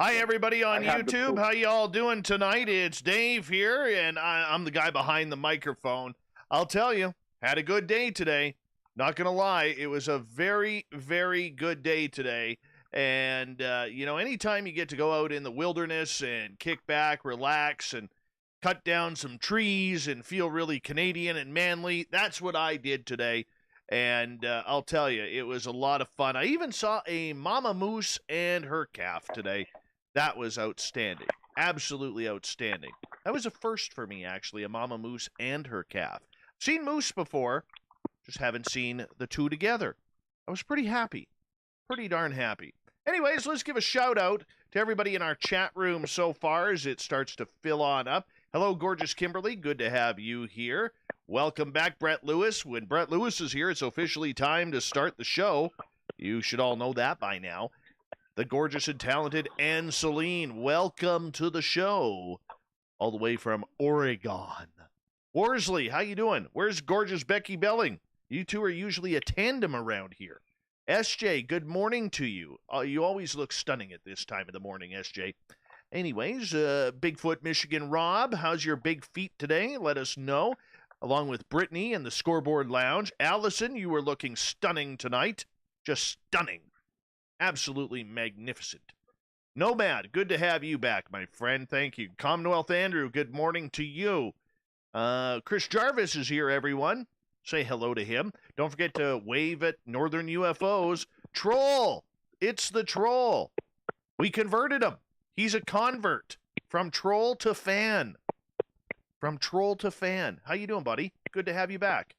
Hi, everybody on YouTube. How y'all doing tonight? It's Dave here, and I'm the guy behind the microphone. I'll tell you, had a good day today. Not going to lie, it was a very, very good day today. And, anytime you get to go out in the wilderness and kick back, relax, and cut down some trees and feel really Canadian and manly, that's what I did today. And I'll tell you, it was a lot of fun. I even saw a mama moose and her calf today. That was outstanding. Absolutely outstanding. That was a first for me, actually, a mama moose and her calf. Seen moose before, just haven't seen the two together. I was pretty happy. Pretty darn happy. Anyways, let's give a shout out to everybody in our chat room so far as it starts to fill on up. Hello, gorgeous Kimberly. Good to have you here. Welcome back, Brett Lewis. When Brett Lewis is here, it's officially time to start the show. You should all know that by now. The gorgeous and talented Anne Celine, welcome to the show, all the way from Oregon. Worsley, how you doing? Where's gorgeous Becky Belling? You two are usually a tandem around here. SJ, good morning to you. You always look stunning at this time of the morning, SJ. Anyways, Bigfoot Michigan Rob, how's your big feet today? Let us know. Along with Brittany and the Scoreboard Lounge. Allison, you were looking stunning tonight. Just stunning. Absolutely magnificent. Nomad, good to have you back, my friend. Thank you. Commonwealth Andrew, good morning to you. Chris Jarvis is here, everyone. Say hello to him. Don't forget to wave at Northern UFOs. Troll! It's the Troll. We converted him. He's a convert. From troll to fan. From troll to fan. How you doing, buddy? Good to have you back.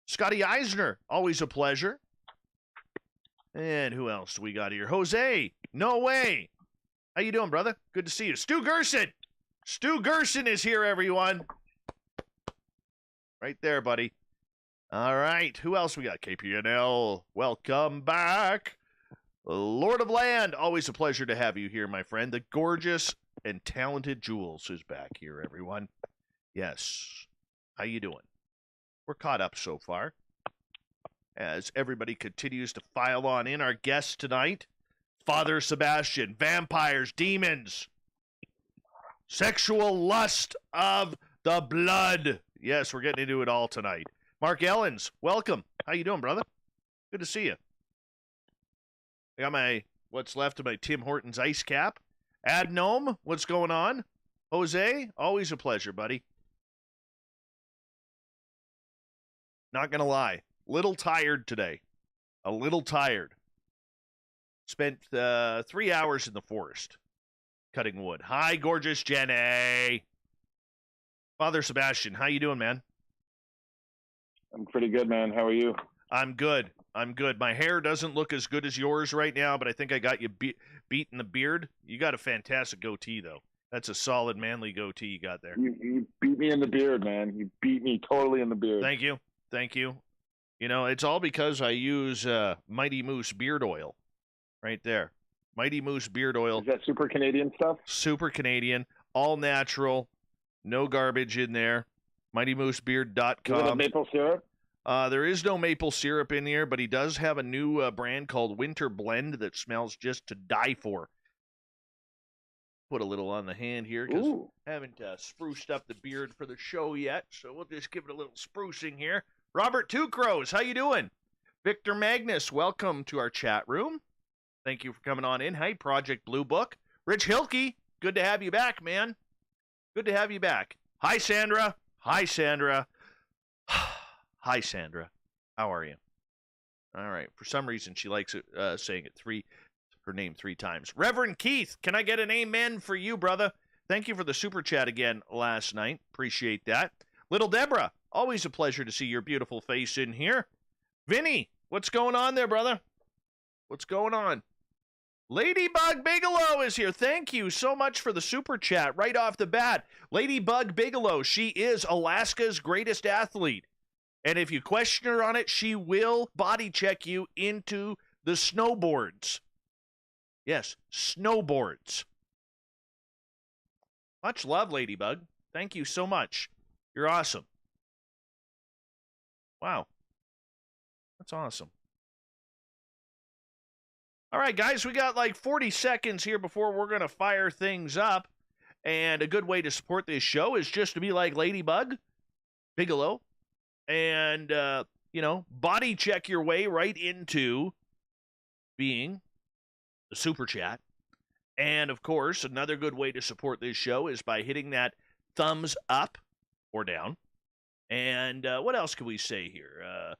Scotty Eisner, always a pleasure. And who else we got here? Jose, no way. How you doing, brother? Good to see you. Stu Gerson. Stu Gerson is here, everyone. Right there, buddy. All right. Who else we got? KPNL, welcome back. Lord of Land, always a pleasure to have you here, my friend. The gorgeous and talented Jules is back here, everyone. Yes. How you doing? We're caught up so far. As everybody continues to file on in, our guest tonight, Father Sebastian, vampires, demons, sexual lust of the blood. Yes, we're getting into it all tonight. Mark Ellens, welcome. How you doing, brother? Good to see you. I got what's left of my Tim Hortons ice cap. Adnome, what's going on? Jose, always a pleasure, buddy. Not gonna lie. Little tired today. A little tired. Spent 3 hours in the forest cutting wood. Hi, gorgeous Jenny. Father Sebastian, how you doing, man? I'm pretty good, man. How are you? I'm good. I'm good. My hair doesn't look as good as yours right now, but I think I got you beat in the beard. You got a fantastic goatee, though. That's a solid, manly goatee you got there. You beat me in the beard, man. You beat me totally in the beard. Thank you. Thank you. You know, it's all because I use Mighty Moose beard oil right there. Mighty Moose beard oil. Is that super Canadian stuff? Super Canadian, all natural, no garbage in there. MightyMooseBeard.com. Maple syrup? There is no maple syrup in here, but he does have a new brand called Winter Blend that smells just to die for. Put a little on the hand here because haven't spruced up the beard for the show yet, so we'll just give it a little sprucing here. Robert Two Crows, how you doing? Victor Magnus, welcome to our chat room. Thank you for coming on in. Hey, Project Blue Book. Rich Hilke, good to have you back, man. Good to have you back. Hi, Sandra. Hi, Sandra. Hi, Sandra. How are you? All right. For some reason, she likes it, saying her name 3 times. Reverend Keith, can I get an amen for you, brother? Thank you for the super chat again last night. Appreciate that. Little Deborah, always a pleasure to see your beautiful face in here. Vinny, what's going on there, brother? What's going on? Ladybug Bigelow is here. Thank you so much for the super chat right off the bat. Ladybug Bigelow, she is Alaska's greatest athlete. And if you question her on it, she will body check you into the snowboards. Yes, snowboards. Much love, Ladybug. Thank you so much. You're awesome. Wow. That's awesome. All right, guys, we got like 40 seconds here before we're going to fire things up. And a good way to support this show is just to be like Ladybug, Bigelow, and, body check your way right into being a super chat. And, of course, another good way to support this show is by hitting that thumbs up or down. And what else can we say here?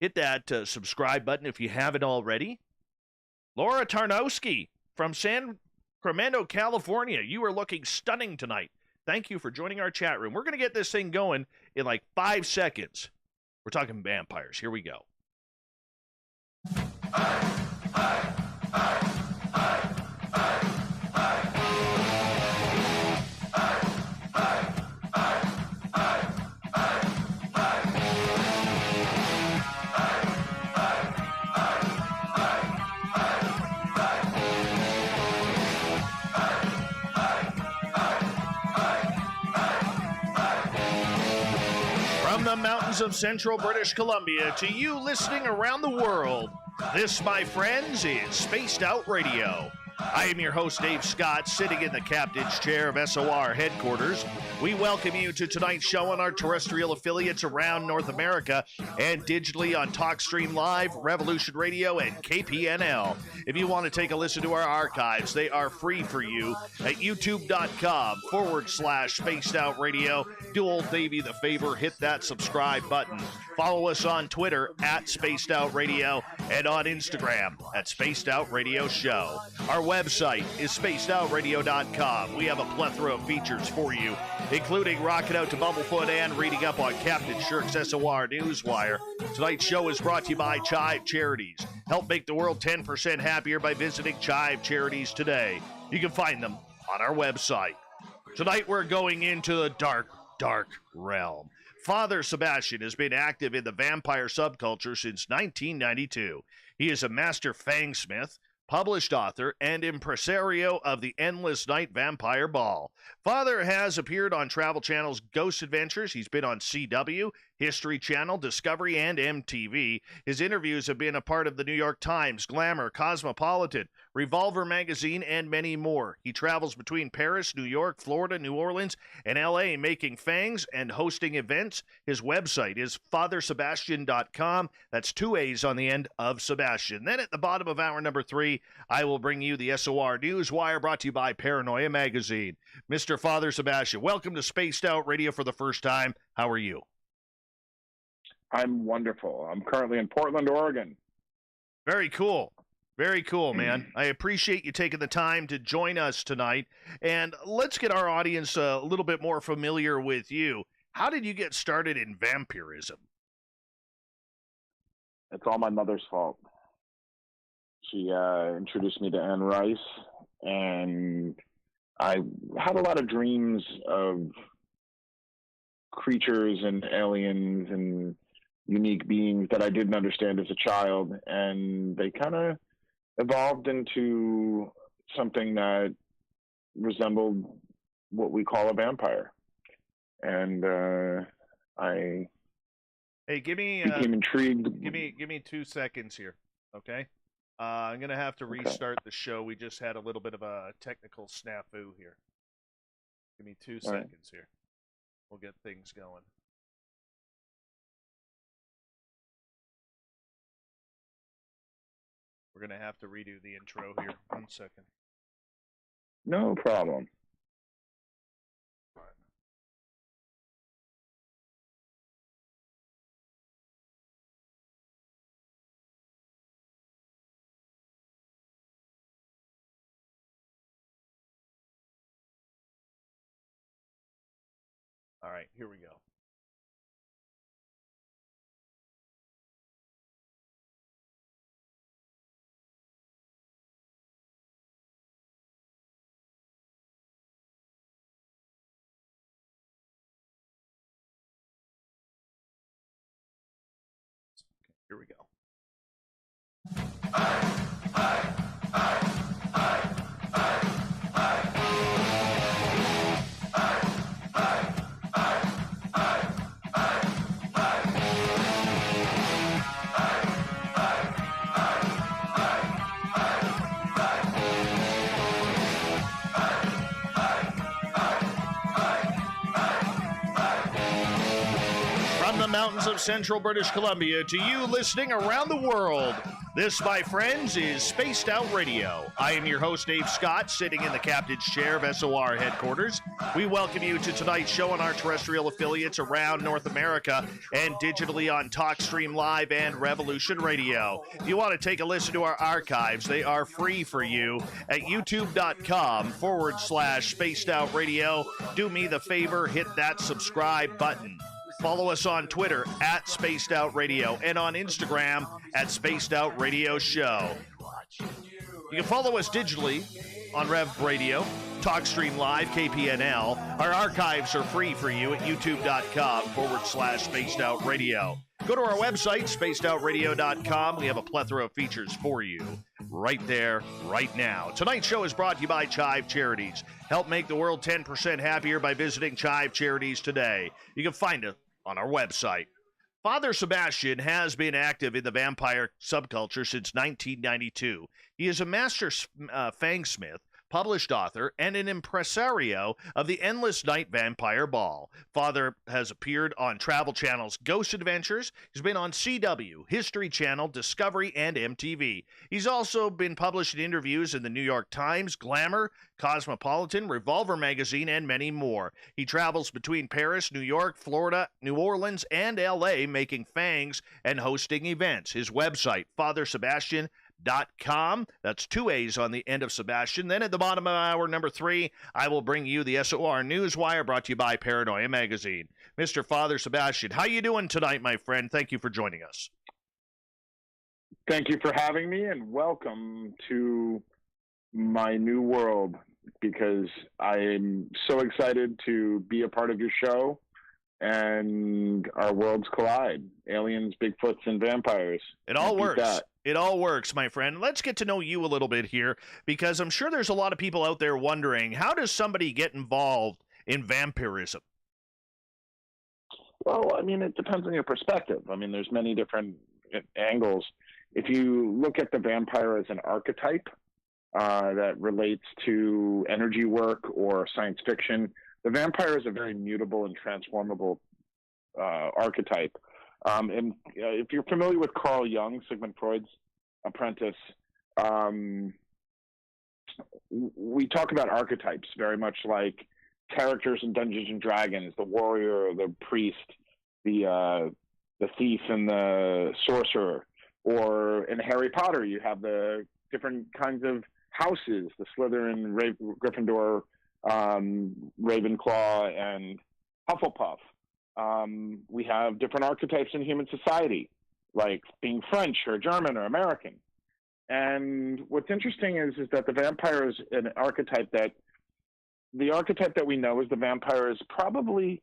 Hit that subscribe button if you haven't already. Laura Tarnowski from San Cremando, California. You are looking stunning tonight. Thank you for joining our chat room. We're going to get this thing going in like 5 seconds. We're talking vampires. Here we go. From the mountains of central British Columbia to you listening around the world, this, my friends, is Spaced Out Radio. I am your host, Dave Scott, sitting in the captain's chair of SOR headquarters. We welcome you to tonight's show on our terrestrial affiliates around North America and digitally on TalkStream Live, Revolution Radio, and KPNL. If you want to take a listen to our archives, they are free for you at youtube.com/Spaced Out Radio. Do old Davey the favor, hit that subscribe button. Follow us on Twitter at Spaced Out Radio and on Instagram at Spaced Out Radio Show. Our website is spacedoutradio.com. We have a plethora of features for you, including rocking out to Bumblefoot and reading up on Captain Shirk's SOR Newswire. Tonight's show is brought to you by Chive Charities. Help make the world 10% happier by visiting Chive Charities today. You can find them on our website. Tonight we're going into the dark realm. Father Sebastian has been active in the vampire subculture since 1992. He is a Master Fangsmith, published author, and impresario of the Endless Night Vampire Ball. Father has appeared on Travel Channel's Ghost Adventures. He's been on CW, History Channel, Discovery, and MTV. His interviews have been a part of the New York Times, Glamour, Cosmopolitan, Revolver Magazine, and many more. He travels between Paris, New York, Florida, New Orleans, and LA, making fangs and hosting events. His website is fathersebastian.com. That's 2 A's on the end of Sebastian. Then at the bottom of hour number 3, I will bring you the SOR Newswire, brought to you by Paranoia Magazine. Mr. Father Sebastian, welcome to Spaced Out Radio for the first time. How are you? I'm wonderful. I'm currently in Portland, Oregon. Very cool. Very cool, man. I appreciate you taking the time to join us tonight. And let's get our audience a little bit more familiar with you. How did you get started in vampirism? It's all my mother's fault. She introduced me to Anne Rice, and I had a lot of dreams of creatures and aliens and unique beings that I didn't understand as a child, and they kind of evolved into something that resembled what we call a vampire. And I became intrigued. Give me 2 seconds here, okay? I'm gonna have to restart the show. We just had a little bit of a technical snafu here. Give me 2 seconds here. We'll get things going. We're going to have to redo the intro here. 1 second. No problem. All right, here we go. Here we go. mountains of central British Columbia to you listening around the world. This, my friends, is Spaced Out Radio. I am your host, Dave Scott, sitting in the captain's chair of SOR headquarters. We welcome you to tonight's show on our terrestrial affiliates around North America and digitally on TalkStream Live and Revolution Radio. If you want to take a listen to our archives, they are free for you at youtube.com/Spaced Out Radio. Do me the favor, hit that subscribe button. Follow us on Twitter at Spaced Out Radio and on Instagram at Spaced Out Radio Show. You can follow us digitally on Rev Radio, TalkStream Live, KPNL. Our archives are free for you at youtube.com/Spaced Out Radio. Go to our website, spacedoutradio.com. We have a plethora of features for you right there, right now. Tonight's show is brought to you by Chive Charities. Help make the world 10% happier by visiting Chive Charities today. You can find it on our website. Father Sebastian has been active in the vampire subculture since 1992. He is a Master Fangsmith, published author, and an impresario of the Endless Night Vampire Ball. Father has appeared on Travel Channel's Ghost Adventures. He's been on CW, History Channel, Discovery, and MTV. He's also been published in interviews in the New York Times, Glamour, Cosmopolitan, Revolver Magazine, and many more. He travels between Paris, New York, Florida, New Orleans, and LA, making fangs and hosting events. His website, FatherSebastian.com. That's 2 A's on the end of Sebastian. Then at the bottom of hour number 3, I will bring you the SOR Newswire, brought to you by Paranormal Magazine. Mr. Father Sebastian, how you doing tonight, my friend? Thank you for joining us. Thank you for having me, and welcome to my new world, because I'm so excited to be a part of your show, and our worlds collide. Aliens, Bigfoots, and vampires. It all works. It all works, my friend. Let's get to know you a little bit here, because I'm sure there's a lot of people out there wondering, how does somebody get involved in vampirism? Well, I mean, it depends on your perspective. I mean, there's many different angles. If you look at the vampire as an archetype that relates to energy work or science fiction, the vampire is a very mutable and transformable archetype. And if you're familiar with Carl Jung, Sigmund Freud's apprentice, we talk about archetypes very much like characters in Dungeons and Dragons: the warrior, the priest, the thief, and the sorcerer. Or in Harry Potter, you have the different kinds of houses: the Slytherin, Gryffindor, Ravenclaw, and Hufflepuff. We have different archetypes in human society, like being French or German or American. And what's interesting is that the vampire is an archetype that the archetype that we know as the vampire is probably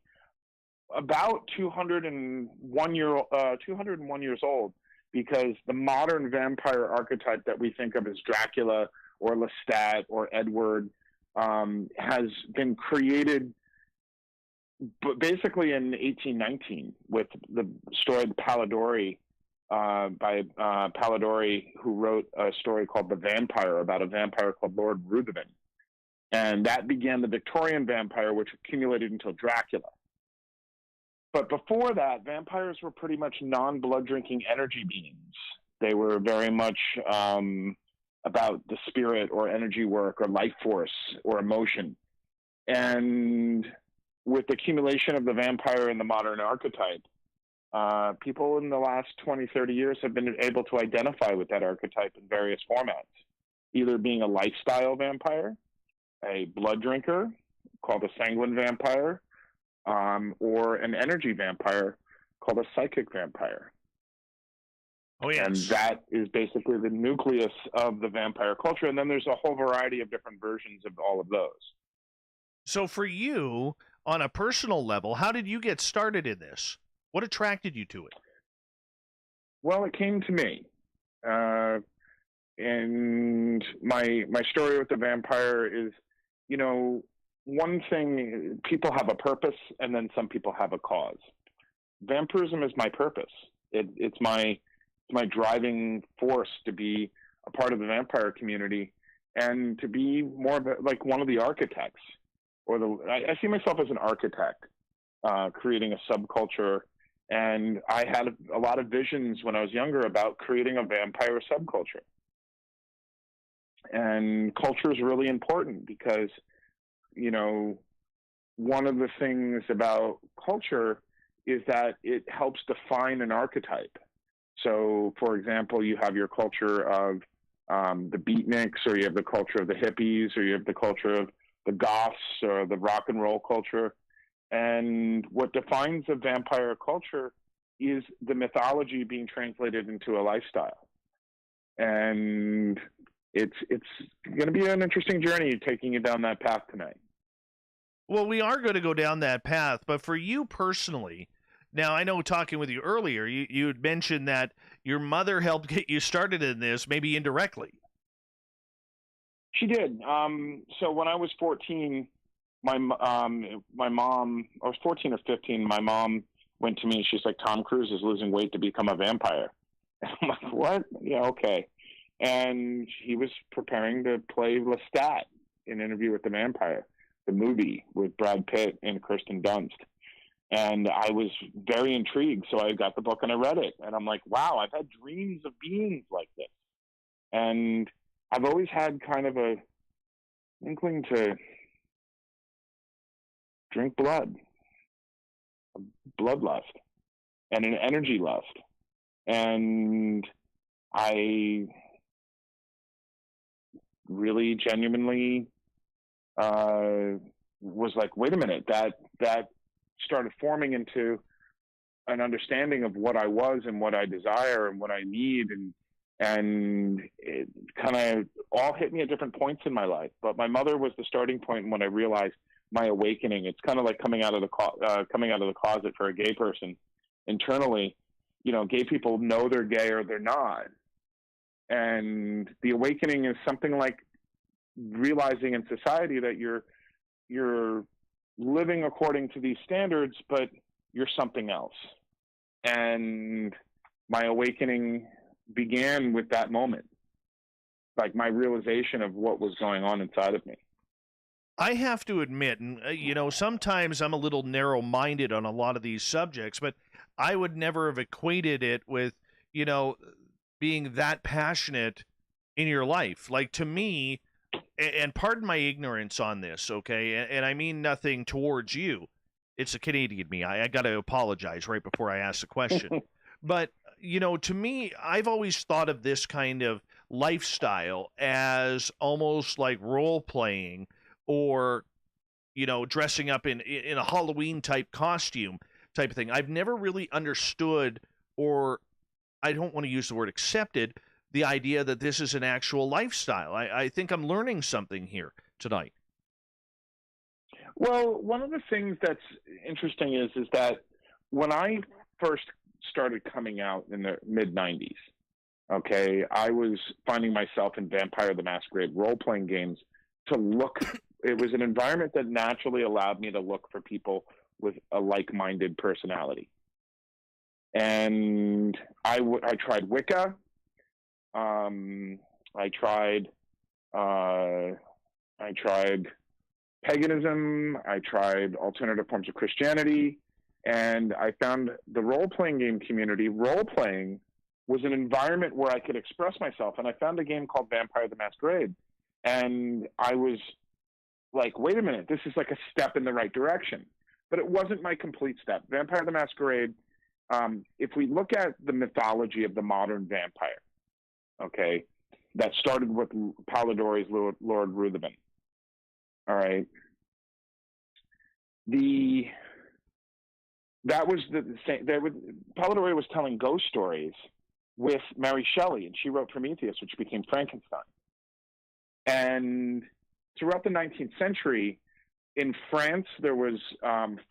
about 201 years old, because the modern vampire archetype that we think of as Dracula or Lestat or Edward has been created basically in 1819 with the story Polidori by Polidori, who wrote a story called The Vampire, about a vampire called Lord Ruthven. And that began the Victorian vampire, which accumulated until Dracula. But before that, vampires were pretty much non-blood drinking energy beings. They were very much about the spirit or energy work or life force or emotion. And with the accumulation of the vampire in the modern archetype, people in the last 20, 30 years have been able to identify with that archetype in various formats, either being a lifestyle vampire, a blood drinker called a sanguine vampire, or an energy vampire called a psychic vampire. Oh, yes. And that is basically the nucleus of the vampire culture. And then there's a whole variety of different versions of all of those. So for you, on a personal level, how did you get started in this? What attracted you to it? Well, it came to me. And my story with the vampire is, you know, one thing, people have a purpose, and then some people have a cause. Vampirism is my purpose. It's my driving force to be a part of the vampire community and to be more of like one of the architects, or I see myself as an architect, creating a subculture And I had a lot of visions when I was younger about creating a vampire subculture. And culture is really important because, you know, one of the things about culture is that it helps define an archetype. So, for example, you have your culture of the beatniks, or you have the culture of the hippies, or you have the culture of the goths, or the rock and roll culture. And what defines a vampire culture is the mythology being translated into a lifestyle. And it's going to be an interesting journey taking you down that path tonight. Well, we are going to go down that path, but for you personally, now I know talking with you earlier, you had mentioned that your mother helped get you started in this, maybe indirectly. She did. So when I was 14, my mom, I was 14 or 15, my mom went to me and she's like, Tom Cruise is losing weight to become a vampire. And I'm like, what? Yeah, okay. And he was preparing to play Lestat in Interview with the Vampire, the movie with Brad Pitt and Kirsten Dunst. And I was very intrigued. So I got the book and I read it. And I'm like, wow, I've had dreams of beings like this. And I've always had kind of a inkling to drink blood, a bloodlust, and an energy lust. And I really genuinely was like, wait a minute, that started forming into an understanding of what I was and what I desire and what I need, and it kind of all hit me at different points in my life. But my mother was the starting point when I realized my awakening. It's kind of like coming out of the closet for a gay person. Internally, you know, gay people know they're gay or they're not. And the awakening is something like realizing in society that you're living according to these standards, but you're something else. And my awakening began with that moment, like my realization of what was going on inside of me. I have to admit, and you know, sometimes I'm a little narrow-minded on a lot of these subjects, but I would never have equated it with, you know, being that passionate in your life. Like, to me, and pardon my ignorance on this, okay, and I mean nothing towards you. It's a Canadian me. I got to apologize right before I ask the question. But, you know, to me, I've always thought of this kind of lifestyle as almost like role-playing, or, you know, dressing up in a Halloween type costume type of thing. I've never really understood, or I don't want to use the word accepted, the idea that this is an actual lifestyle. I think I'm learning something here tonight. Well, one of the things that's interesting is that when I first started coming out in the mid-90s, okay, I was finding myself in Vampire the Masquerade role-playing games to look. It was an environment that naturally allowed me to look for people with a like-minded personality. And I tried Wicca. I tried paganism. I tried alternative forms of Christianity. And I found the role-playing game community, role-playing was an environment where I could express myself. And I found a game called Vampire the Masquerade. And I was like, wait a minute, this is like a step in the right direction. But it wasn't my complete step. Vampire the Masquerade, if we look at the mythology of the modern vampire, okay, that started with Polidori's Lord Ruthven. All right. That was the same. Polidori was telling ghost stories with Mary Shelley, and she wrote Prometheus, which became Frankenstein. And throughout the 19th century, in France, there was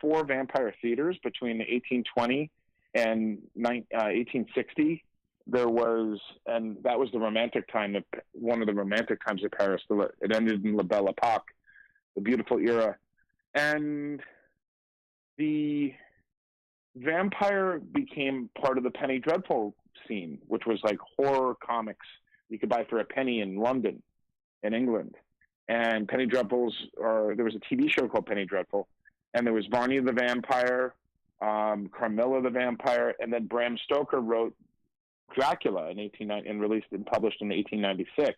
4 vampire theaters between 1820 and 1860. There was, and that was the romantic time, one of the romantic times of Paris. It ended in La Belle Epoque, the beautiful era. And the vampire became part of the Penny Dreadful scene, which was like horror comics you could buy for a penny in London, in England. And Penny Dreadfuls, there was a TV show called Penny Dreadful, and there was Barney the Vampire, Carmilla the Vampire, and then Bram Stoker wrote Dracula in 1890 and released and published in 1896.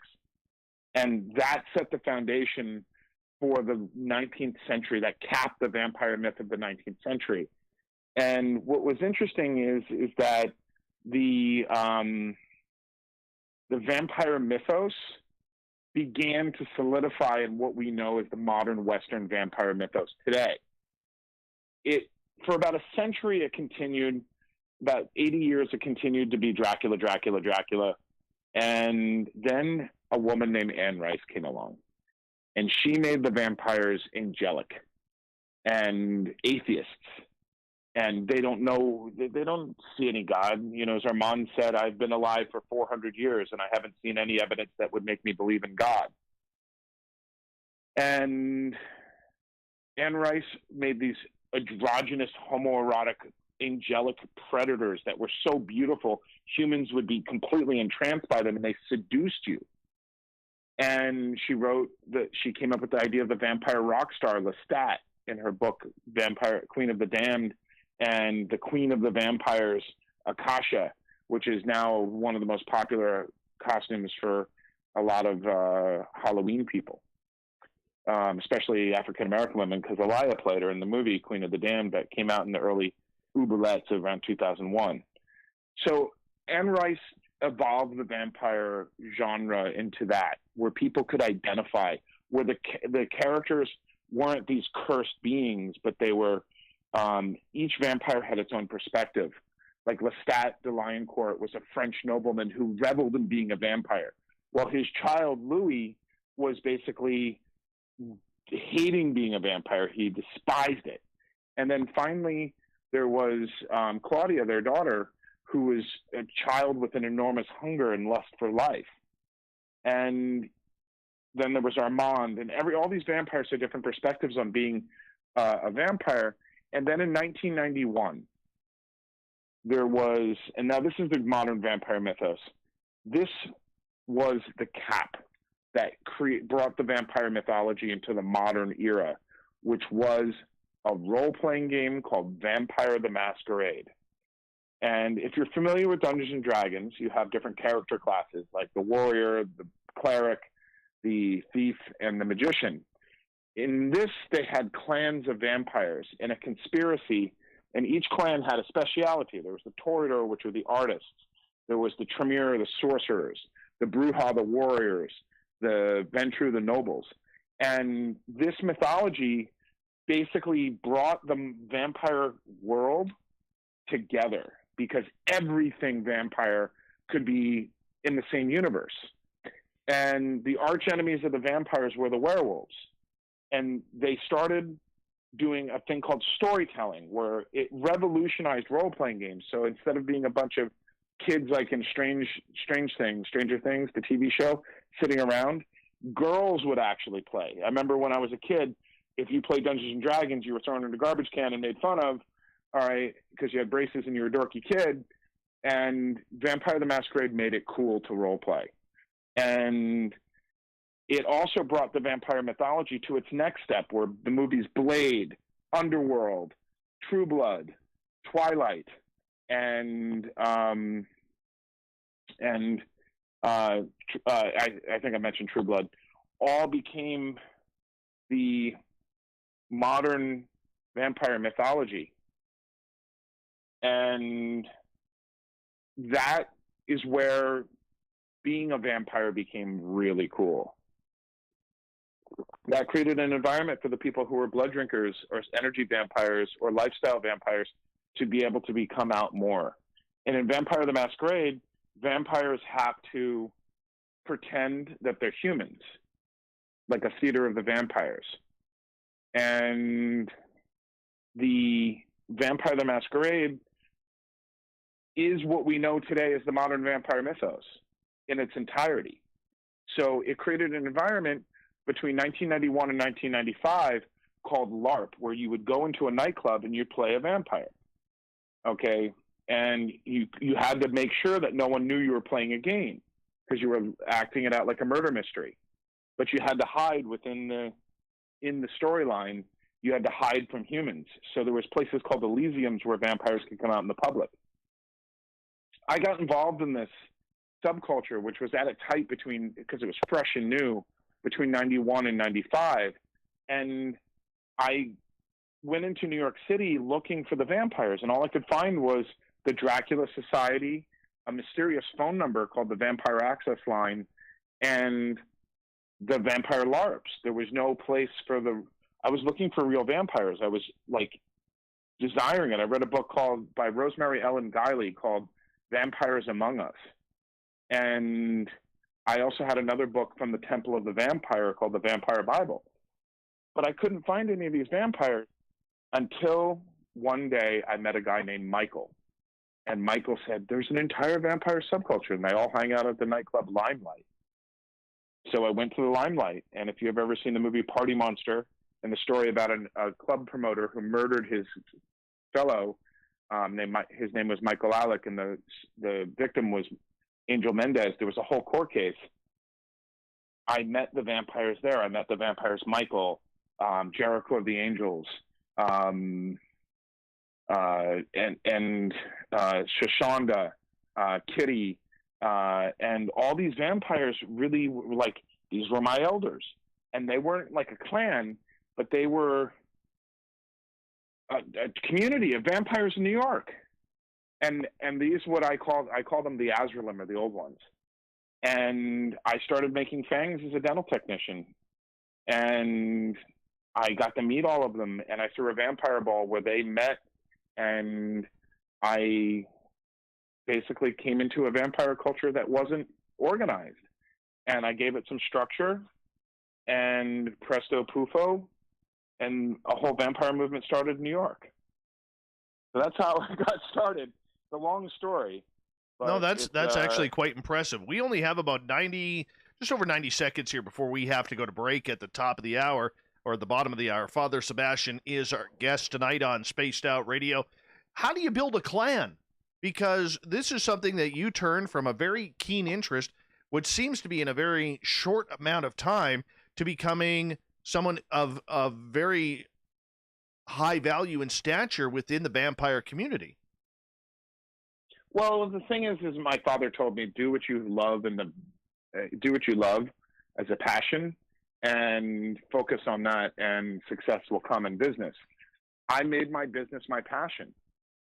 And that set the foundation for the 19th century, that capped the vampire myth of the 19th century. And what was interesting is that the vampire mythos began to solidify in what we know as the modern Western vampire mythos today. For about a century, it continued. About 80 years, it continued to be Dracula, Dracula, Dracula. And then a woman named Anne Rice came along, and she made the vampires angelic and atheists. And they don't see any God. You know, as Armand said, I've been alive for 400 years, and I haven't seen any evidence that would make me believe in God. And Anne Rice made these androgynous, homoerotic, angelic predators that were so beautiful, humans would be completely entranced by them, and they seduced you. And she came up with the idea of the vampire rock star Lestat in her book Vampire Queen of the Damned, and the Queen of the Vampires, Akasha, which is now one of the most popular costumes for a lot of Halloween people, especially African-American women, because Elia played her in the movie Queen of the Damned that came out in the early oubliettes around 2001. So Anne Rice evolved the vampire genre into that, where people could identify, where the characters weren't these cursed beings, but they were, each vampire had its own perspective. Like Lestat de Lioncourt was a French nobleman who reveled in being a vampire, while his child Louis was basically hating being a vampire. He despised it. And then finally there was Claudia, their daughter, who was a child with an enormous hunger and lust for life. And then there was Armand, and all these vampires had different perspectives on being a vampire. And then in 1991, there was, and now this is the modern vampire mythos, this was the cap that brought the vampire mythology into the modern era, which was a role-playing game called Vampire the Masquerade. And if you're familiar with Dungeons and Dragons, you have different character classes like the warrior, the cleric, the thief, and the magician. In this, they had clans of vampires in a conspiracy, and each clan had a speciality. There was the Toreador, which were the artists. There was the Tremere, the sorcerers, the Bruja, the warriors, the Ventru, the nobles. And this mythology basically brought the vampire world together, because everything vampire could be in the same universe. And the arch enemies of the vampires were the werewolves. And they started doing a thing called storytelling, where it revolutionized role-playing games. So instead of being a bunch of kids like in Stranger Things, the TV show, sitting around, girls would actually play. I remember when I was a kid, if you played Dungeons and Dragons, you were thrown in the garbage can and made fun of, all right, because you had braces and you were a dorky kid. And Vampire the Masquerade made it cool to role play. And it also brought the vampire mythology to its next step, where the movies Blade, Underworld, True Blood, Twilight, and I think I mentioned True Blood, all became the modern vampire mythology. And that is where being a vampire became really cool. That created an environment for the people who were blood drinkers or energy vampires or lifestyle vampires to be able to become out more. And in Vampire the Masquerade, vampires have to pretend that they're humans, like a theater of the vampires. And the Vampire the Masquerade is what we know today as the modern vampire mythos in its entirety. So it created an environment between 1991 and 1995 called LARP, where you would go into a nightclub and you'd play a vampire. Okay? And you had to make sure that no one knew you were playing a game, because you were acting it out like a murder mystery. But you had to hide in the storyline you had to hide from humans. So there was places called Elysiums where vampires could come out in the public. I got involved in this subculture, which was at its height because it was fresh and new, between 91 and 95. And I went into New York City looking for the vampires, and all I could find was the Dracula Society, a mysterious phone number called the Vampire Access Line, and the Vampire LARPs. There was no place I was looking for real vampires. I was like desiring it. I read a book by Rosemary Ellen Guiley called Vampires Among Us. And I also had another book from the Temple of the Vampire called the Vampire Bible. But I couldn't find any of these vampires until one day I met a guy named Michael. And Michael said, there's an entire vampire subculture, and they all hang out at the nightclub Limelight. So I went to the Limelight, and if you've ever seen the movie Party Monster and the story about a club promoter who murdered his fellow, his name was Michael Alec, and the victim was Angel Mendez. There was a whole court case. I met the vampires there. I met the vampires Michael, Jericho of the Angels, and Shoshanda, Kitty, and all these vampires really were like, these were my elders. And they weren't like a clan, but they were a community of vampires in New York. And these, I call them the Azraelim, or the old ones. And I started making fangs as a dental technician. And I got to meet all of them, and I threw a vampire ball where they met, and I basically came into a vampire culture that wasn't organized. And I gave it some structure, and presto pufo, and a whole vampire movement started in New York. So that's how I got started. It's a long story. No, that's actually quite impressive. We only have about just over 90 seconds here before we have to go to break at the top of the hour, or at the bottom of the hour. Father Sebastian is our guest tonight on Spaced Out Radio. How do you build a clan? Because this is something that you turn from a very keen interest, which seems to be in a very short amount of time, to becoming someone of very high value and stature within the vampire community. Well, the thing is my father told me, do what you love, do what you love as a passion, and focus on that, and success will come in business. I made my business my passion.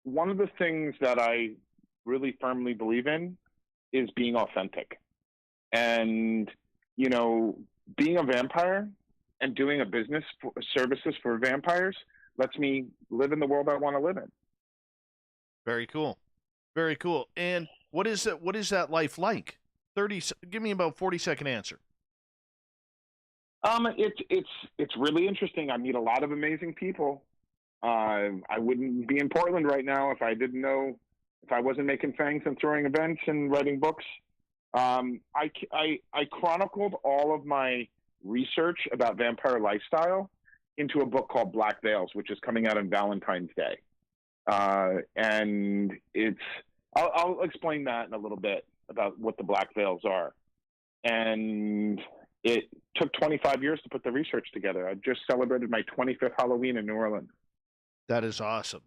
One of the things that I really firmly believe in is being authentic. And, being a vampire and doing a business services for vampires lets me live in the world I want to live in. Very cool. Very cool. And what is that life like? Give me about 40-second answer. It's really interesting. I meet a lot of amazing people. I wouldn't be in Portland right now if I wasn't making fangs and throwing events and writing books. I chronicled all of my research about vampire lifestyle into a book called Black Veils, which is coming out on Valentine's Day. And I'll explain that in a little bit about what the Black Veils are. And it took 25 years to put the research together. I just celebrated my 25th Halloween in New Orleans. That is awesome.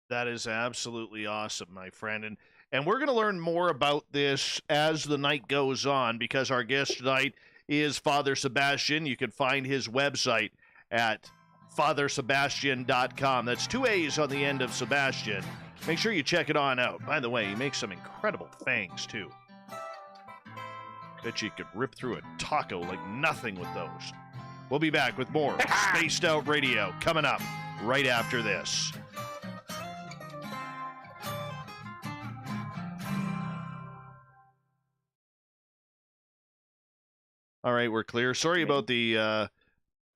That is absolutely awesome, my friend. And we're going to learn more about this as the night goes on, because our guest tonight is Father Sebastian. You can find his website at fathersebastian.com. That's 2 A's on the end of Sebastian. Make sure you check it on out. By the way, he makes some incredible fangs, too. Bet you could rip through a taco like nothing with those. We'll be back with more Spaced Out Radio coming up right after this. All right, we're clear. Sorry about the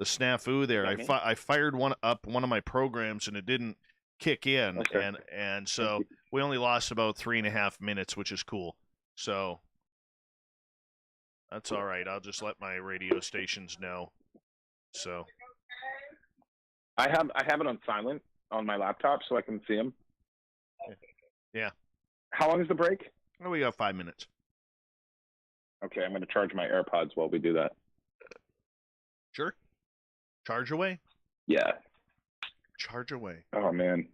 snafu there. I fired one of my programs and it didn't kick in, okay. and so we only lost about 3.5 minutes, which is cool. So that's all right. I'll just let my radio stations know. So I have it on silent on my laptop so I can see them. Yeah. How long is the break? Oh, we got 5 minutes. Okay, I'm going to charge my AirPods while we do that. Sure. Charge away. Yeah. Charge away. Oh, man.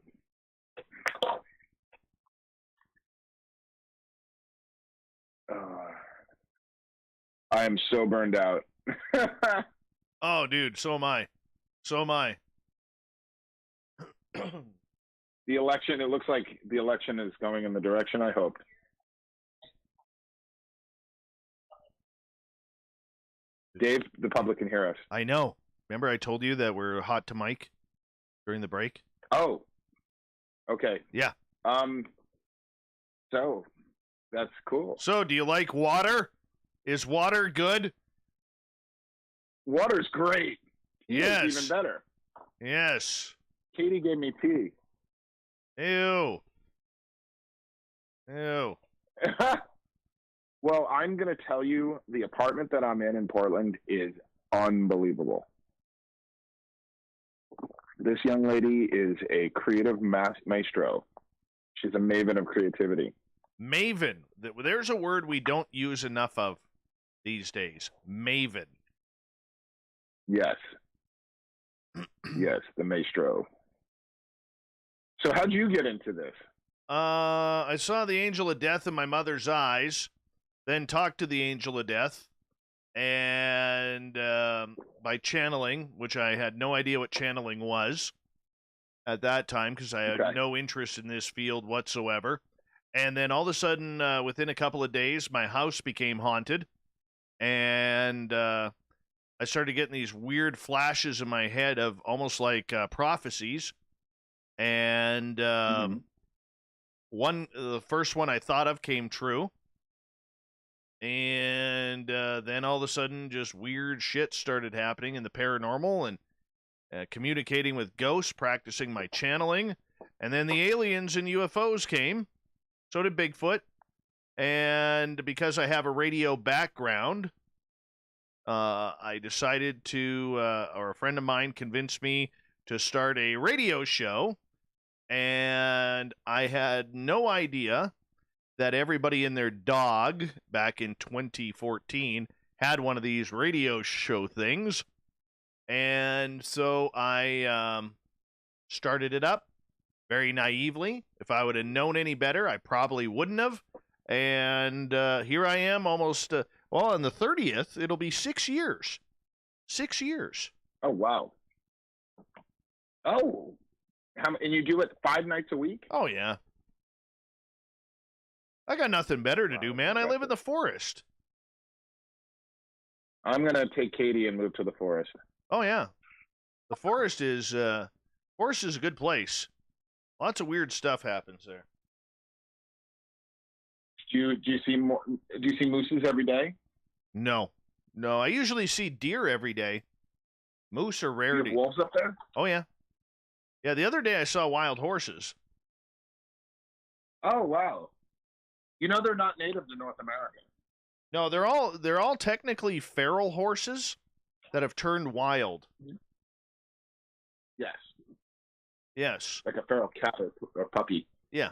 I am so burned out. Oh, dude, so am I. So am I. The election, it looks like the election is going in the direction I hoped. Dave, the public can hear us. I know. Remember I told you that we're hot to mic during the break? Oh, okay. Yeah. So that's cool. So, do you like water? Is water good? Water's great. Tea Yes. is even better. Yes. Katie gave me tea. Ew. Ew. Well, I'm going to tell you, the apartment that I'm in Portland is unbelievable. This young lady is a creative maestro. She's a maven of creativity. Maven. There's a word we don't use enough of these days. Maven. Yes. Yes, the maestro. So how'd you get into this? I saw the Angel of Death in my mother's eyes, then talked to the Angel of Death, and by channeling, which I had no idea what channeling was at that time because I had no interest in this field whatsoever. And then all of a sudden, within a couple of days, my house became haunted, and I started getting these weird flashes in my head of almost like prophecies. And the first one I thought of came true. And then all of a sudden, just weird shit started happening in the paranormal and communicating with ghosts, practicing my channeling. And then the aliens and UFOs came. So did Bigfoot. And because I have a radio background, I decided to, or a friend of mine convinced me to start a radio show. And I had no idea that everybody and their dog back in 2014 had one of these radio show things. And so I started it up very naively. If I would have known any better, I probably wouldn't have. And here I am almost, on the 30th, it'll be 6 years. 6 years. Oh, wow. Oh, and you do it 5 nights a week? Oh, yeah. I got nothing better to do, man. I live in the forest. I'm going to take Katie and move to the forest. Oh, yeah. The forest is a good place. Lots of weird stuff happens there. Do you see mooses every day? No. I usually see deer every day. Moose are Do rarity. you have wolves up there? Oh, yeah. Yeah, the other day I saw wild horses. Oh, wow. You know they're not native to North America. No, they're all technically feral horses that have turned wild. Yes. Yes. Like a feral cat or puppy. Yeah.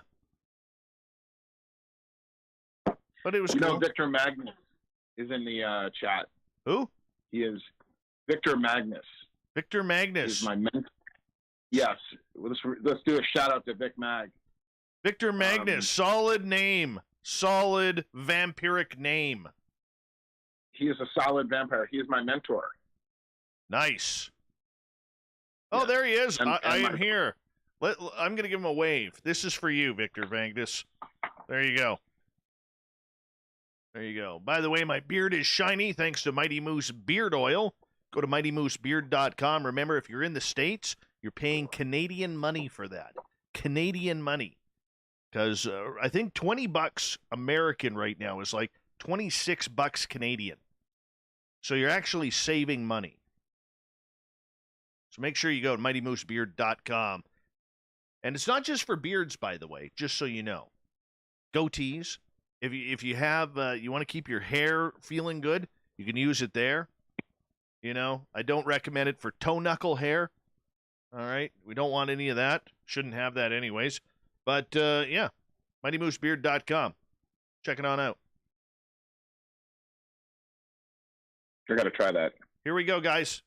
But it was You cool. know Victor Magnus is in the chat. Who? He is Victor Magnus. Victor Magnus. He's my mentor. Yes. Let's do a shout out to Vic Mag. Victor Magnus. Solid name. Solid vampiric name. He is a solid vampire. He is my mentor. Nice. Oh, Yeah. there he is. And I am here. I'm going to give him a wave. This is for you, Victor Magnus. There you go. There you go. By the way, my beard is shiny thanks to Mighty Moose Beard Oil. Go to mightymoosebeard.com. Remember, if you're in the States, you're paying Canadian money for that. Canadian money. Because I think $20 American right now is like $26 Canadian. So you're actually saving money. So make sure you go to mightymoosebeard.com. And it's not just for beards, by the way, just so you know. Goatees. If you have you want to keep your hair feeling good, you can use it there. You know, I don't recommend it for toe knuckle hair. All right, we don't want any of that. Shouldn't have that anyways. But yeah, mightymoosebeard.com. Check it on out. I got to try that. Here we go, guys.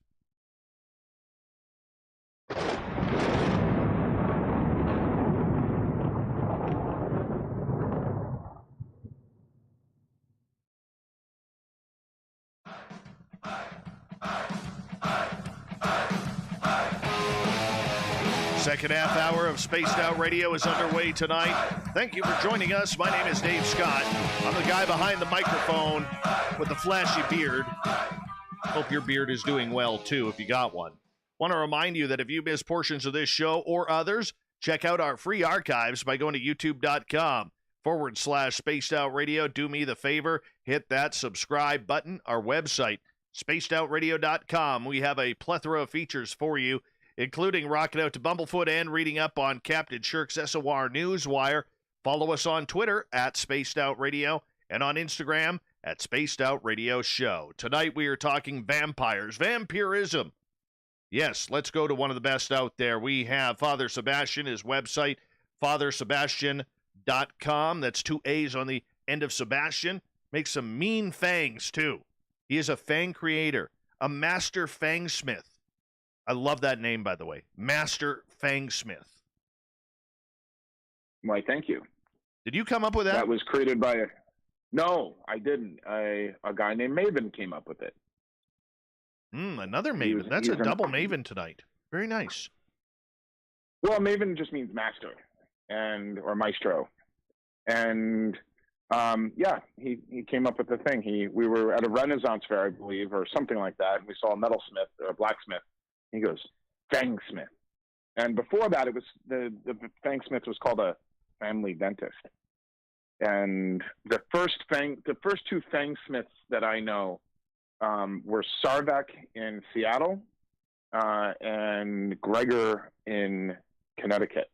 Second half hour of Spaced Out Radio is underway tonight. Thank you for joining us. My name is Dave Scott. I'm the guy behind the microphone with the flashy beard. Hope your beard is doing well, too, if you got one. Want to remind you that if you miss portions of this show or others, check out our free archives by going to youtube.com/Spaced Out Radio. Do me the favor, hit that subscribe button. Our website, spacedoutradio.com. We have a plethora of features for you, including rocking out to Bumblefoot and reading up on Captain Shirk's SOR Newswire. Follow us on Twitter at Spaced Out Radio and on Instagram at Spaced Out Radio Show. Tonight we are talking vampires, vampirism. Yes, let's go to one of the best out there. We have Father Sebastian, his website, fathersebastian.com. That's 2 A's on the end of Sebastian. Makes some mean fangs, too. He is a fang creator, a Master Fangsmith. I love that name, by the way. Master Fangsmith. Why, thank you. Did you come up with that? That was created by No, I didn't. A guy named Maven came up with it. Another Maven. That's a double Maven tonight. Very nice. Well, Maven just means master or maestro. And he came up with the thing. We were at a Renaissance fair, I believe, or something like that, and we saw a metalsmith or a blacksmith. He goes, Fangsmith. And before that, it was the Fangsmith was called a family dentist. And the first two Fangsmiths that I know were Sarvek in Seattle and Gregor in Connecticut.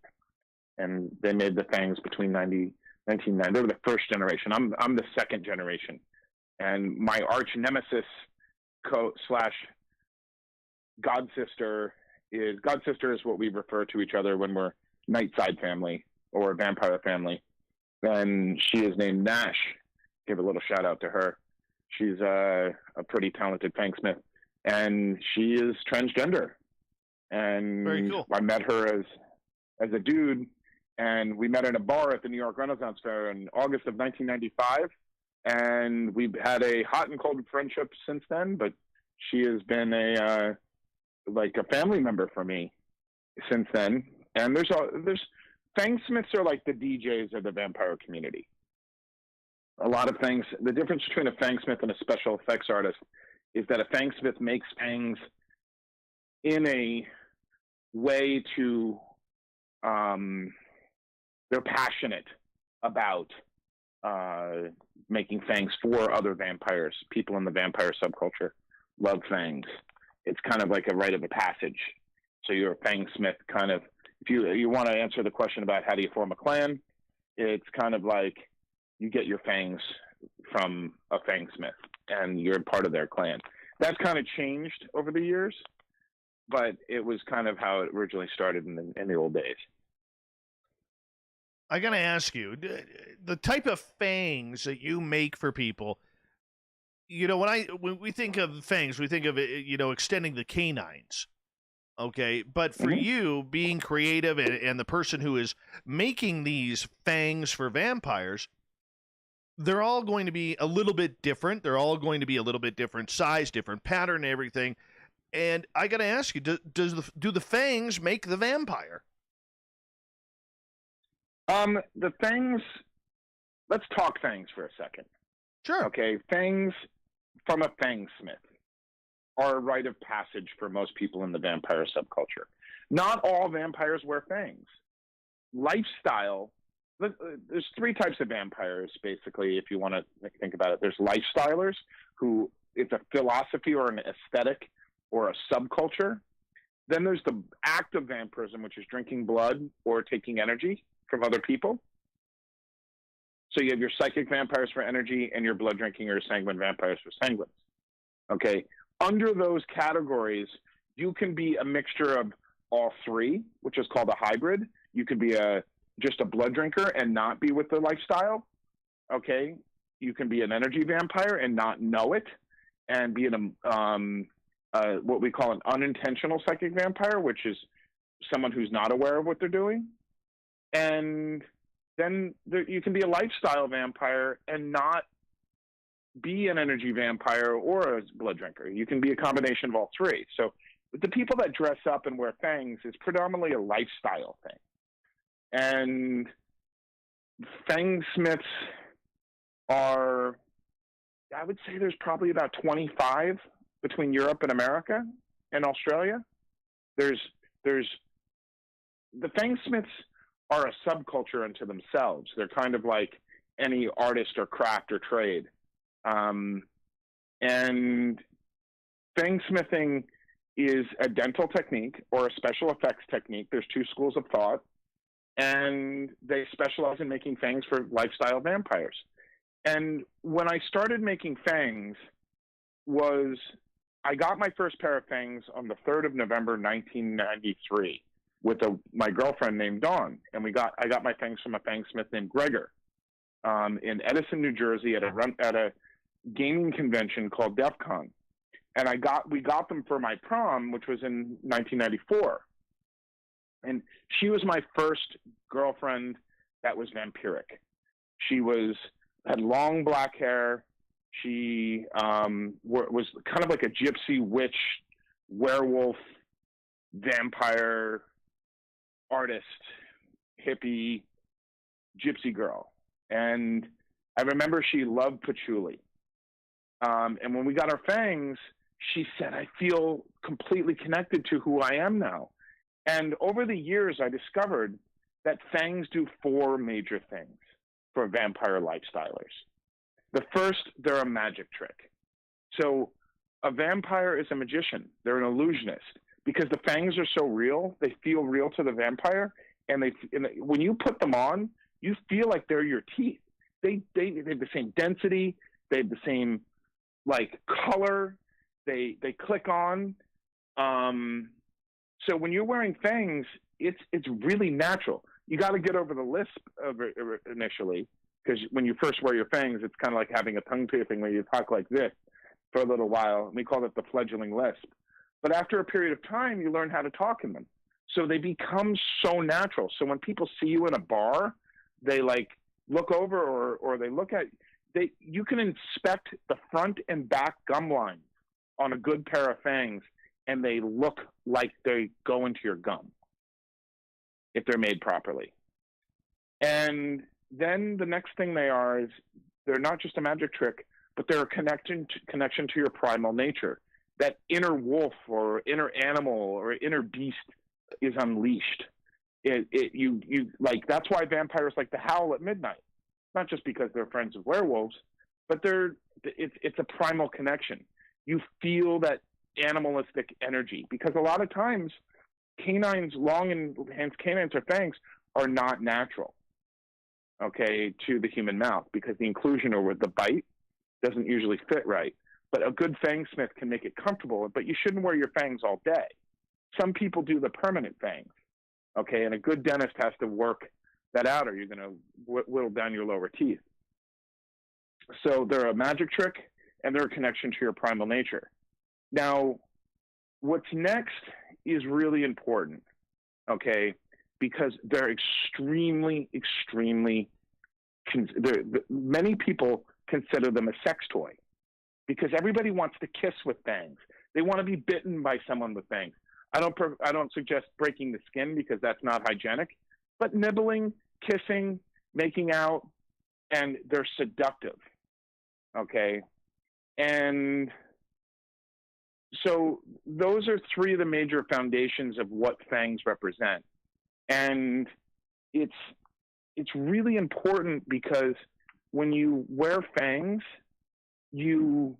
And they made the fangs between 1990. They were the first generation. I'm the second generation. And my arch nemesis / God sister is what we refer to each other when we're Nightside family or Vampire family. And she is named Nash. Give a little shout out to her. She's a pretty talented fangsmith, and she is transgender. And very cool. I met her as a dude, and we met in a bar at the New York Renaissance Fair in August of 1995. And we've had a hot and cold friendship since then, but she has been a family member for me since then. And there's fangsmiths are like the DJs of the vampire community. A lot of things. The difference between a fangsmith and a special effects artist is that a fangsmith makes fangs in a way to they're passionate about making fangs for other vampires. People in the vampire subculture love fangs. It's kind of like a rite of a passage. So you're a fangsmith kind of. If you want to answer the question about how do you form a clan, it's kind of like you get your fangs from a fangsmith and you're part of their clan. That's kind of changed over the years, but it was kind of how it originally started in the old days. I got to ask you, the type of fangs that you make for people, when we think of fangs, we think of it, extending the canines. Okay, but for you, being creative and the person who is making these fangs for vampires, they're all going to be a little bit different. They're all going to be a little bit different size, different pattern, everything. And I got to ask you, do the fangs make the vampire? The fangs, let's talk fangs for a second. Sure. Okay, fangs from a fangsmith are a rite of passage for most people in the vampire subculture. Not all vampires wear fangs. Lifestyle, there's 3 types of vampires, basically, if you want to think about it. There's lifestylers, who it's a philosophy or an aesthetic or a subculture. Then there's the act of vampirism, which is drinking blood or taking energy from other people. So you have your psychic vampires for energy and your blood drinking or sanguine vampires for sanguines. Okay. Under those categories, you can be a mixture of all 3, which is called a hybrid. You could be just a blood drinker and not be with the lifestyle. Okay. You can be an energy vampire and not know it, and be what we call an unintentional psychic vampire, which is someone who's not aware of what they're doing. And then you can be a lifestyle vampire and not be an energy vampire or a blood drinker. You can be a combination of all 3. So the people that dress up and wear fangs is predominantly a lifestyle thing. And fangsmiths are, I would say there's probably about 25 between Europe and America and Australia. The fangsmiths are a subculture unto themselves. They're kind of like any artist or craft or trade. And fangsmithing is a dental technique or a special effects technique. There's two schools of thought, and they specialize in making fangs for lifestyle vampires. And when I started making fangs I got my first pair of fangs on the 3rd of November, 1993 with my girlfriend named Dawn. And I got my fangs from a fangsmith named Gregor in Edison, New Jersey at a gaming convention called DEF CON. And we got them for my prom, which was in 1994. And she was my first girlfriend that was vampiric. She had long black hair. She was kind of like a gypsy witch, werewolf, vampire, artist, hippie, gypsy girl. And I remember she loved patchouli. And when we got our fangs, she said, I feel completely connected to who I am now. And over the years, I discovered that fangs do 4 major things for vampire lifestylers. The first, they're a magic trick. So a vampire is a magician. They're an illusionist. Because the fangs are so real, they feel real to the vampire. And when you put them on, you feel like they're your teeth. They have the same density. They have the same color. They click on. So when you're wearing fangs, it's really natural. You got to get over the lisp of it initially, because when you first wear your fangs, it's kind of like having a tongue piercing where you talk like this for a little while. We call it the fledgling lisp. But after a period of time, you learn how to talk in them. So they become so natural. So when people see you in a bar, they look over or they look at you can inspect the front and back gum lines on a good pair of fangs, and they look like they go into your gum if they're made properly. And then the next thing they are is they're not just a magic trick, but they're a connection to your primal nature. That inner wolf or inner animal or inner beast is unleashed. That's why vampires like to howl at midnight. Not just because they're friends of werewolves, but it's a primal connection. You feel that animalistic energy, because a lot of times canines, long and hence canines or fangs, are not natural, okay, to the human mouth, because the inclusion or the bite doesn't usually fit right. But a good fangsmith can make it comfortable, but you shouldn't wear your fangs all day. Some people do the permanent fangs, okay, and a good dentist has to work that out, or you're going to whittle down your lower teeth. So they're a magic trick, and they're a connection to your primal nature. Now, what's next is really important, okay, because they're extremely, many people consider them a sex toy, because everybody wants to kiss with fangs. They want to be bitten by someone with fangs. I don't suggest breaking the skin, because that's not hygienic, but nibbling, kissing, making out, and they're seductive, okay? And so those are 3 of the major foundations of what fangs represent. And it's really important, because when you wear fangs, you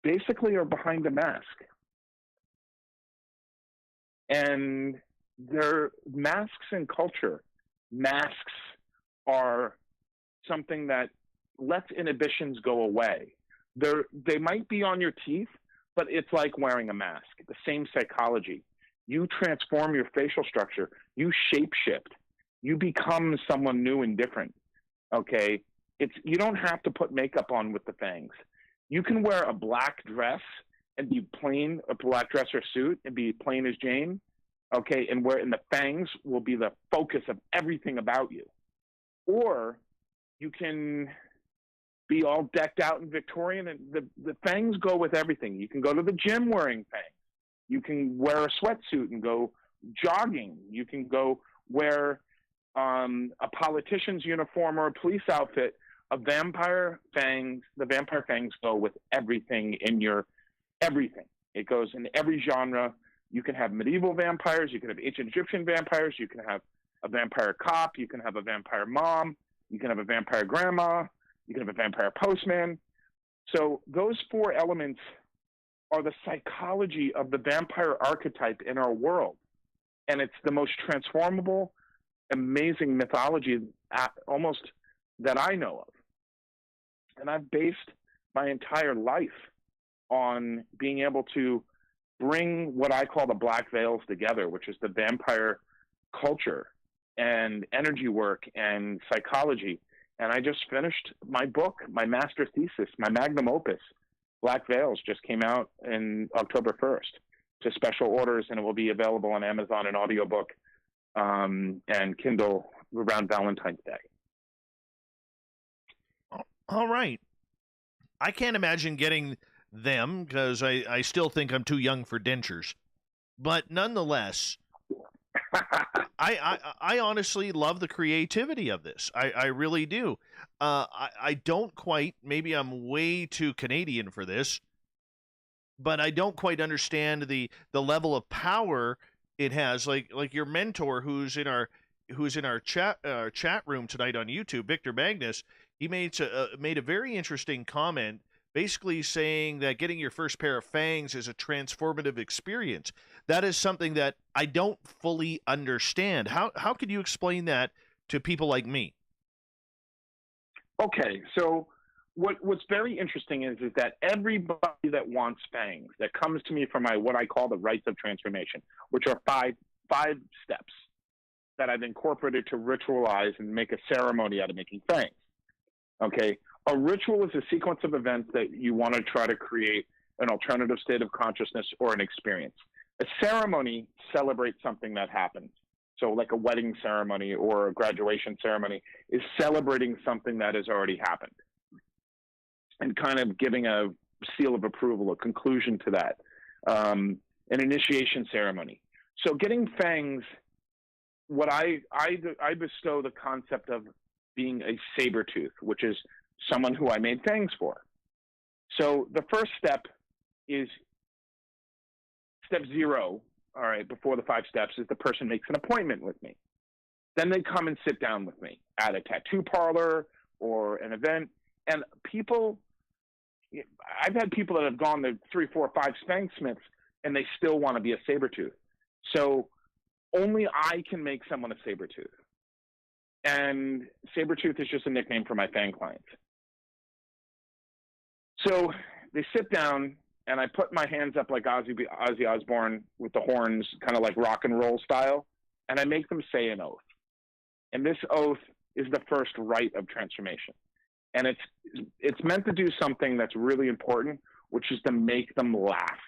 basically are behind a mask. And they're masks in culture. Masks are something that lets inhibitions go away. They might be on your teeth, but it's like wearing a mask. The same psychology. You transform your facial structure. You shapeshift. You become someone new and different. Okay? You don't have to put makeup on with the fangs. You can wear a black dress and be plain, a black dress or suit, and be plain as Jane. Okay, and the fangs will be the focus of everything about you. Or you can be all decked out in Victorian, and the fangs go with everything. You can go to the gym wearing fangs. You can wear a sweatsuit and go jogging. You can go wear a politician's uniform or a police outfit. The vampire fangs go with everything in your everything. It goes in every genre. You can have medieval vampires. You can have ancient Egyptian vampires. You can have a vampire cop. You can have a vampire mom. You can have a vampire grandma. You can have a vampire postman. So those four elements are the psychology of the vampire archetype in our world. And it's the most transformable, amazing mythology almost that I know of. And I've based my entire life on being able to bring what I call the black veils together, which is the vampire culture and energy work and psychology. And I just finished my book, my master thesis, my magnum opus. Black Veils just came out in October 1st to special orders, and it will be available on Amazon and audiobook and Kindle around Valentine's Day. All right. I can't imagine getting them because I still think I'm too young for dentures. But nonetheless, I honestly love the creativity of this. I really do. I don't quite, maybe I'm way too Canadian for this, but I don't quite understand the level of power it has. Like your mentor who's in our chat room tonight on YouTube, Victor Magnus, he made a very interesting comment, basically saying that getting your first pair of fangs is a transformative experience. That is something that I don't fully understand. How could you explain that to people like me? Okay, so what's very interesting is that everybody that wants fangs, that comes to me for my what I call the rites of transformation, which are five steps that I've incorporated to ritualize and make a ceremony out of making fangs. Okay, a ritual is a sequence of events that you want to try to create an alternative state of consciousness or an experience. A ceremony celebrates something that happened. So like a wedding ceremony or a graduation ceremony is celebrating something that has already happened and kind of giving a seal of approval, a conclusion to that, an initiation ceremony. So getting fangs, what I bestow the concept of being a saber-tooth, which is someone who I made fangs for. So the first step is step 0, all right, before the 5 steps, is the person makes an appointment with me. Then they come and sit down with me at a tattoo parlor or an event. And people, I've had people that have gone to 3, 4, 5 fangsmiths and they still want to be a saber-tooth. So only I can make someone a saber-tooth. And saber-tooth is just a nickname for my fang clients. So they sit down, and I put my hands up like Ozzy Osbourne with the horns, kind of like rock and roll style, and I make them say an oath. And this oath is the first rite of transformation. And it's meant to do something that's really important, which is to make them laugh.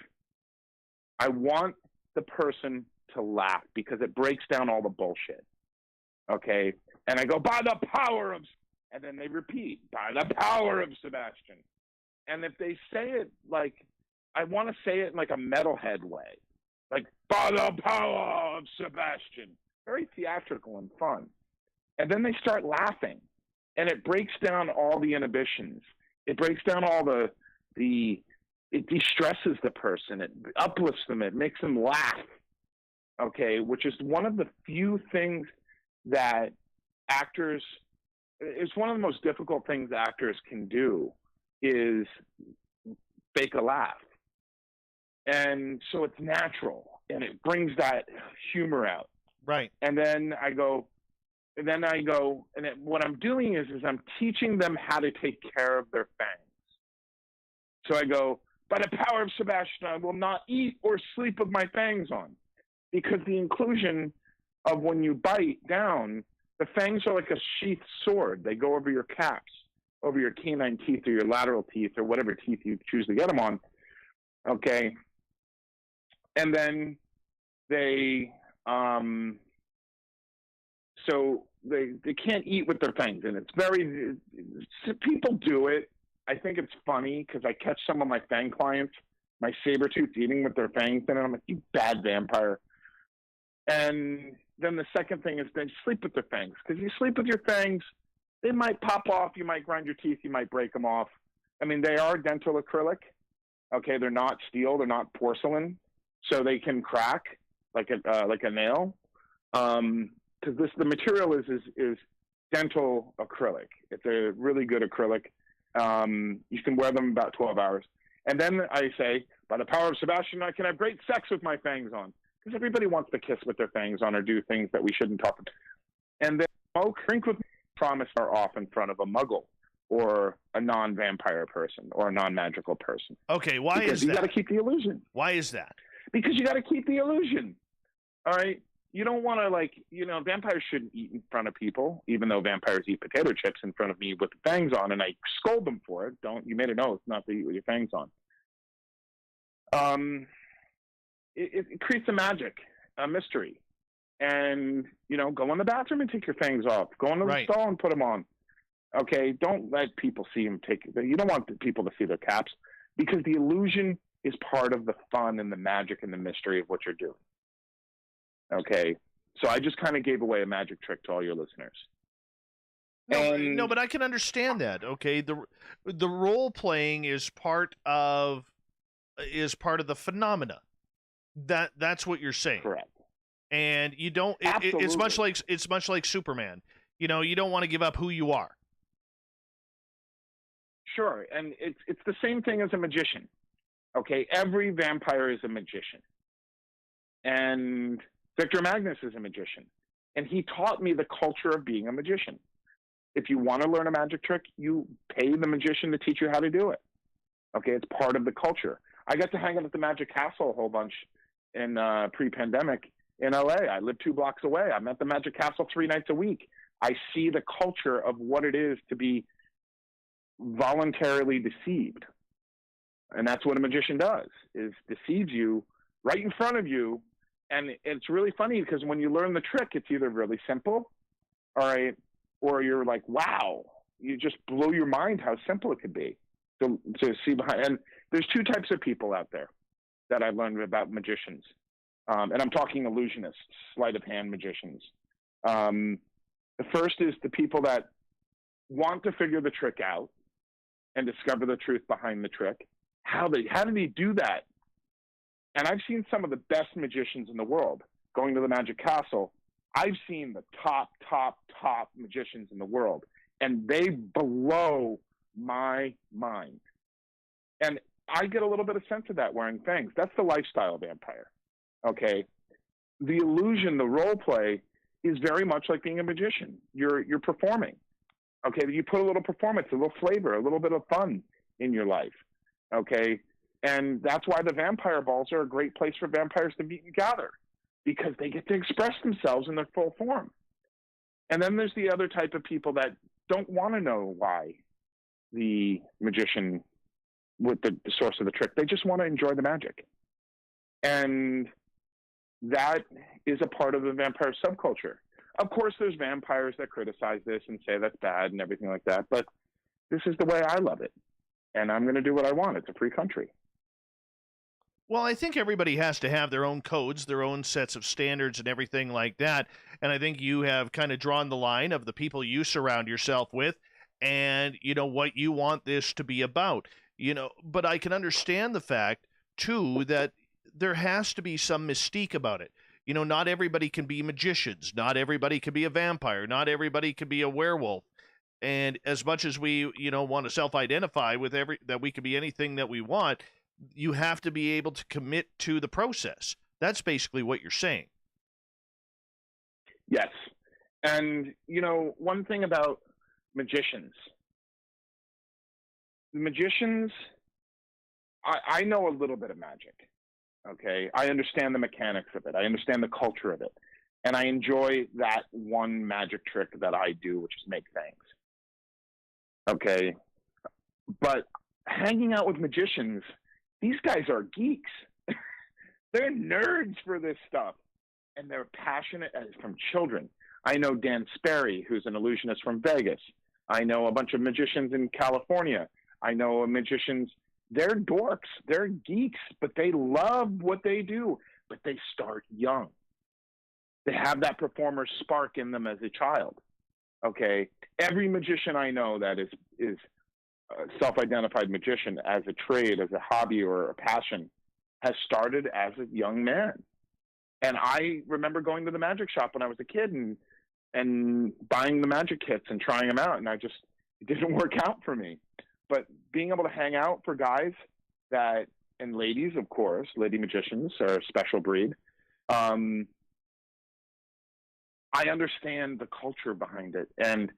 I want the person to laugh because it breaks down all the bullshit. Okay? And I go, by the power of, and then they repeat, by the power of Sebastian. And if they say it like, I want to say it in like a metalhead way, like, by the power of Sebastian. Very theatrical and fun. And then they start laughing. And it breaks down all the inhibitions. It breaks down all it de-stresses the person. It uplifts them. It makes them laugh. Okay, which is one of the few things that actors, it's one of the most difficult things actors can do is fake a laugh. And so it's natural and it brings that humor out. Right. And then I go, what I'm doing is I'm teaching them how to take care of their fangs. So I go, by the power of Sebastian, I will not eat or sleep with my fangs on. Because the inclusion of when you bite down, the fangs are like a sheathed sword. They go over your caps, over your canine teeth or your lateral teeth or whatever teeth you choose to get them on. Okay. And then they can't eat with their fangs. And it's people do it. I think it's funny because I catch some of my fang clients my saber tooth eating with their fangs in it. I'm like, you bad vampire. And then the second thing is then sleep with their fangs, because you sleep with your fangs, they might pop off, you might grind your teeth, you might break them off. I mean, they are dental acrylic. Okay, they're not steel, they're not porcelain, so they can crack like a nail. Because the material is dental acrylic. It's a really good acrylic. You can wear them about 12 hours. And then I say, by the power of Sebastian, I can have great sex with my fangs on. Because everybody wants to kiss with their fangs on or do things that we shouldn't talk about. And then drink with me, promise are off in front of a muggle or a non-vampire person or a non-magical person. Okay, why because is that? You got to keep the illusion. Why is that? Because you got to keep the illusion. All right? You don't want to, vampires shouldn't eat in front of people, even though vampires eat potato chips in front of me with the fangs on, and I scold them for it. You made an oath not to eat with your fangs on. It creates a magic, a mystery. And, go in the bathroom and take your fangs off. Go into the stall and put them on. Okay? Don't let people see them you don't want people to see their caps, because the illusion is part of the fun and the magic and the mystery of what you're doing. Okay, so I just kind of gave away a magic trick to all your listeners. No, but I can understand that. Okay, the role playing is part of the phenomena. That's what you're saying. Correct. And you don't. It's much like Superman. You don't want to give up who you are. Sure, and it's the same thing as a magician. Okay, every vampire is a magician, and Victor Magnus is a magician, and he taught me the culture of being a magician. If you want to learn a magic trick, you pay the magician to teach you how to do it. Okay, it's part of the culture. I got to hang out at the Magic Castle a whole bunch in pre-pandemic in LA. I live 2 blocks away. I'm at the Magic Castle 3 nights a week. I see the culture of what it is to be voluntarily deceived. And that's what a magician does, is deceives you right in front of you. And it's really funny because when you learn the trick, it's either really simple, all right, or you're like, wow, you just blow your mind how simple it could be to see behind. And there's 2 types of people out there that I've learned about magicians. And I'm talking illusionists, sleight of hand magicians. The first is the people that want to figure the trick out and discover the truth behind the trick. How did he do that? And I've seen some of the best magicians in the world going to the Magic Castle. I've seen the top magicians in the world, and they blow my mind. And I get a little bit of sense of that wearing fangs. That's the lifestyle vampire. Okay? The illusion, the role play, is very much like being a magician. You're performing. Okay? You put a little performance, a little flavor, a little bit of fun in your life. Okay? And that's why the vampire balls are a great place for vampires to meet and gather, because they get to express themselves in their full form. And then there's the other type of people that don't want to know why the magician with the source of the trick. They just want to enjoy the magic. And that is a part of the vampire subculture. Of course, there's vampires that criticize this and say that's bad and everything like that, but this is the way I love it. And I'm going to do what I want. It's a free country. Well, I think everybody has to have their own codes, their own sets of standards and everything like that. And I think you have kind of drawn the line of the people you surround yourself with and, what you want this to be about. But I can understand the fact, too, that there has to be some mystique about it. Not everybody can be magicians. Not everybody can be a vampire. Not everybody can be a werewolf. And as much as we, want to self-identify with that we can be anything that we want, you have to be able to commit to the process. That's basically what you're saying. Yes. And, one thing about magicians, I know a little bit of magic. Okay. I understand the mechanics of it. I understand the culture of it. And I enjoy that one magic trick that I do, which is make fangs. Okay. But hanging out with magicians, these guys are geeks. They're nerds for this stuff. And they're passionate as from children. I know Dan Sperry, who's an illusionist from Vegas. I know a bunch of magicians in California. I know magicians they're dorks, they're geeks, but they love what they do, but they start young. They have that performer spark in them as a child. Okay, every magician I know that is a self-identified magician as a trade, as a hobby or a passion, has started as a young man. And I remember going to the magic shop when I was a kid and buying the magic kits and trying them out, and it didn't work out for me. But being able to hang out for guys that, and ladies, of course, lady magicians are a special breed. I understand the culture behind it, and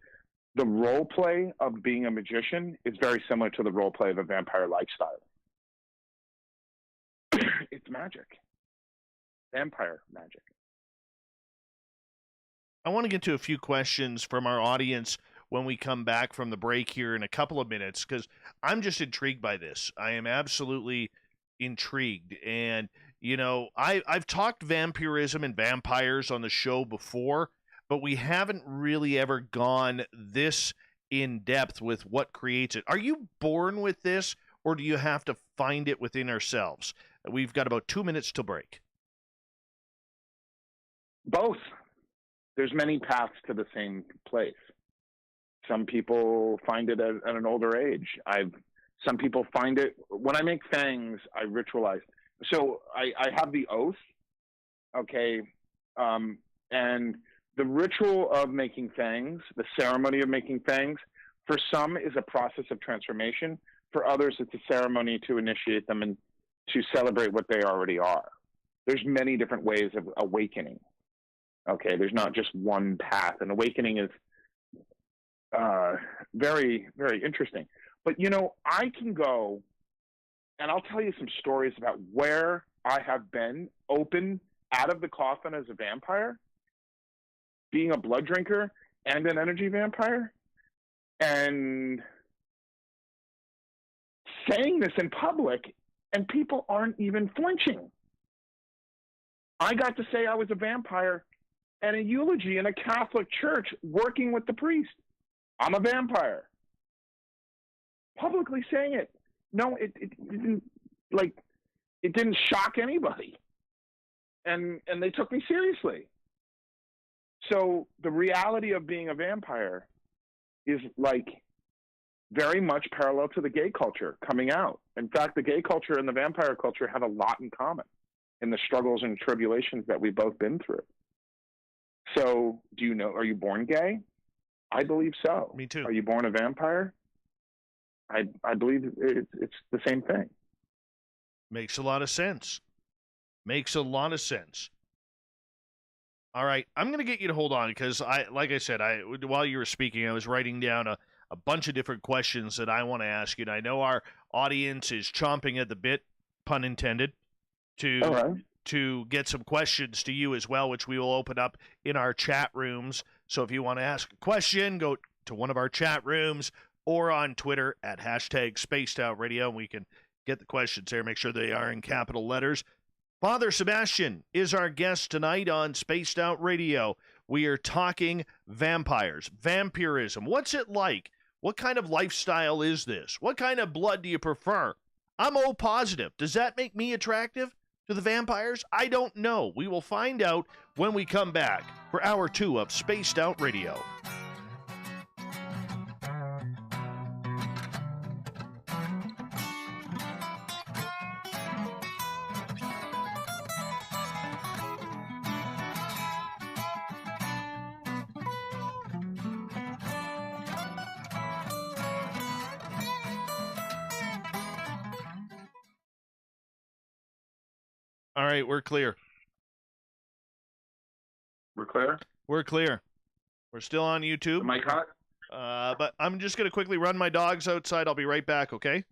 the role play of being a magician is very similar to the role play of a vampire lifestyle. It's magic. Vampire magic. I want to get to a few questions from our audience when we come back from the break here in a couple of minutes, because I'm just intrigued by this. I am absolutely intrigued. And, you know, I've talked vampirism and vampires on the show before, but we haven't really ever gone this in depth with what creates it. Are you born with this, or do you have to find it within ourselves? We've got about 2 minutes till break. Both. There's many paths to the same place. Some people find it at an older age. Some people find it when I make fangs. I ritualize. So I have the oath, okay, and the ritual of making fangs, the ceremony of making fangs, for some is a process of transformation. For others, it's a ceremony to initiate them and to celebrate what they already are. There's many different ways of awakening. Okay, there's not just one path. And awakening is very, very interesting. But, you know, I can go, and I'll tell you some stories about where I have been open out of the coffin as a vampire, being a blood drinker and an energy vampire, and saying this in public, and people aren't even flinching. I got to say I was a vampire at a eulogy in a Catholic church working with the priest. I'm a vampire. Publicly saying it. No, it didn't, like, it didn't shock anybody. And they took me seriously. So the reality of being a vampire is, like, very much parallel to the gay culture coming out. In fact, the gay culture and the vampire culture have a lot in common in the struggles and tribulations that we've both been through. So, do you know, are you born gay? I believe so. Me too. Are you born a vampire? I believe it's the same thing. Makes a lot of sense. Makes a lot of sense. All right, I'm going to get you to hold on because like I said, while you were speaking, I was writing down a bunch of different questions that I want to ask you. And I know our audience is chomping at the bit, pun intended, to get some questions to you as well, which we will open up in our chat rooms. So if you want to ask a question, go to one of our chat rooms or on Twitter at #SpacedOutRadio, and we can get the questions there. Make sure they are in capital letters. Father Sebastian is our guest tonight on Spaced Out Radio. We are talking vampires, vampirism. What's it like? What kind of lifestyle is this? What kind of blood do you prefer? I'm O positive. Does that make me attractive to the vampires? I don't know. We will find out when we come back for hour 2 of Spaced Out Radio. All right, we're clear. We're clear? We're clear. We're still on YouTube. Am I caught? But I'm just going to quickly run my dogs outside. I'll be right back, okay?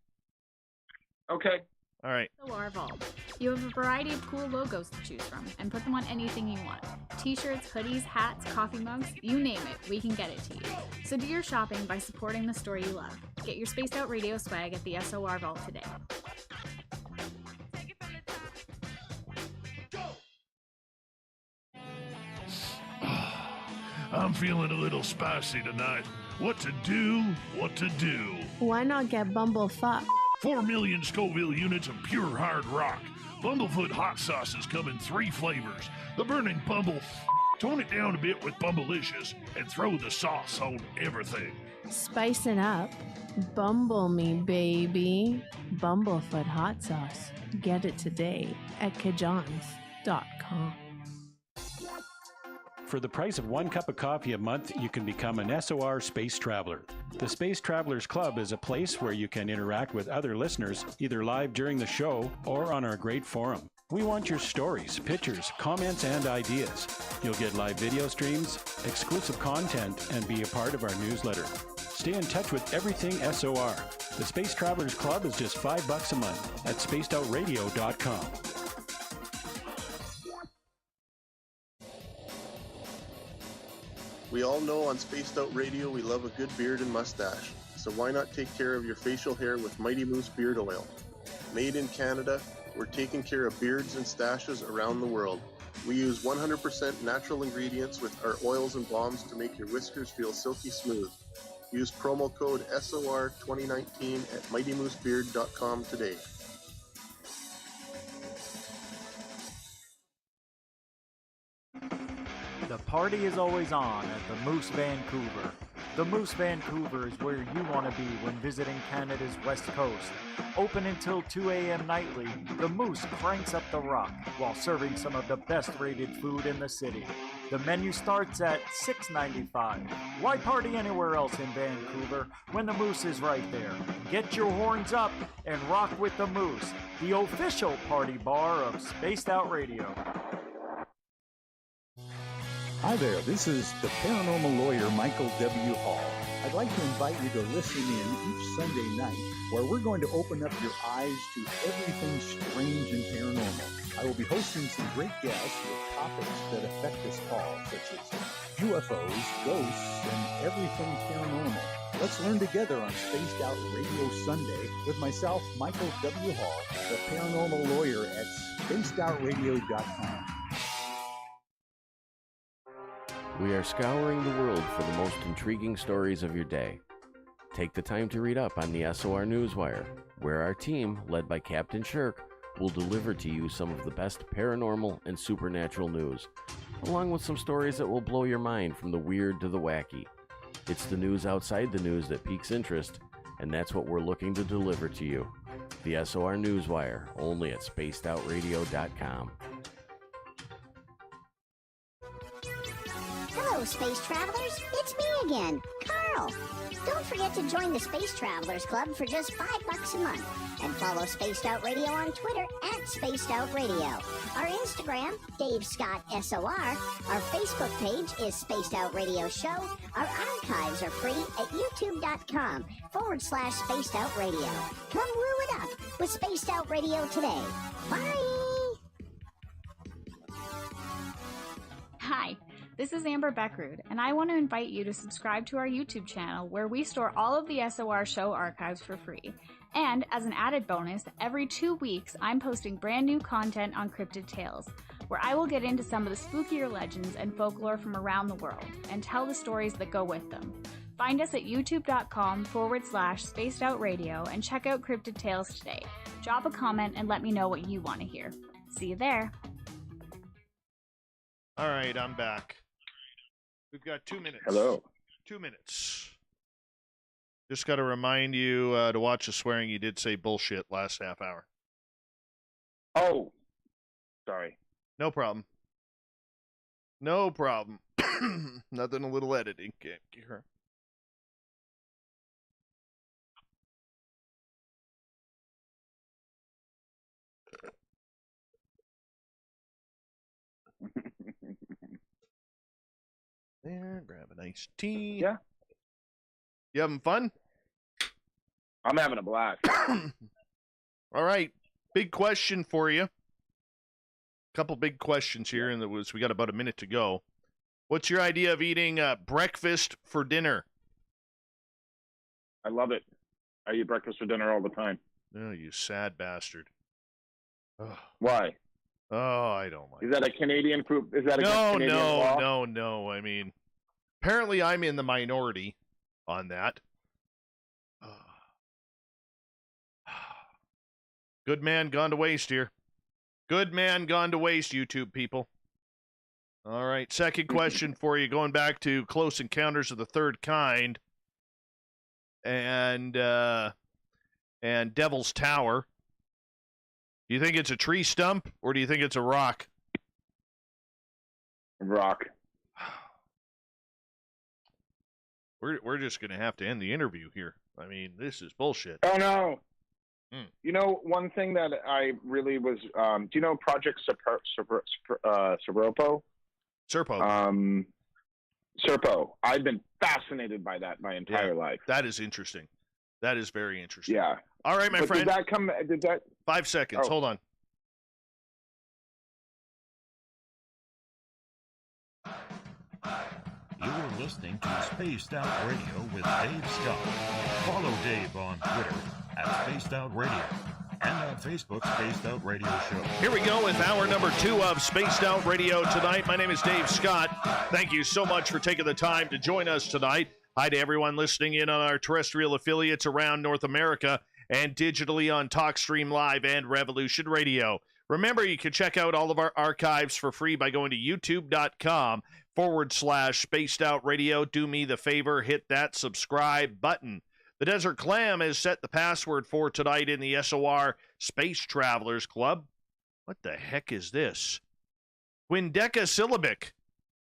Okay. All right. SOR Vault. You have a variety of cool logos to choose from and put them on anything you want. T-shirts, hoodies, hats, coffee mugs, you name it, we can get it to you. So do your shopping by supporting the store you love. Get your Spaced Out Radio swag at the SOR Vault today. I'm feeling a little spicy tonight. What to do? What to do? Why not get bumblefucked? 4 million Scoville units of pure hard rock. Bumblefoot hot sauces come in 3 flavors. The burning bumble. Tone it down a bit with Bumblicious and throw the sauce on everything. Spicing up. Bumble me, baby. Bumblefoot hot sauce. Get it today at kajans.com. For the price of 1 cup of coffee a month, you can become an SOR Space Traveler. The Space Travelers Club is a place where you can interact with other listeners, either live during the show or on our great forum. We want your stories, pictures, comments, and ideas. You'll get live video streams, exclusive content, and be a part of our newsletter. Stay in touch with everything SOR. The Space Travelers Club is just $5 a month at spacedoutradio.com. We all know on Spaced Out Radio we love a good beard and mustache, so why not take care of your facial hair with Mighty Moose Beard Oil? Made in Canada, we're taking care of beards and stashes around the world. We use 100% natural ingredients with our oils and balms to make your whiskers feel silky smooth. Use promo code SOR2019 at MightyMooseBeard.com today. The party is always on at the Moose Vancouver. The Moose Vancouver is where you want to be when visiting Canada's West Coast. Open until 2 a.m. nightly, the Moose cranks up the rock while serving some of the best rated food in the city. The menu starts at $6.95. Why party anywhere else in Vancouver when the Moose is right there? Get your horns up and rock with the Moose, the official party bar of Spaced Out Radio. Hi there, this is the paranormal lawyer Michael W. Hall. I'd like to invite you to listen in each Sunday night where we're going to open up your eyes to everything strange and paranormal. I will be hosting some great guests with topics that affect us all, such as UFOs, ghosts, and everything paranormal. Let's learn together on Spaced Out Radio Sunday with myself, Michael W. Hall, the paranormal lawyer at spacedoutradio.com. We are scouring the world for the most intriguing stories of your day. Take the time to read up on the SOR Newswire, where our team, led by Captain Shirk, will deliver to you some of the best paranormal and supernatural news, along with some stories that will blow your mind from the weird to the wacky. It's the news outside the news that piques interest, and that's what we're looking to deliver to you. The SOR Newswire, only at spacedoutradio.com. Hello, Space Travelers. It's me again, Carl. Don't forget to join the Space Travelers Club for just $5 a month. And follow Spaced Out Radio on Twitter at Spaced Out Radio. Our Instagram, Dave Scott SOR. Our Facebook page is Spaced Out Radio Show. Our archives are free at youtube.com/Spaced Out Radio. Come woo it up with Spaced Out Radio today. Bye! Hi. This is Amber Beckrud, and I want to invite you to subscribe to our YouTube channel where we store all of the SOR show archives for free. And as an added bonus, every 2 weeks I'm posting brand new content on Cryptid Tales, where I will get into some of the spookier legends and folklore from around the world and tell the stories that go with them. Find us at youtube.com/Spaced Out Radio and check out Cryptid Tales today. Drop a comment and let me know what you want to hear. See you there. All right, I'm back. We've got 2 minutes. Hello. 2 minutes. Just got to remind you to watch the swearing. You did say bullshit last half hour. Oh, sorry. No problem. No problem. Nothing a little editing can't cure. There, grab a nice tea. Yeah. You having fun? I'm having a blast. All right. Big question for you. Couple big questions here, and we got about a minute to go. What's your idea of eating breakfast for dinner? I love it. I eat breakfast for dinner all the time. Oh, you sad bastard. Oh. Why? Oh, I don't like Is that a Canadian group? Is that a Canadian law? No. I mean, apparently I'm in the minority on that. Good man gone to waste here. Good man gone to waste, YouTube people. All right, second question for you, going back to Close Encounters of the Third Kind and Devil's Tower. Do you think it's a tree stump, or do you think it's a rock? Rock. We're just going to have to end the interview here. I mean, this is bullshit. Oh, no. Hmm. You know, one thing that I really was, do you know Project Serpo? Serpo. Serpo. I've been fascinated by that my entire life. That is interesting. That is very interesting. Yeah. All right, my friend. Did that 5 seconds. Oh. Hold on. You're listening to Spaced Out Radio with Dave Scott. Follow Dave on Twitter at Spaced Out Radio and on Facebook, Spaced Out Radio Show. Here we go with hour number 2 of Spaced Out Radio tonight. My name is Dave Scott. Thank you so much for taking the time to join us tonight. Hi to everyone listening in on our terrestrial affiliates around North America and digitally on TalkStream Live and Revolution Radio. Remember, you can check out all of our archives for free by going to youtube.com/Spaced Out Radio. Do me the favor, hit that subscribe button. The Desert Clam has set the password for tonight in the SOR Space Travelers Club. What the heck is this? Quindecasyllabic.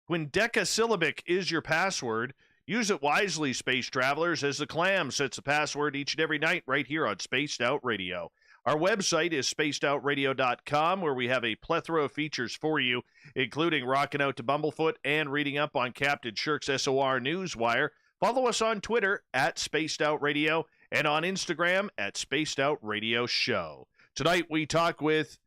Quindecasyllabic is your password. Use it wisely, Space Travelers, as the Clam sets the password each and every night right here on Spaced Out Radio. Our website is spacedoutradio.com, where we have a plethora of features for you, including rocking out to Bumblefoot and reading up on Captain Shirk's SOR Newswire. Follow us on Twitter at Spaced Out Radio and on Instagram at Spaced Out Radio Show. Tonight we talk with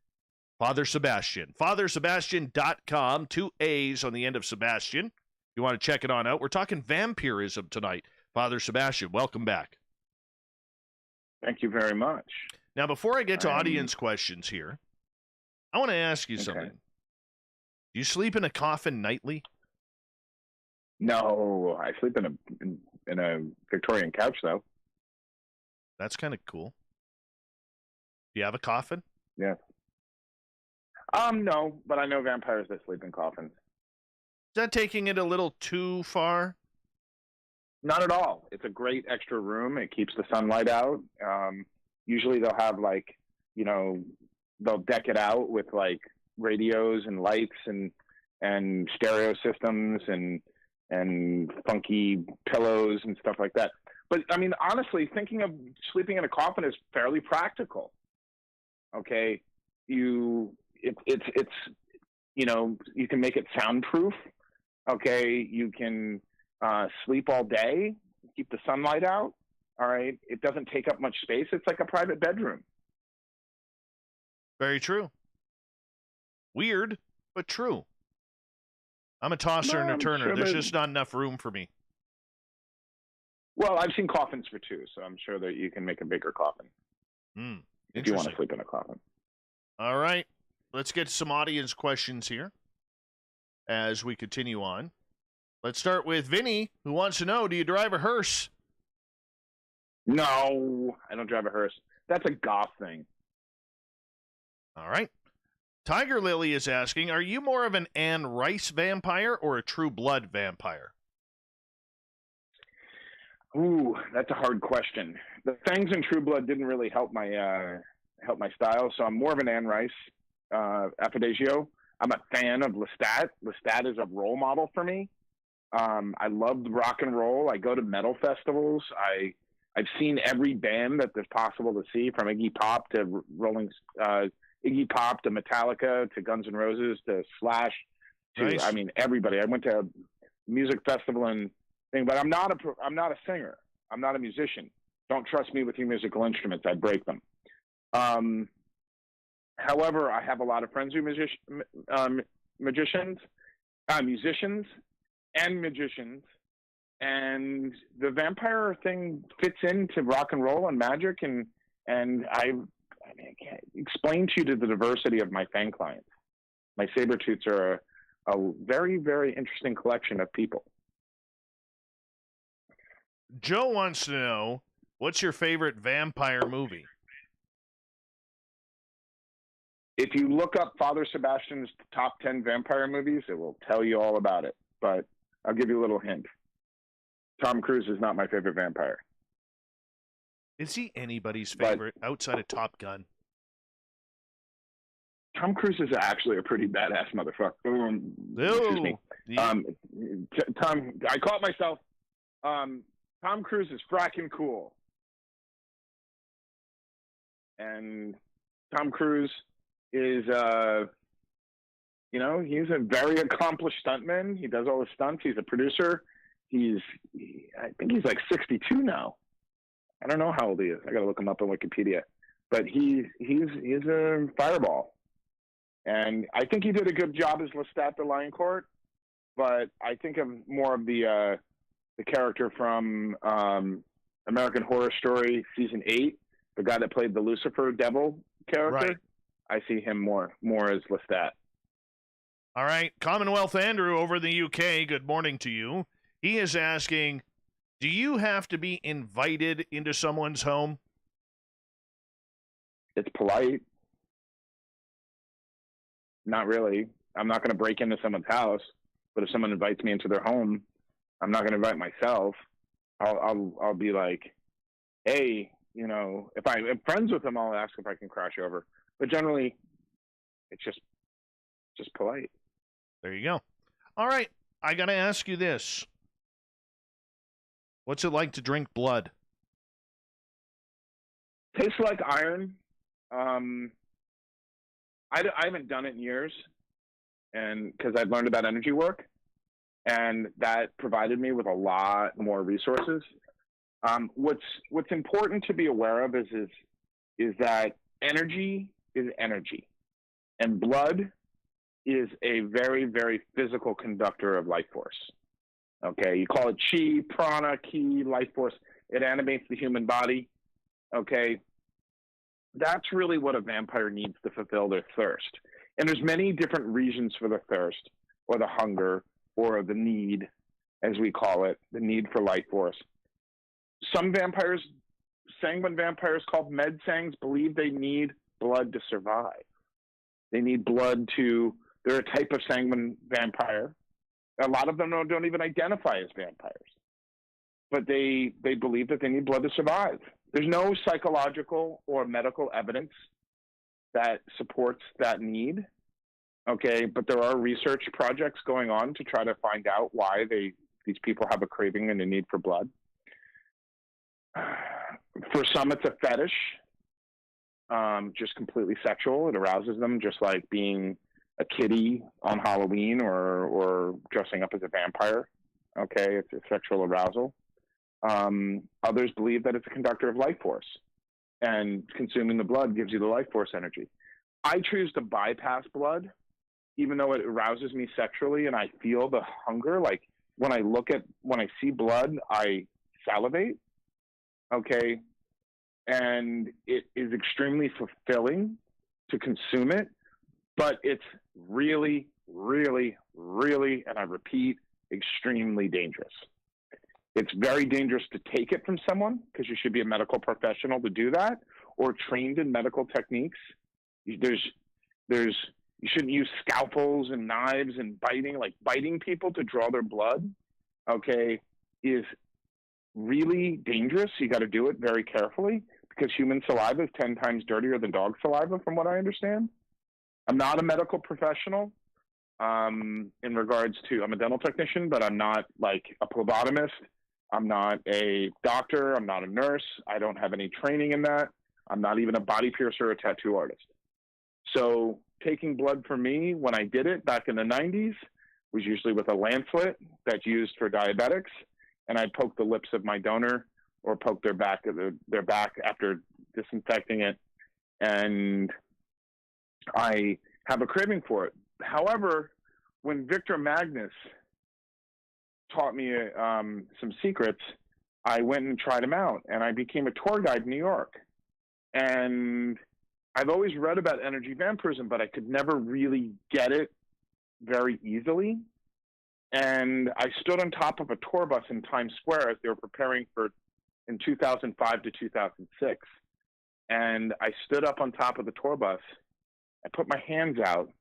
Father Sebastian. FatherSebastian.com, 2 A's on the end of Sebastian. You want to check it on out. We're talking vampirism tonight. Father Sebastian, welcome back. Thank you very much. Now, before I get to audience questions here, I want to ask you something. Do you sleep in a coffin nightly? No, I sleep in a Victorian couch, though. That's kind of cool. Do you have a coffin? Yeah. No, but I know vampires that sleep in coffins. Is that taking it a little too far? Not at all. It's a great extra room. It keeps the sunlight out. Usually they'll have they'll deck it out with like radios and lights and stereo systems and funky pillows and stuff like that. But I mean, honestly, thinking of sleeping in a coffin is fairly practical. Okay, you can make it soundproof. Okay, you can sleep all day, keep the sunlight out. All right, it doesn't take up much space. It's like a private bedroom. Very true. Weird, but true. I'm a tosser and a turner. Sure There's just not enough room for me. Well, I've seen coffins for 2, so I'm sure that you can make a bigger coffin if you want to sleep in a coffin. All right, let's get some audience questions here as we continue on. Let's start with Vinny, who wants to know, do you drive a hearse? No, I don't drive a hearse. That's a goth thing. All right. Tiger Lily is asking, are you more of an Anne Rice vampire or a True Blood vampire? Ooh, that's a hard question. The Fangs and True Blood didn't really help my style, so I'm more of an Anne Rice Affidagio. I'm a fan of Lestat. Lestat is a role model for me. I loved rock and roll. I go to metal festivals. I've seen every band that there's possible to see, from Iggy Pop to Iggy Pop to Metallica to Guns N' Roses to Slash to Nice. I mean everybody. I went to a music festival and thing, but I'm not a singer. I'm not a musician. Don't trust me with your musical instruments. I break them. However, I have a lot of friends who are musicians, and the vampire thing fits into rock and roll and magic, and I can't explain to you the diversity of my fan clients. My Sabertooths are a very, very interesting collection of people. Joe wants to know, what's your favorite vampire movie? If you look up Father Sebastian's top 10 vampire movies, it will tell you all about it. But I'll give you a little hint. Tom Cruise is not my favorite vampire. Is he anybody's favorite outside of Top Gun? Tom Cruise is actually a pretty badass motherfucker. Excuse me. Yeah. Tom, I caught myself. Tom Cruise is fracking cool. And Tom Cruise is, he's a very accomplished stuntman. He does all the stunts. He's a producer. I think he's like 62 now. I don't know how old he is. I got to look him up on Wikipedia. But he's a fireball. And I think he did a good job as Lestat the Lion Court, but I think of more of the character from American Horror Story season 8, the guy that played the Lucifer devil character. Right. I see him more as Lestat. All right, Commonwealth Andrew over in the UK, good morning to you. He is asking, do you have to be invited into someone's home? It's polite. Not really. I'm not going to break into someone's house, but if someone invites me into their home, I'm not going to invite myself. I'll be like, hey, if I'm friends with them, I'll ask if I can crash over. But generally, it's just polite. There you go. All right, I got to ask you this. What's it like to drink blood? Tastes like iron. I haven't done it in years, and because I've learned about energy work, and that provided me with a lot more resources. What's important to be aware of is that energy is energy, and blood is a very, very physical conductor of life force. Okay, you call it chi, prana, ki, life force. It animates the human body. Okay. That's really what a vampire needs to fulfill their thirst. And there's many different reasons for the thirst or the hunger or the need, as we call it, the need for life force. Some vampires, sanguine vampires called med-sangs, believe they need blood to survive. They need blood they're a type of sanguine vampire. A lot of them don't even identify as vampires. But they believe that they need blood to survive. There's no psychological or medical evidence that supports that need, okay? But there are research projects going on to try to find out why these people have a craving and a need for blood. For some, it's a fetish, just completely sexual. It arouses them, just like being a kitty on Halloween or dressing up as a vampire, okay? It's a sexual arousal. Others believe that it's a conductor of life force, and consuming the blood gives you the life force energy. I choose to bypass blood, even though it arouses me sexually and I feel the hunger. Like when I see blood, I salivate, okay? And it is extremely fulfilling to consume it, but it's really, really, really, and I repeat, extremely dangerous. It's very dangerous to take it from someone because you should be a medical professional to do that or trained in medical techniques. You shouldn't use scalpels and knives and biting people to draw their blood, okay, is really dangerous. You got to do it very carefully because human saliva is 10 times dirtier than dog saliva, from what I understand. I'm not a medical professional in regards to, I'm a dental technician, but I'm not like a phlebotomist. I'm not a doctor. I'm not a nurse. I don't have any training in that. I'm not even a body piercer or a tattoo artist. So taking blood from me, when I did it back in the 90s, was usually with a lancet that's used for diabetics. And I'd poke the lips of my donor or poke their back after disinfecting it. And I have a craving for it. However, when Victor Magnus taught me some secrets, I went and tried them out, and I became a tour guide in New York. And I've always read about energy vampirism, but I could never really get it very easily. And I stood on top of a tour bus in Times Square as they were preparing in 2005 to 2006. And I stood up on top of the tour bus, I put my hands out,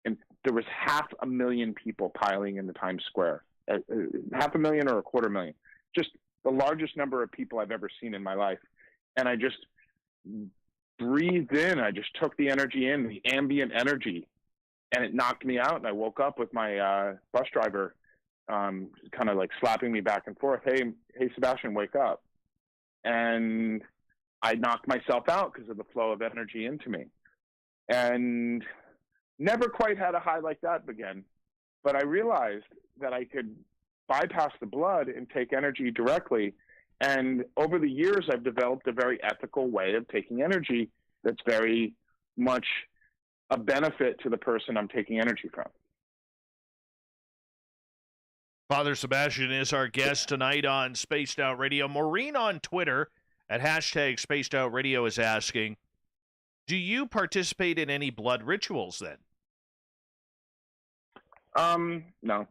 and there was 500,000 people piling into Times Square. 500,000 or 250,000. Just the largest number of people I've ever seen in my life. And I just breathed in. I just took the energy in, the ambient energy, and it knocked me out. And I woke up with my bus driver kind of like slapping me back and forth. Hey, Sebastian, wake up. And I knocked myself out because of the flow of energy into me. And never quite had a high like that again. But I realized that I could bypass the blood and take energy directly. And over the years, I've developed a very ethical way of taking energy that's very much a benefit to the person I'm taking energy from. Father Sebastian is our guest tonight on Spaced Out Radio. Maureen on Twitter at hashtag Spaced Out Radio is asking, do you participate in any blood rituals then? No.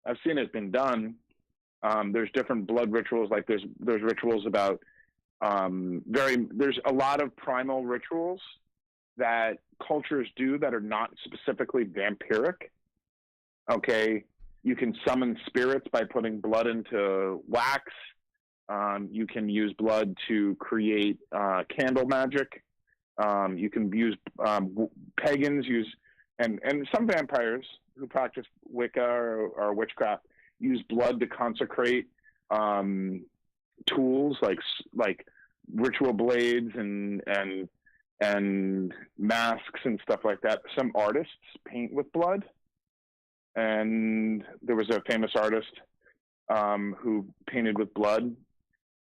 I've seen it been done. There's different blood rituals. Like there's rituals about there's a lot of primal rituals that cultures do that are not specifically vampiric. Okay, you can summon spirits by putting blood into wax. You can use blood to create candle magic. You can use pagans use and some vampires who practice Wicca or witchcraft use blood to consecrate tools like ritual blades and masks and stuff like that. Some artists paint with blood, and there was a famous artist who painted with blood.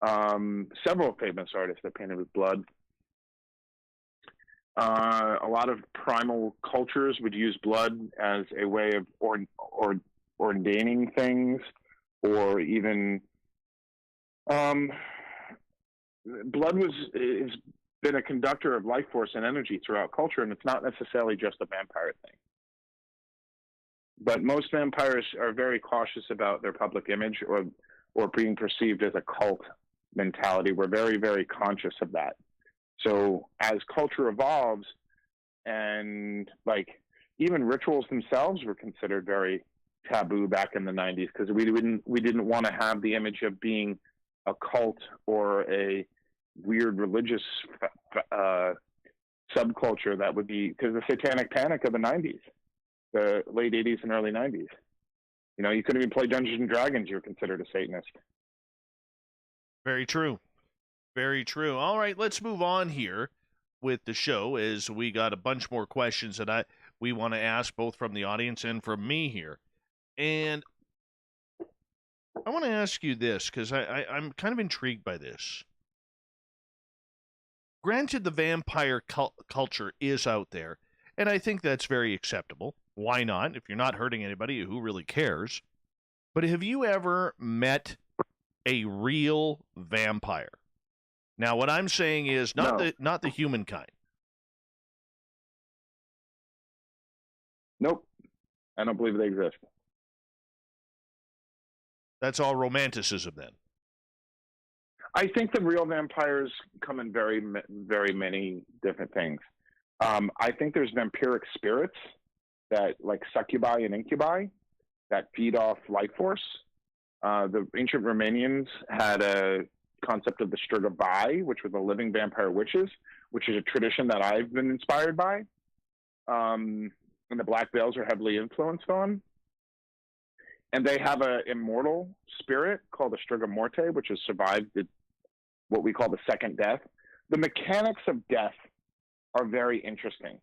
Several famous artists that painted with blood. A lot of primal cultures would use blood as a way of ordaining things, or even blood has been a conductor of life force and energy throughout culture, and it's not necessarily just a vampire thing. But most vampires are very cautious about their public image or being perceived as a cult mentality. We're very, very conscious of that. So as culture evolves, and like even rituals themselves were considered very taboo back in the 90s, because we didn't want to have the image of being a cult or a weird religious subculture that would be, because the satanic panic of the 90s, the late 80s and early 90s. You know, you couldn't even play Dungeons and Dragons. You were considered a Satanist. Very true. Very true. All right, let's move on here with the show, as we got a bunch more questions that we want to ask, both from the audience and from me here. And I want to ask you this, because I'm kind of intrigued by this. Granted, the vampire culture is out there, and I think that's very acceptable. Why not? If you're not hurting anybody, who really cares? But have you ever met a real vampire? Now, what I'm saying is not the humankind. Nope. I don't believe they exist. That's all romanticism then. I think the real vampires come in very, very many different things. I think there's vampiric spirits that, like succubi and incubi, that feed off life force. The ancient Romanians had a concept of the Strigoi, which were the living vampire witches, which is a tradition that I've been inspired by. And the Black Veils are heavily influenced on. And they have an immortal spirit called the Strigoi Morte, which has survived what we call the second death. The mechanics of death are very interesting,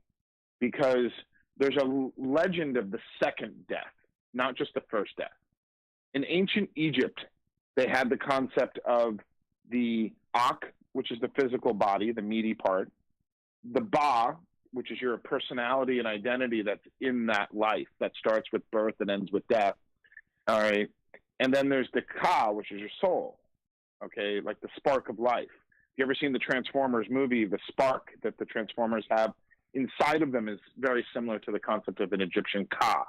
because there's a legend of the second death, not just the first death. In ancient Egypt, they had the concept of the Akh, which is the physical body, the meaty part, the Ba, which is your personality and identity that's in that life, that starts with birth and ends with death. All right. And then there's the Ka, which is your soul. Okay. Like the spark of life. If you ever seen the Transformers movie, the spark that the Transformers have inside of them is very similar to the concept of an Egyptian Ka.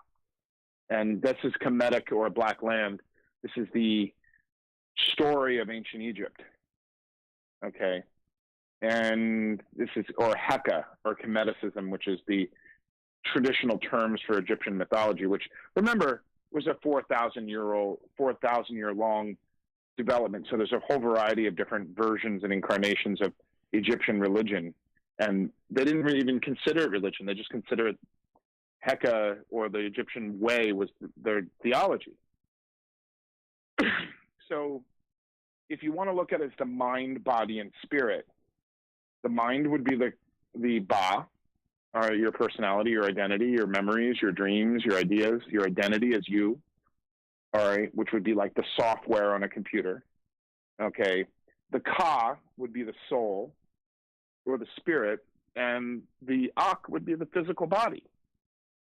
And this is Kemetic, or Black Land. This is the story of ancient Egypt. Okay. and or Heka, or Chemeticism, which is the traditional terms for Egyptian mythology, which, remember, was a 4,000-year long development. So there's a whole variety of different versions and incarnations of Egyptian religion, and they didn't really even consider it religion. They just consider it Heka, or the Egyptian way, was their theology. So if you want to look at it as the mind, body, and spirit, the mind would be the Ba, or your personality, your identity, your memories, your dreams, your ideas, your identity as you, all right, which would be like the software on a computer. Okay. The Ka would be the soul, or the spirit, and the Ak would be the physical body.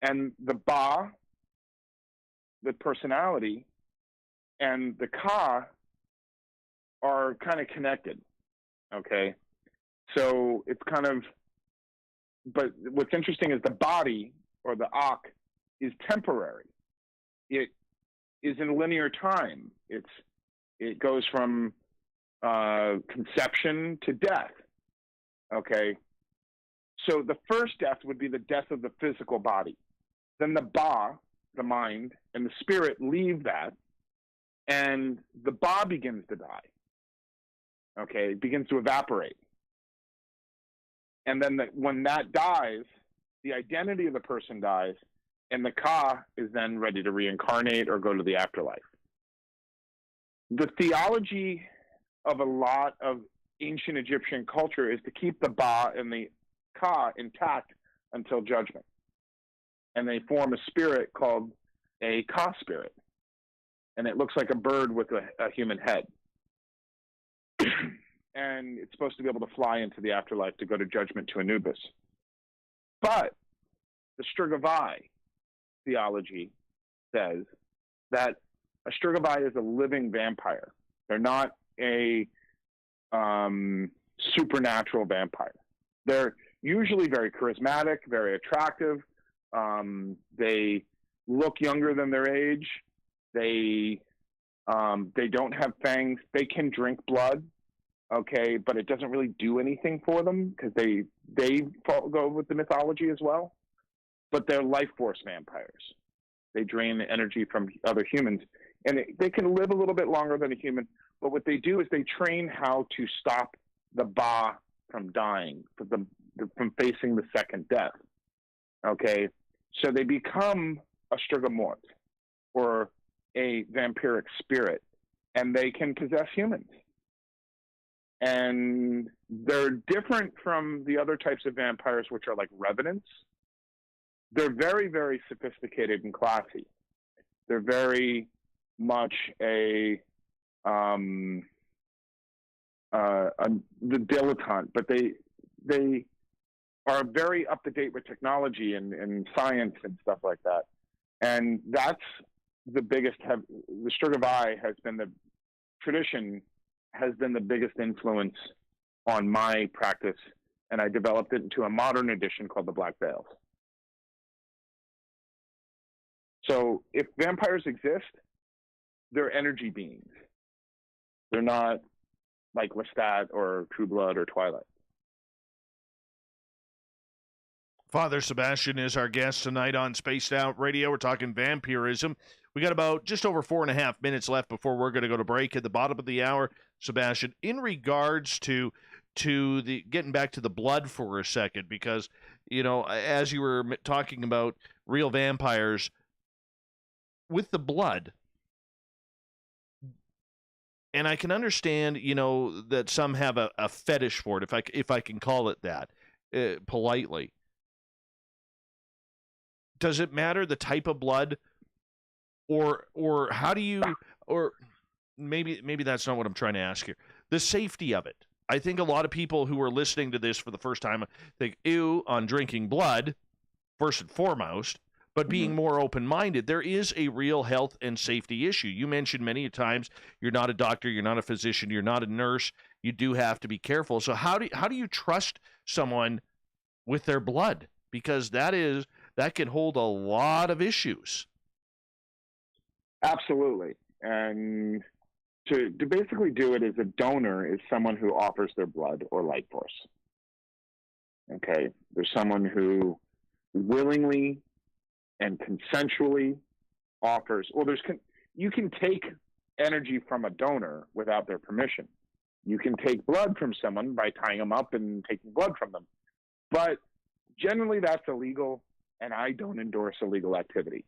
And the Ba, the personality, and the Ka are kind of connected. Okay. So it's kind of, but what's interesting is the body, or the Ak, is temporary. It is in linear time. It goes from conception to death. Okay. So the first death would be the death of the physical body. Then the Ba, the mind, and the spirit leave that, and the Ba begins to die. Okay, it begins to evaporate. And then when that dies, the identity of the person dies, and the Ka is then ready to reincarnate or go to the afterlife. The theology of a lot of ancient Egyptian culture is to keep the Ba and the Ka intact until judgment. And they form a spirit called a Ka spirit. And it looks like a bird with a human head. And it's supposed to be able to fly into the afterlife to go to judgment to Anubis. But the Strigavai theology says that a Strigavai is a living vampire. They're not a supernatural vampire. They're usually very charismatic, very attractive. They look younger than their age. They don't have fangs. They can drink blood. Okay, but it doesn't really do anything for them because they go with the mythology as well. But they're life force vampires. They drain the energy from other humans, and they can live a little bit longer than a human. But what they do is they train how to stop the Ba from dying, from facing the second death. Okay, so they become a Strigamort, or a vampiric spirit, and they can possess humans. And they're different from the other types of vampires, which are like revenants. They're very, very sophisticated and classy. They're very much the dilettante, but they are very up to date with technology and science and stuff like that. And that's the biggest. The Strigavai has been the tradition. Has been the biggest influence on my practice, and I developed it into a modern edition called the Black Veils. So if vampires exist, they're energy beings. They're not like Lestat or True Blood or Twilight. Father Sebastian is our guest tonight on Spaced Out Radio. We're talking vampirism. We got about just over 4.5 minutes left before we're going to go to break at the bottom of the hour. Sebastian, in regards to the getting back to the blood for a second, because, you know, as you were talking about real vampires with the blood, and I can understand, you know, that some have a fetish for it, if I can call it that, politely. Does it matter the type of blood, or how do you, or maybe that's not what I'm trying to ask here. The safety of it. I think a lot of people who are listening to this for the first time think, ew, on drinking blood, first and foremost, but being more open-minded, there is a real health and safety issue. You mentioned many times you're not a doctor, you're not a physician, you're not a nurse. You do have to be careful. So how do you trust someone with their blood? Because that can hold a lot of issues. Absolutely. And to basically do it as a donor is someone who offers their blood or life force. Okay, there's someone who willingly and consensually offers, or you can take energy from a donor without their permission. You can take blood from someone by tying them up and taking blood from them. But generally that's illegal, and I don't endorse illegal activity.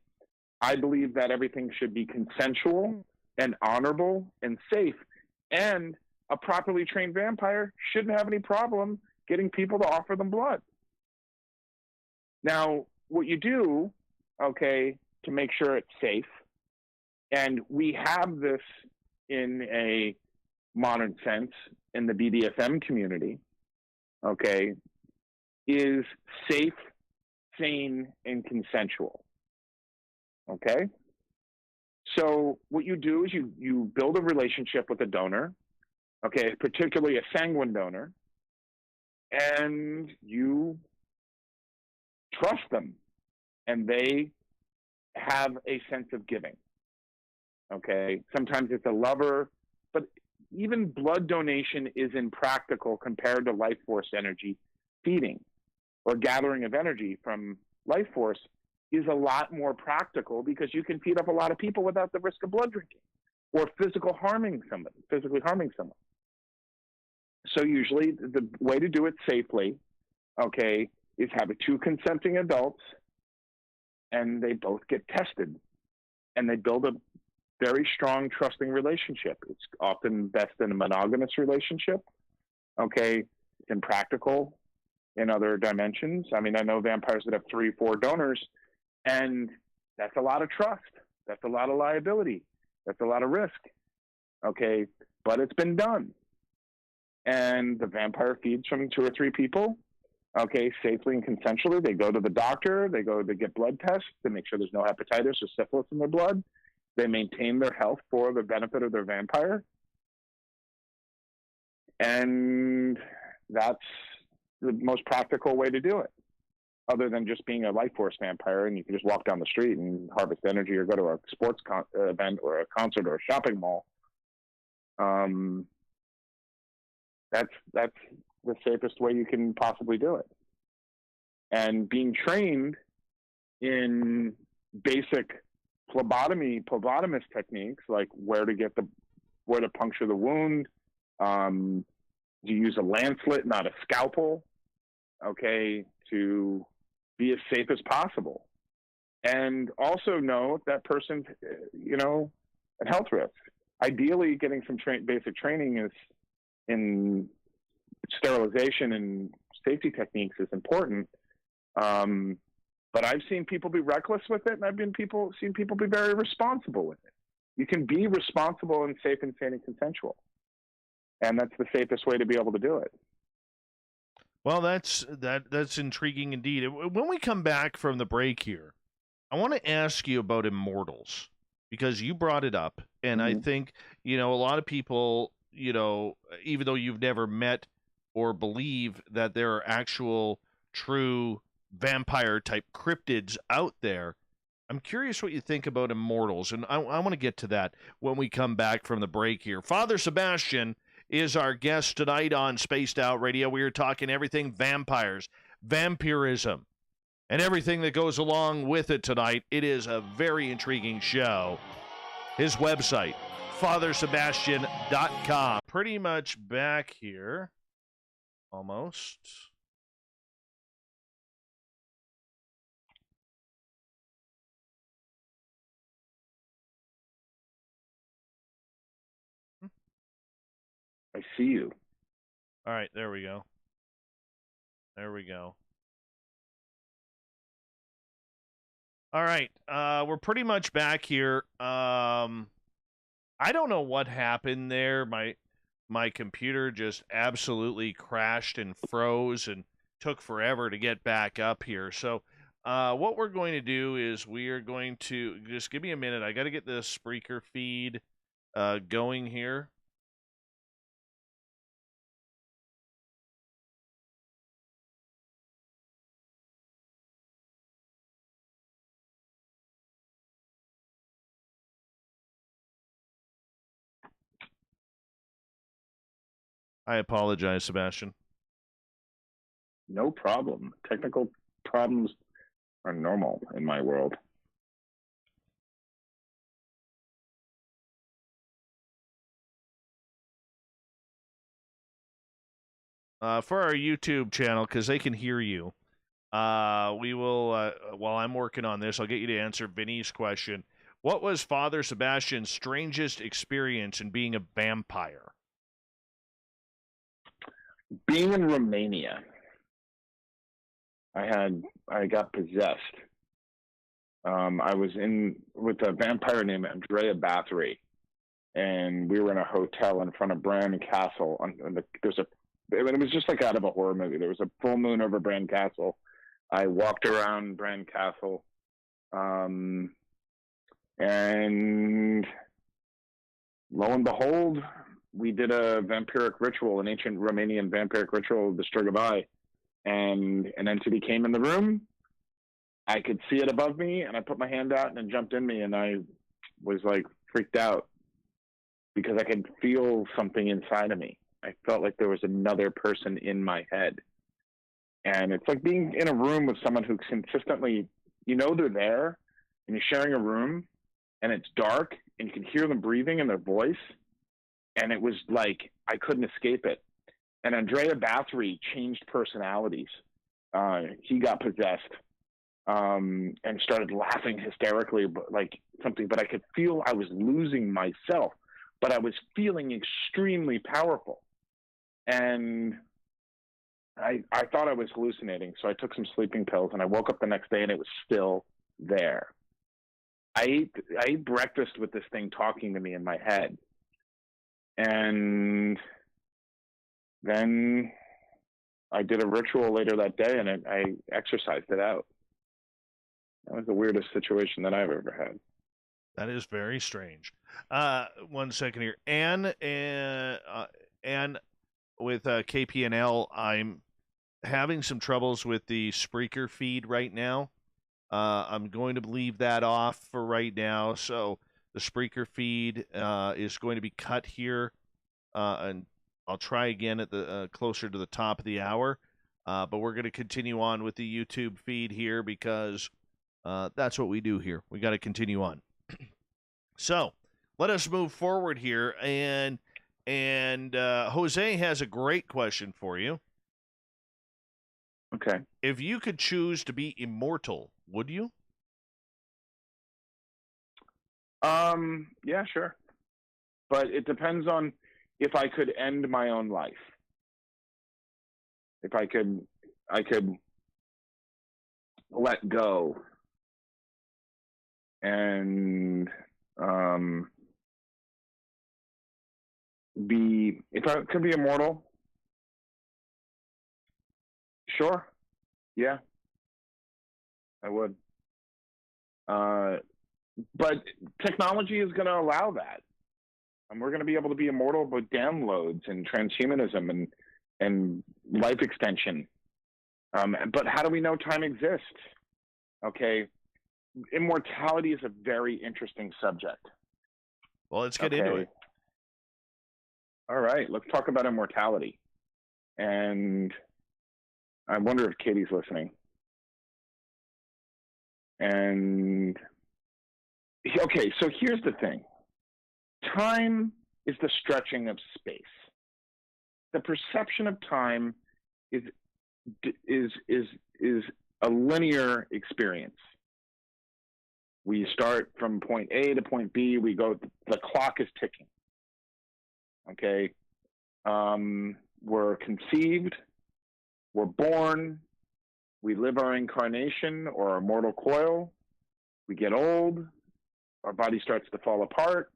I believe that everything should be consensual and honorable and safe, and a properly trained vampire shouldn't have any problem getting people to offer them blood. Now, what you do, okay, to make sure it's safe, and we have this in a modern sense in the BDSM community, okay, is safe, sane, and consensual. Okay? So what you do is you build a relationship with a donor, okay, particularly a sanguine donor, and you trust them, and they have a sense of giving. Okay? Sometimes it's a lover, but even blood donation is impractical compared to life force energy. Feeding or gathering of energy from life force is a lot more practical because you can feed up a lot of people without the risk of blood drinking or physically harming someone. So usually the way to do it safely, okay, is have two consenting adults and they both get tested and they build a very strong, trusting relationship. It's often best in a monogamous relationship, okay? It's impractical in other dimensions. I mean, I know vampires that have 3, 4 donors, and that's a lot of trust. That's a lot of liability. That's a lot of risk, okay? But it's been done. And the vampire feeds from 2 or 3 people, okay, safely and consensually. They go to the doctor. They go to get blood tests to make sure there's no hepatitis or syphilis in their blood. They maintain their health for the benefit of their vampire. And that's the most practical way to do it, other than just being a life force vampire and you can just walk down the street and harvest energy or go to a sports event or a concert or a shopping mall. That's the safest way you can possibly do it. And being trained in basic phlebotomist techniques, like where to puncture the wound, you use a lancet, not a scalpel, okay, to be as safe as possible. And also know that person's, at health risk. Ideally, getting some basic training is in sterilization and safety techniques is important. But I've seen people be reckless with it, and I've seen people be very responsible with it. You can be responsible and safe and sane and consensual. And that's the safest way to be able to do it. Well, that's intriguing indeed. When we come back from the break here, I want to ask you about Immortals, because you brought it up, and I think, a lot of people, even though you've never met or believe that there are actual true vampire type cryptids out there, I'm curious what you think about Immortals, and I want to get to that when we come back from the break here. Father Sebastian is our guest tonight on Spaced Out Radio. We are talking everything vampires, vampirism, and everything that goes along with it tonight. It is a very intriguing show. His website, fathersebastian.com. Pretty much back here. Almost. I see you. All right, there we go. There we go. All right, we're pretty much back here. I don't know what happened there. My computer just absolutely crashed and froze and took forever to get back up here. So what we're going to do is we are going to just give me a minute. I got to get the Spreaker feed going here. I apologize, Sebastian. No problem. Technical problems are normal in my world. For our YouTube channel, because they can hear you, we will, while I'm working on this, I'll get you to answer Vinny's question. What was Father Sebastian's strangest experience in being a vampire? Being in Romania, I got possessed. I was in with a vampire named Andrea Bathory, and we were in a hotel in front of Bran Castle. It was just like out of a horror movie. There was a full moon over Bran Castle. I walked around Bran Castle, and lo and behold, we did a vampiric ritual, an ancient Romanian vampiric ritual, the Strigoi, and an entity came in the room. I could see it above me, and I put my hand out, and it jumped in me, and I was like freaked out because I could feel something inside of me. I felt like there was another person in my head. And it's like being in a room with someone who consistently, they're there, and you're sharing a room, and it's dark, and you can hear them breathing in their voice. And it was like I couldn't escape it. And Andrea Bathory changed personalities. He got possessed and started laughing hysterically, but I could feel I was losing myself, but I was feeling extremely powerful. And I thought I was hallucinating, so I took some sleeping pills, and I woke up the next day, and it was still there. I ate breakfast with this thing talking to me in my head. And then I did a ritual later that day, and I exorcised it out. That was the weirdest situation that I've ever had. That is very strange. 1 second here. Anne with KPNL, I'm having some troubles with the Spreaker feed right now. I'm going to leave that off for right now. So the Spreaker feed is going to be cut here, and I'll try again at the closer to the top of the hour. But we're going to continue on with the YouTube feed here because that's what we do here. We got to continue on. So let us move forward here, and Jose has a great question for you. Okay. If you could choose to be immortal, would you? Yeah, sure. But it depends on if I could end my own life. If I could let go and if I could be immortal, sure. Yeah, I would. But technology is going to allow that. And we're going to be able to be immortal with downloads and transhumanism and life extension. But how do we know time exists? Okay. Immortality is a very interesting subject. Well, let's get into it. All right, let's talk about immortality. And I wonder if Katie's listening. And okay, so here's the thing. Time is the stretching of space. The perception of time is a linear experience. We start from point A to point B. We go. The clock is ticking. Okay, we're conceived. We're born. We live our incarnation or our mortal coil. We get old. Our body starts to fall apart,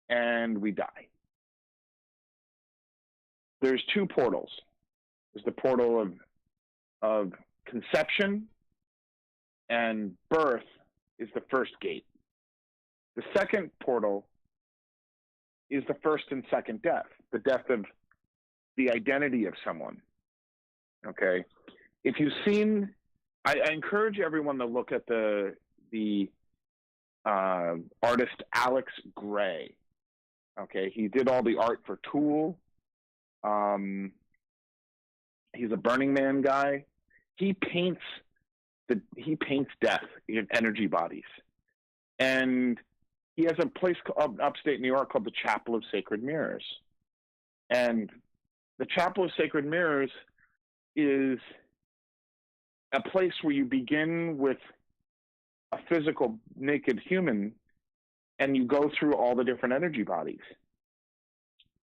and we die. There's two portals. There's the portal of conception, and birth is the first gate. The second portal is the first and second death, the death of the identity of someone. Okay? If you've seen, I encourage everyone to look at the artist Alex Gray. Okay? He did all the art for Tool. He's a Burning Man guy. He paints death in energy bodies, and he has a place upstate New York called the Chapel of Sacred Mirrors. And the Chapel of Sacred Mirrors is a place where you begin with a physical naked human, and you go through all the different energy bodies,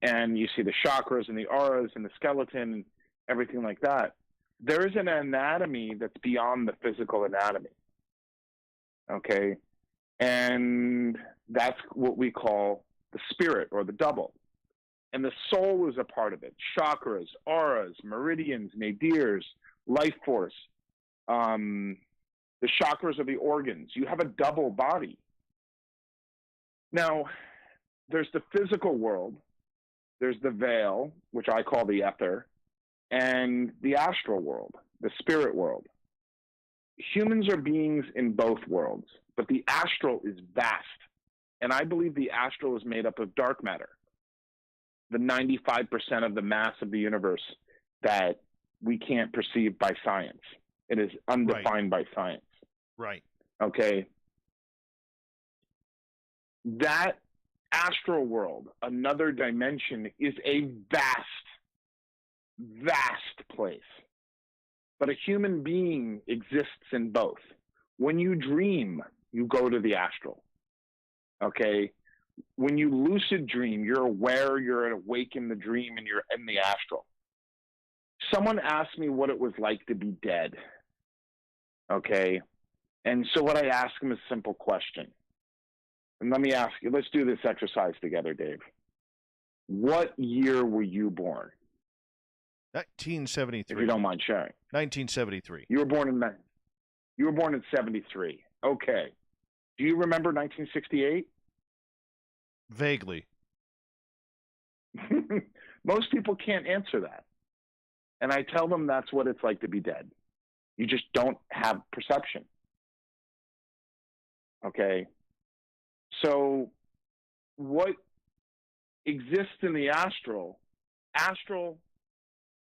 and you see the chakras and the auras and the skeleton and everything like that. There is an anatomy that's beyond the physical anatomy. Okay. And that's what we call the spirit or the double. And the soul is a part of it. Chakras, auras, meridians, nadirs, life force, the chakras are the organs. You have a double body. Now, there's the physical world. There's the veil, which I call the ether, and the astral world, the spirit world. Humans are beings in both worlds, but the astral is vast. And I believe the astral is made up of dark matter, the 95% of the mass of the universe that we can't perceive by science. It is undefined by science. Right. Okay. That astral world, another dimension, is a vast place. But a human being exists in both. When you dream, you go to the astral. Okay? When you lucid dream, you're aware, you're awake in the dream, and you're in the astral. Someone asked me what it was like to be dead. Okay? And so what I asked him is a simple question. And let me ask you, let's do this exercise together, Dave. What year were you born? 1973. If you don't mind sharing. 1973. You were born in 73. Okay. Do you remember 1968? Vaguely. Most people can't answer that. And I tell them that's what it's like to be dead. You just don't have perception. Okay. So what exists in the astral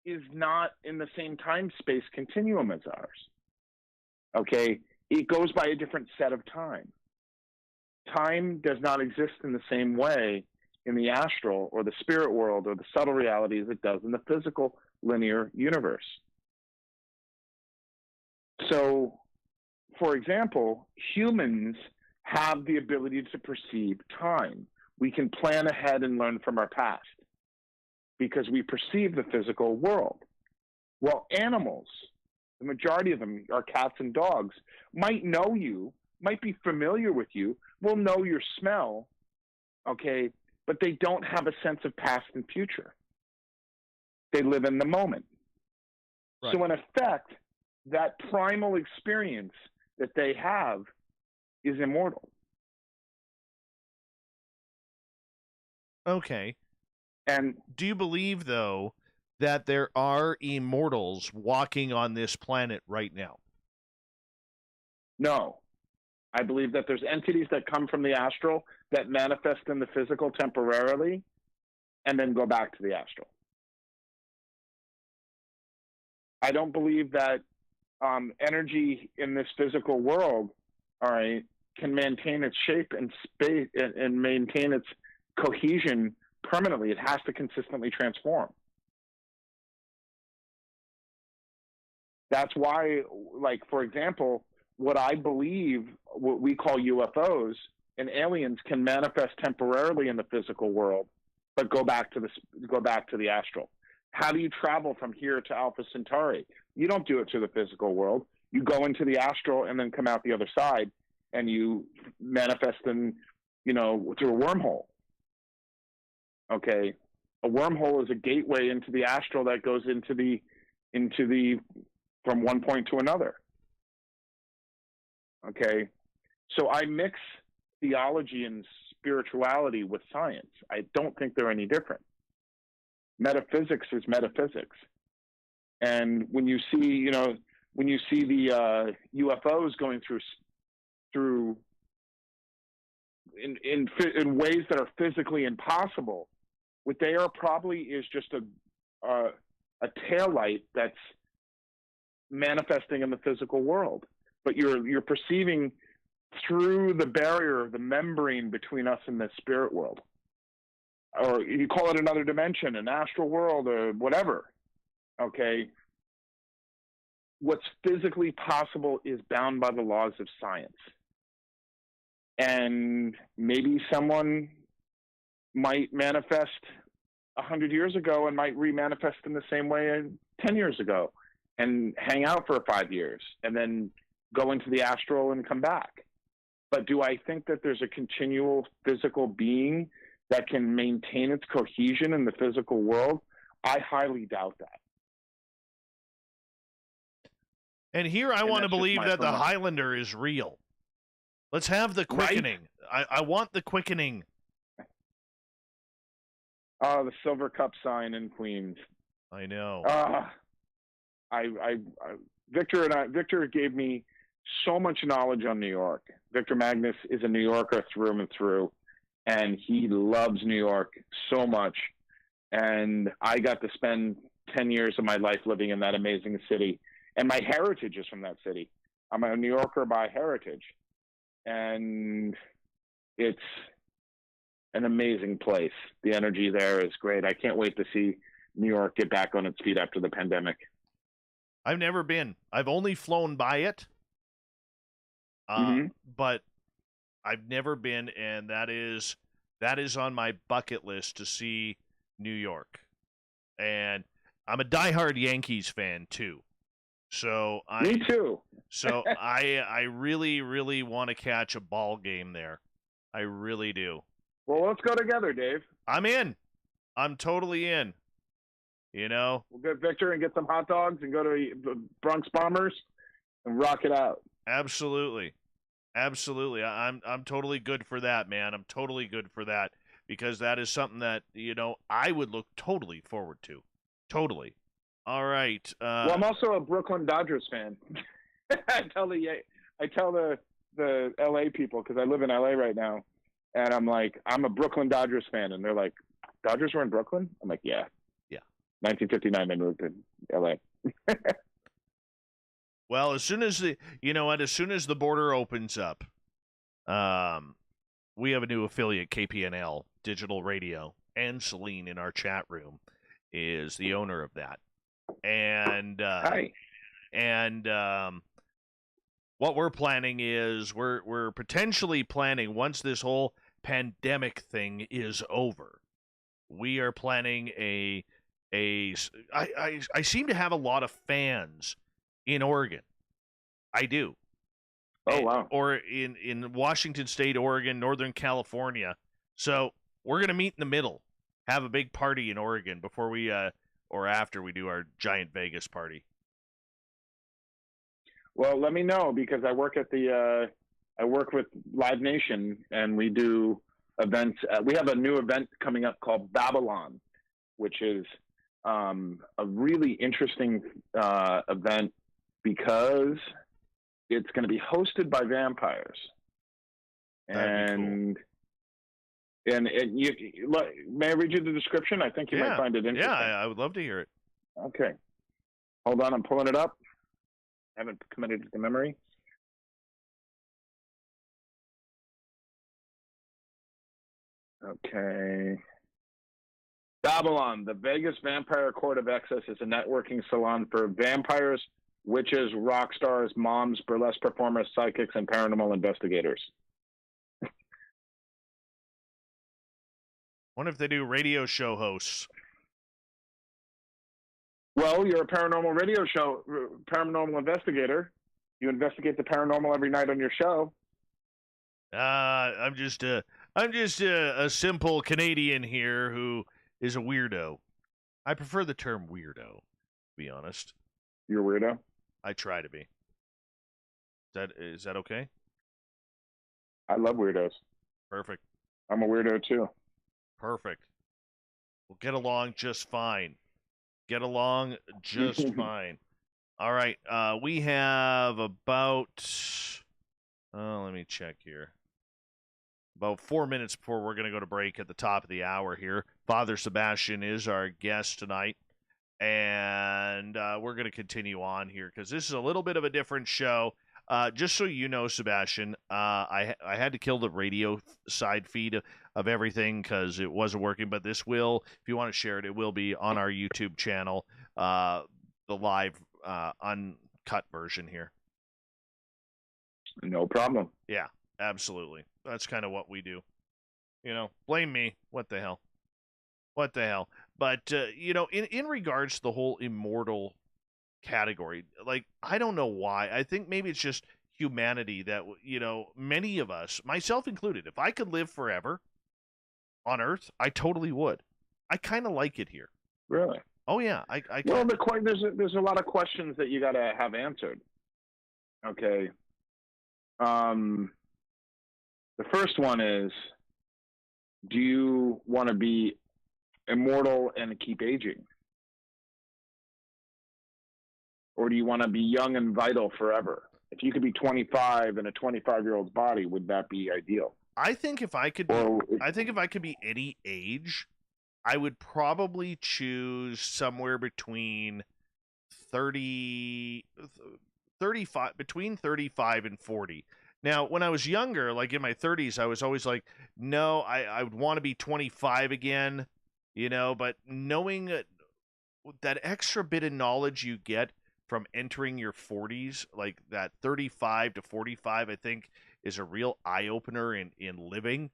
is not in the same time-space continuum as ours. Okay? It goes by a different set of time. Time does not exist in the same way in the astral or the spirit world or the subtle reality as it does in the physical linear universe. So, for example, humans have the ability to perceive time. We can plan ahead and learn from our past because we perceive the physical world. Well, animals, the majority of them, our cats and dogs, might know you, might be familiar with you, will know your smell, okay, but they don't have a sense of past and future. They live in the moment. Right. So in effect, that primal experience that they have is immortal. Okay. And do you believe, though, that there are immortals walking on this planet right now? No. I believe that there's entities that come from the astral that manifest in the physical temporarily and then go back to the astral. I don't believe that energy in this physical world, all right, can maintain its shape and space and maintain its cohesion permanently. It has to consistently transform. That's why, like, for example, what I believe, what we call UFOs and aliens can manifest temporarily in the physical world, but go back to the astral. How do you travel from here to Alpha Centauri? You don't do it to the physical world. You go into the astral and then come out the other side, and you manifest in, through a wormhole. Okay, a wormhole is a gateway into the astral that goes into the from one point to another. Okay, so I mix theology and spirituality with science. I don't think they're any different. Metaphysics is metaphysics, and when you see, the UFOs going through in ways that are physically impossible, what they are probably is just a taillight that's manifesting in the physical world, but you're perceiving through the barrier, the membrane between us and the spirit world, or you call it another dimension, an astral world, or whatever. Okay. What's physically possible is bound by the laws of science. And maybe someone might manifest 100 years ago and might re-manifest in the same way 10 years ago and hang out for 5 years and then go into the astral and come back. But do I think that there's a continual physical being that can maintain its cohesion in the physical world? I highly doubt that. And here I want to believe that the Highlander is real. Let's have the quickening. Right? I want the quickening. Oh, the Silver Cup sign in Queens. I know. Victor gave me so much knowledge on New York. Victor Magnus is a New Yorker through and through, and he loves New York so much. And I got to spend 10 years of my life living in that amazing city. And my heritage is from that city. I'm a New Yorker by heritage. And it's an amazing place. The energy there is great. I can't wait to see New York get back on its feet after the pandemic. I've never been. I've only flown by it. But I've never been, and that is on my bucket list to see New York. And I'm a diehard Yankees fan too. So me too. So I really, really want to catch a ball game there. I really do. Well, let's go together, Dave. I'm in. I'm totally in. You know, we'll get Victor and get some hot dogs and go to the Bronx Bombers and rock it out. Absolutely. I'm totally good for that, man. I'm totally good for that because that is something that, you know, I would look totally forward to. Totally. All right. Well, I'm also a Brooklyn Dodgers fan. I tell the LA people, because I live in LA right now, and I'm like, I'm a Brooklyn Dodgers fan, and they're like, Dodgers were in Brooklyn? I'm like, yeah. 1959 they moved to LA. Well, as soon as the border opens up, we have a new affiliate, KPNL Digital Radio, and Celine in our chat room is the owner of that. And hi. And what we're planning is we're potentially planning, once this whole pandemic thing is over, we are planning I seem to have a lot of fans in Oregon. I do. Oh, wow. Or in Washington State, Oregon, Northern California. So we're going to meet in the middle, have a big party in Oregon before we or after we do our giant Vegas party. Well, let me know, because I work with Live Nation, and we do events. We have a new event coming up called Babylon, which is a really interesting event because it's going to be hosted by vampires. And cool. And may I read you the description? I think you might find it interesting. Yeah, I would love to hear it. Okay. Hold on, I'm pulling it up. I haven't committed it to memory. Okay. Babylon, the Vegas Vampire Court of Excess, is a networking salon for vampires, witches, rock stars, moms, burlesque performers, psychics, and paranormal investigators. What if they do radio show hosts? Well, you're a paranormal radio show, paranormal investigator. You investigate the paranormal every night on your show. I'm just a simple Canadian here who is a weirdo. I prefer the term weirdo, to be honest. You're a weirdo? I try to be. Is that okay? I love weirdos. Perfect. I'm a weirdo too. Perfect. We'll get along just fine. Get along just fine. All right. We have about... let me check here. About 4 minutes before we're going to go to break at the top of the hour here. Father Sebastian is our guest tonight. and we're going to continue on here because this is a little bit of a different show. Just so you know, Sebastian, I had to kill the radio side feed of everything because it wasn't working. But this will, if you want to share it, it will be on our YouTube channel, the live uncut version here. No problem. Yeah, absolutely. That's kind of what we do. You know, blame me. What the hell? What the hell? But, you know, in regards to the whole immortal category, like, I don't know why. I think maybe it's just humanity that, you know, many of us, myself included, if I could live forever on Earth, I totally would. I kind of like it here. Really? Oh, yeah. Well, there's a lot of questions that you got to have answered. Okay. The first one is, do you want to be immortal and keep aging? Or do you want to be young and vital forever? If you could be 25 in a 25-year-old's body, would that be ideal? I think if I could be any age, I would probably choose somewhere between 35 and 40. Now, when I was younger, like in my 30s, I was always like, no, I would want to be 25 again, you know, but knowing that extra bit of knowledge you get from entering your 40s, like that 35 to 45, I think is a real eye-opener in living.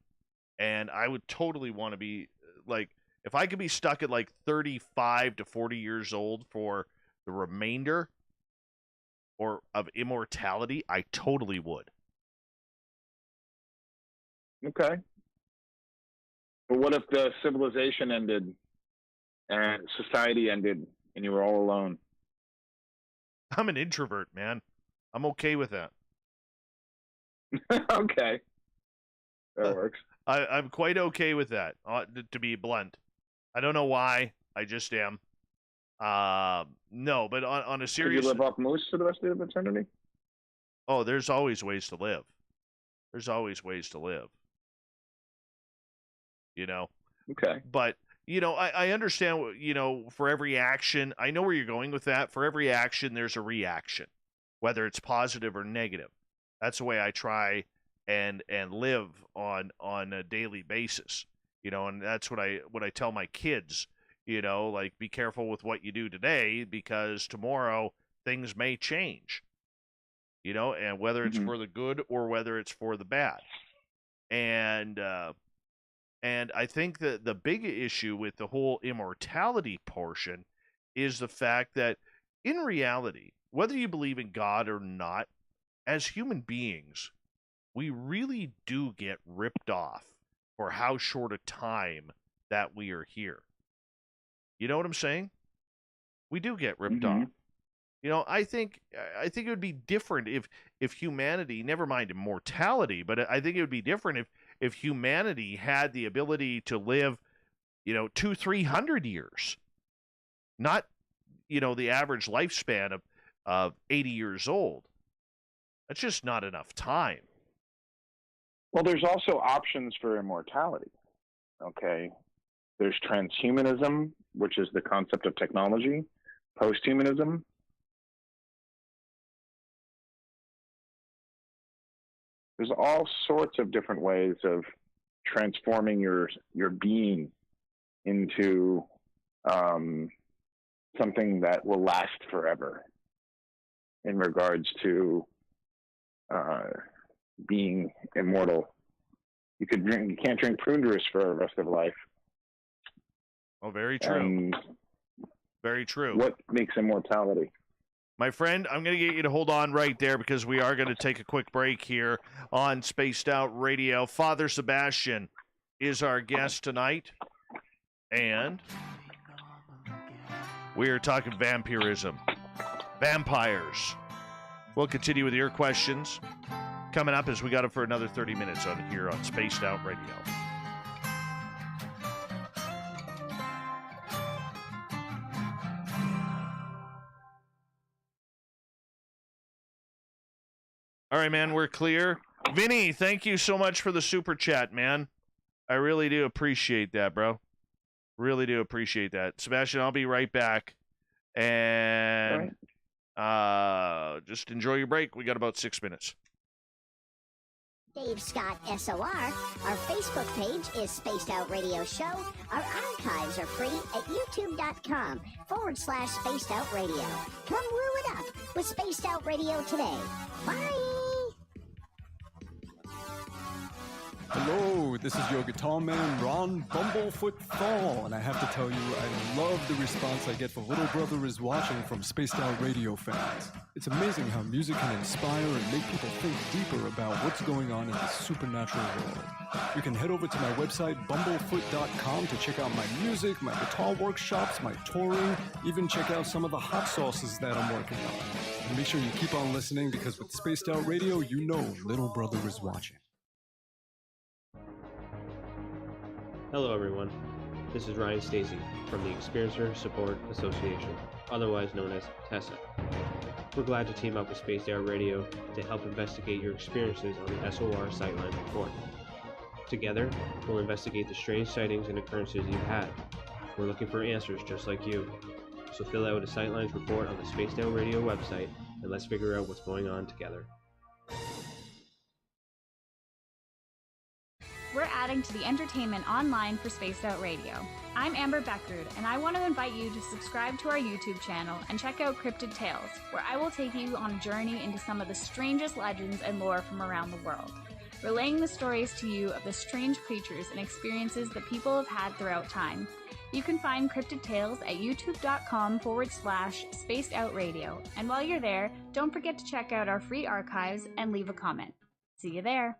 And I would totally want to be, like, if I could be stuck at like 35 to 40 years old for the remainder or of immortality, I totally would. Okay. But what if the civilization ended and society ended and you were all alone? I'm an introvert, man. I'm okay with that. Okay. That works. I'm quite okay with that, to be blunt. I don't know why. I just am. No, but on a serious... Could you live off moose for the rest of eternity? Oh, there's always ways to live. There's always ways to live. You know? Okay. But, you know, I understand, you know, for every action, I know where you're going with that. For every action, there's a reaction, whether it's positive or negative. That's the way I try and live on a daily basis, you know, and that's what I tell my kids, you know, like, be careful with what you do today because tomorrow things may change, you know, and whether it's for the good or whether it's for the bad. And I think that the big issue with the whole immortality portion is the fact that in reality, whether you believe in God or not, as human beings, we really do get ripped off for how short a time that we are here. You know what I'm saying? We do get ripped off. You know, I think it would be different if humanity, never mind immortality, but I think it would be different if humanity had the ability to live, you know, 200-300 years, not, you know, the average lifespan of 80 years old. That's just not enough time. Well, there's also options for immortality. Okay. There's transhumanism, which is the concept of technology, posthumanism. There's all sorts of different ways of transforming your being into something that will last forever in regards to being immortal. You can't drink prune juice for the rest of life. Oh, very true. Very true. What makes immortality? My friend, I'm going to get you to hold on right there because we are going to take a quick break here on Spaced Out Radio. Father Sebastian is our guest tonight, and we are talking vampirism, vampires. We'll continue with your questions coming up as we got it for another 30 minutes here on Spaced Out Radio. All right, man, we're clear. Vinny, thank you so much for the super chat, man. I really do appreciate that, bro. Really do appreciate that. Sebastian, I'll be right back. And just enjoy your break. We got about 6 minutes. Dave Scott SOR. Our Facebook page is Spaced Out Radio Show. Our archives are free at youtube.com/Spaced Out Radio. Come woo it up with Spaced Out Radio today. Bye! Hello, this is your guitar man, Ron Bumblefoot Thal, and I have to tell you, I love the response I get from Little Brother is Watching from Spaced Out Radio fans. It's amazing how music can inspire and make people think deeper about what's going on in the supernatural world. You can head over to my website, bumblefoot.com, to check out my music, my guitar workshops, my touring, even check out some of the hot sauces that I'm working on. And make sure you keep on listening, because with Spaced Out Radio, you know Little Brother is watching. Hello everyone, this is Ryan Stacy from the Experiencer Support Association, otherwise known as TESSA. We're glad to team up with Spaced Out Radio to help investigate your experiences on the SOR Sightline Report. Together, we'll investigate the strange sightings and occurrences you've had. We're looking for answers just like you. So fill out a Sightlines report on the Spaced Out Radio website and let's figure out what's going on together. We're adding to the entertainment online for Spaced Out Radio. I'm Amber Beckrud, and I want to invite you to subscribe to our YouTube channel and check out Cryptid Tales, where I will take you on a journey into some of the strangest legends and lore from around the world, relaying the stories to you of the strange creatures and experiences that people have had throughout time. You can find Cryptid Tales at youtube.com/Spaced Out Radio, and while you're there, don't forget to check out our free archives and leave a comment. See you there.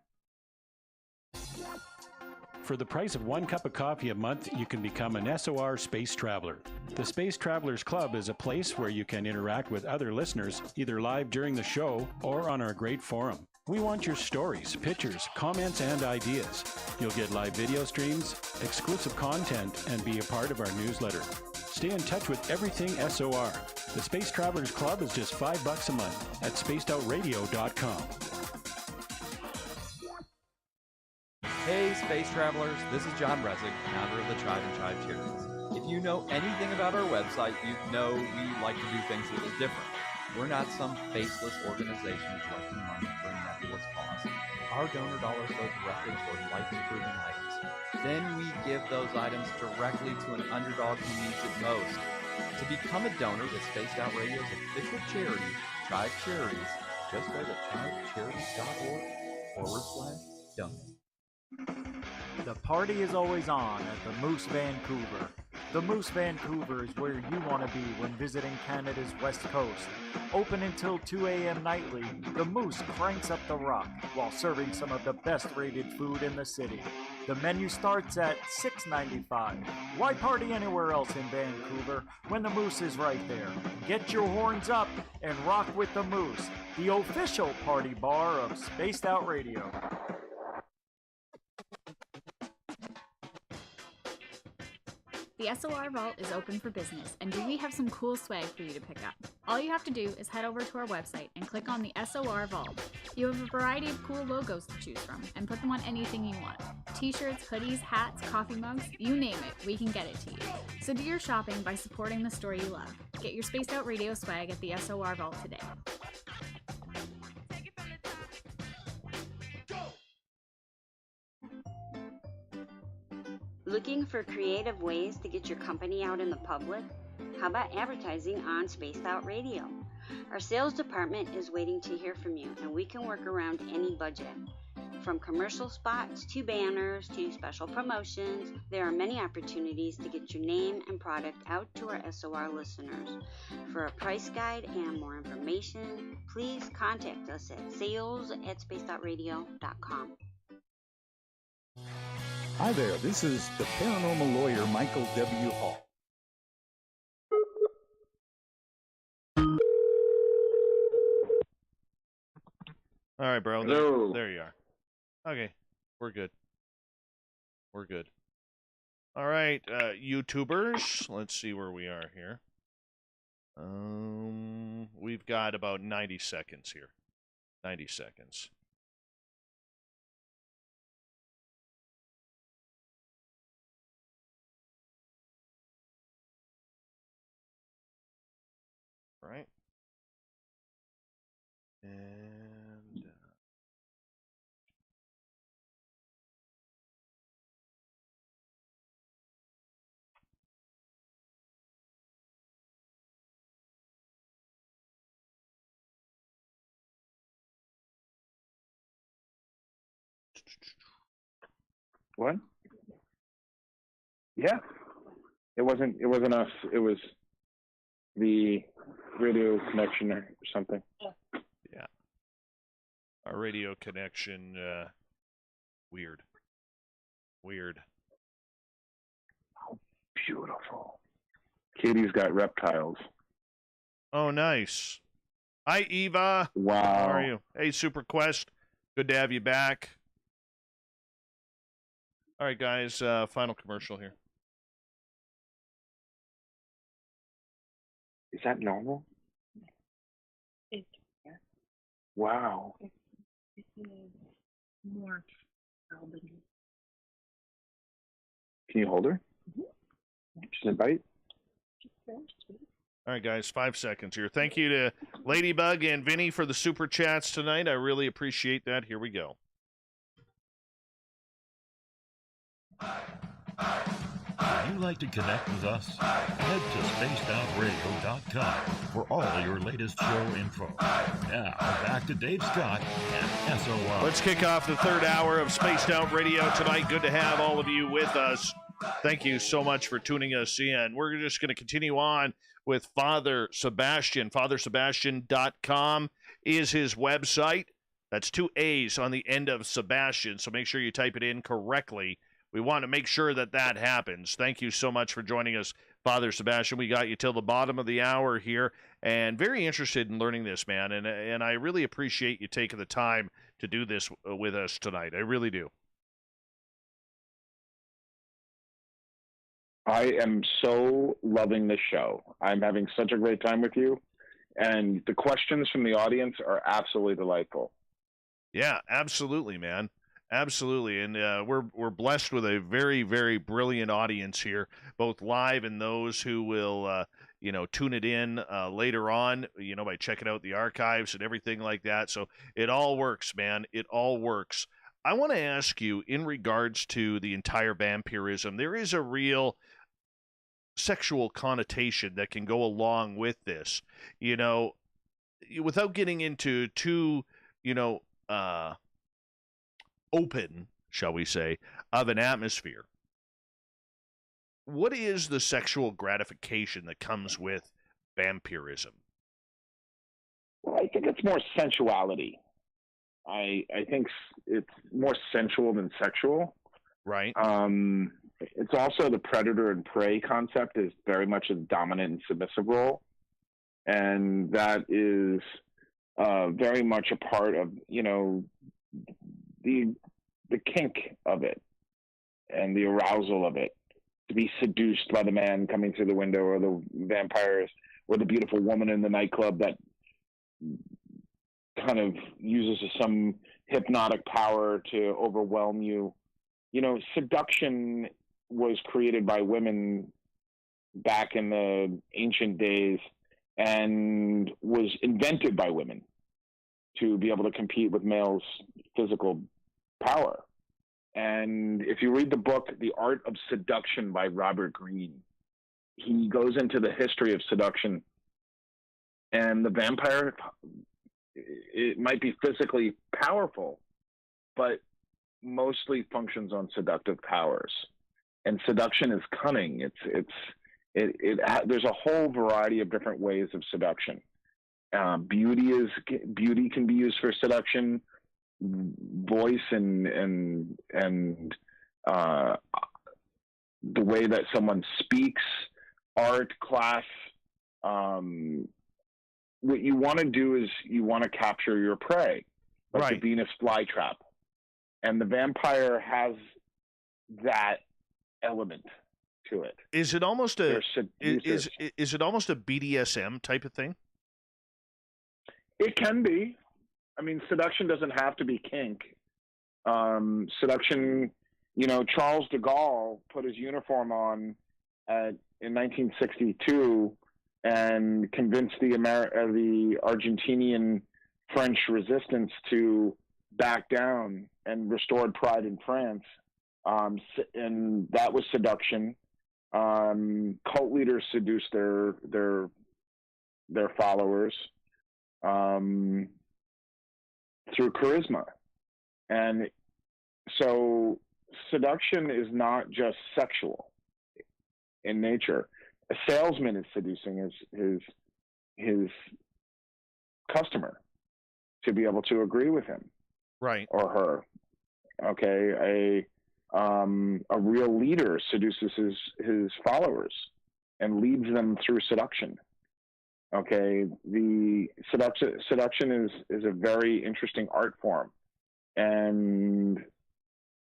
For the price of 1 cup of coffee a month, you can become an SOR Space Traveler. The Space Travelers Club is a place where you can interact with other listeners, either live during the show or on our great forum. We want your stories, pictures, comments, and ideas. You'll get live video streams, exclusive content, and be a part of our newsletter. Stay in touch with everything SOR. The Space Travelers Club is just $5 a month at spacedoutradio.com. Hey Space Travelers, this is John Resig, founder of the Chive and Chive Charities. If you know anything about our website, you know we like to do things a little different. We're not some faceless organization collecting money for a nebulous cause. Our donor dollars go directly toward life-improving items. Then we give those items directly to an underdog who needs it most. To become a donor with Spaced Out Radio's official charity, Chive Charities, just go to chivecharities.org/donate. The party is always on at the Moose Vancouver. The Moose Vancouver is where you want to be when visiting Canada's West Coast. Open until 2 a.m. nightly, the Moose cranks up the rock while serving some of the best rated food in the city. The menu starts at $6.95. Why party anywhere else in Vancouver when the Moose is right there? Get your horns up and rock with the Moose, the official party bar of Spaced Out Radio. The SOR Vault is open for business, and we have some cool swag for you to pick up. All you have to do is head over to our website and click on the SOR Vault. You have a variety of cool logos to choose from, and put them on anything you want. T-shirts, hoodies, hats, coffee mugs, you name it, we can get it to you. So do your shopping by supporting the store you love. Get your Spaced Out Radio swag at the SOR Vault today. Looking for creative ways to get your company out in the public? How about advertising on Spaced Out Radio? Our sales department is waiting to hear from you, and we can work around any budget. From commercial spots to banners to special promotions, there are many opportunities to get your name and product out to our SOR listeners. For a price guide and more information, please contact us at sales@spacedoutradio.com. Hi there, this is the paranormal lawyer Michael W. Hall. All right, bro. Hello. There you are. Okay, we're good. We're good. All right, YouTubers. Let's see where we are here. We've got about 90 seconds here. 90 seconds. right? And What? Yeah. It wasn't us. It was the radio connection or something. yeah, our radio connection. Weird. Beautiful. Katie's got reptiles. Oh, nice. Hi, Eva. Wow. How are you? Hey, Super Quest. Good to have you back. All right, guys. Final commercial here. Is that normal? Wow. Can you hold her? Just a bite? All right, guys, 5 seconds here. Thank you to Ladybug and Vinny for the super chats tonight. I really appreciate that. Here we go. If you'd like to connect with us, head to spacedoutradio.com for all your latest show info. Now, back to Dave Scott and SOR. Let's kick off the third hour of Spaced Out Radio tonight. Good to have all of you with us. Thank you so much for tuning us in. We're just going to continue on with Father Sebastian. FatherSebastian.com is his website. That's 2 A's on the end of Sebastian, so make sure you type it in correctly. We want to make sure that that happens. Thank you so much for joining us, Father Sebastian. We got you till the bottom of the hour here, and very interested in learning this, man. And I really appreciate you taking the time to do this with us tonight. I really do. I am so loving this show. I'm having such a great time with you, and the questions from the audience are absolutely delightful. Yeah, absolutely, man. Absolutely, and we're blessed with a very, very brilliant audience here, both live and those who will, tune it in later on, by checking out the archives and everything like that. So it all works, man. It all works. I want to ask you, in regards to the entire vampirism, there is a real sexual connotation that can go along with this, without getting into too, open, shall we say, of an atmosphere. What is the sexual gratification that comes with vampirism? Well, I think it's more sensuality. I think it's more sensual than sexual. Right. It's also the predator and prey concept is very much a dominant and submissive role. And that is very much a part of, the kink of it and the arousal of it, to be seduced by the man coming through the window, or the vampires, or the beautiful woman in the nightclub that kind of uses some hypnotic power to overwhelm you. Seduction was created by women back in the ancient days and was invented by women to be able to compete with males' physical power. And if you read the book, The Art of Seduction by Robert Greene, he goes into the history of seduction. And the vampire, it might be physically powerful, but mostly functions on seductive powers. And seduction is cunning. There's a whole variety of different ways of seduction. Beauty can be used for seduction. Voice and the way that someone speaks, art, class. What you want to do is you want to capture your prey, like right. The Venus flytrap, and the vampire has that element to it. Is it almost is it almost a BDSM type of thing? It can be. I mean, seduction doesn't have to be kink. Seduction, Charles de Gaulle put his uniform on in 1962 and convinced the Argentinian French resistance to back down, and restored pride in France. And that was seduction. Cult leaders seduced their followers through charisma. And so seduction is not just sexual in nature. A salesman is seducing his customer to be able to agree with him, right, or her. Okay, a real leader seduces his followers and leads them through seduction. Okay, the seduction is a very interesting art form, and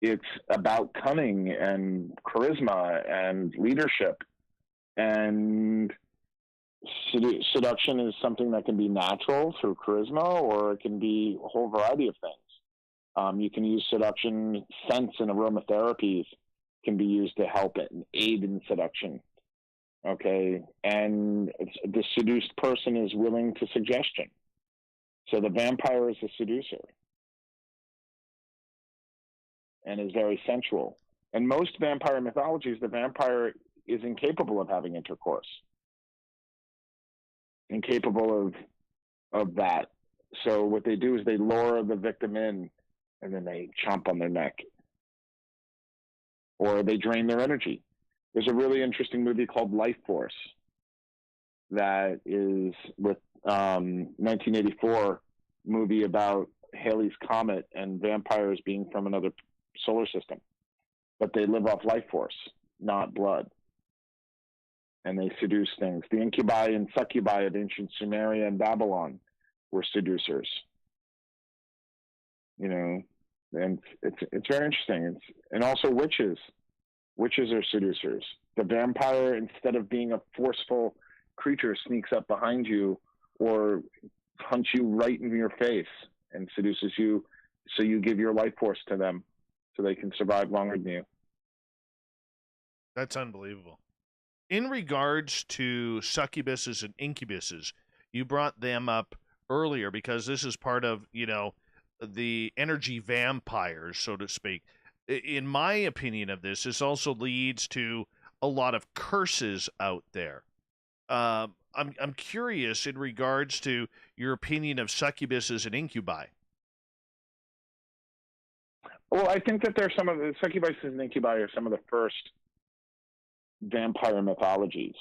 it's about cunning and charisma and leadership. And seduction is something that can be natural through charisma, or it can be a whole variety of things. You can use seduction. Scents and aromatherapies can be used to help and aid in seduction. Okay, and the seduced person is willing to suggestion. So the vampire is a seducer and is very sensual. In most vampire mythologies, the vampire is incapable of having intercourse, incapable of that. So what they do is they lure the victim in, and then they chomp on their neck, or they drain their energy. There's a really interesting movie called Life Force that is with 1984 movie about Halley's Comet and vampires being from another solar system, but they live off life force, not blood, and they seduce things. The incubi and succubi of ancient Sumeria and Babylon were seducers. You know, and it's very interesting. And also witches. Witches are seducers. The vampire, instead of being a forceful creature, sneaks up behind you or hunts you right in your face and seduces you, so you give your life force to them so they can survive longer than you. That's unbelievable. In regards to succubuses and incubuses, you brought them up earlier because this is part of, the energy vampires, so to speak. In my opinion of this also leads to a lot of curses out there. I'm curious in regards to your opinion of succubuses and incubi. Well, I think that there's some of the succubuses and incubi are some of the first vampire mythologies.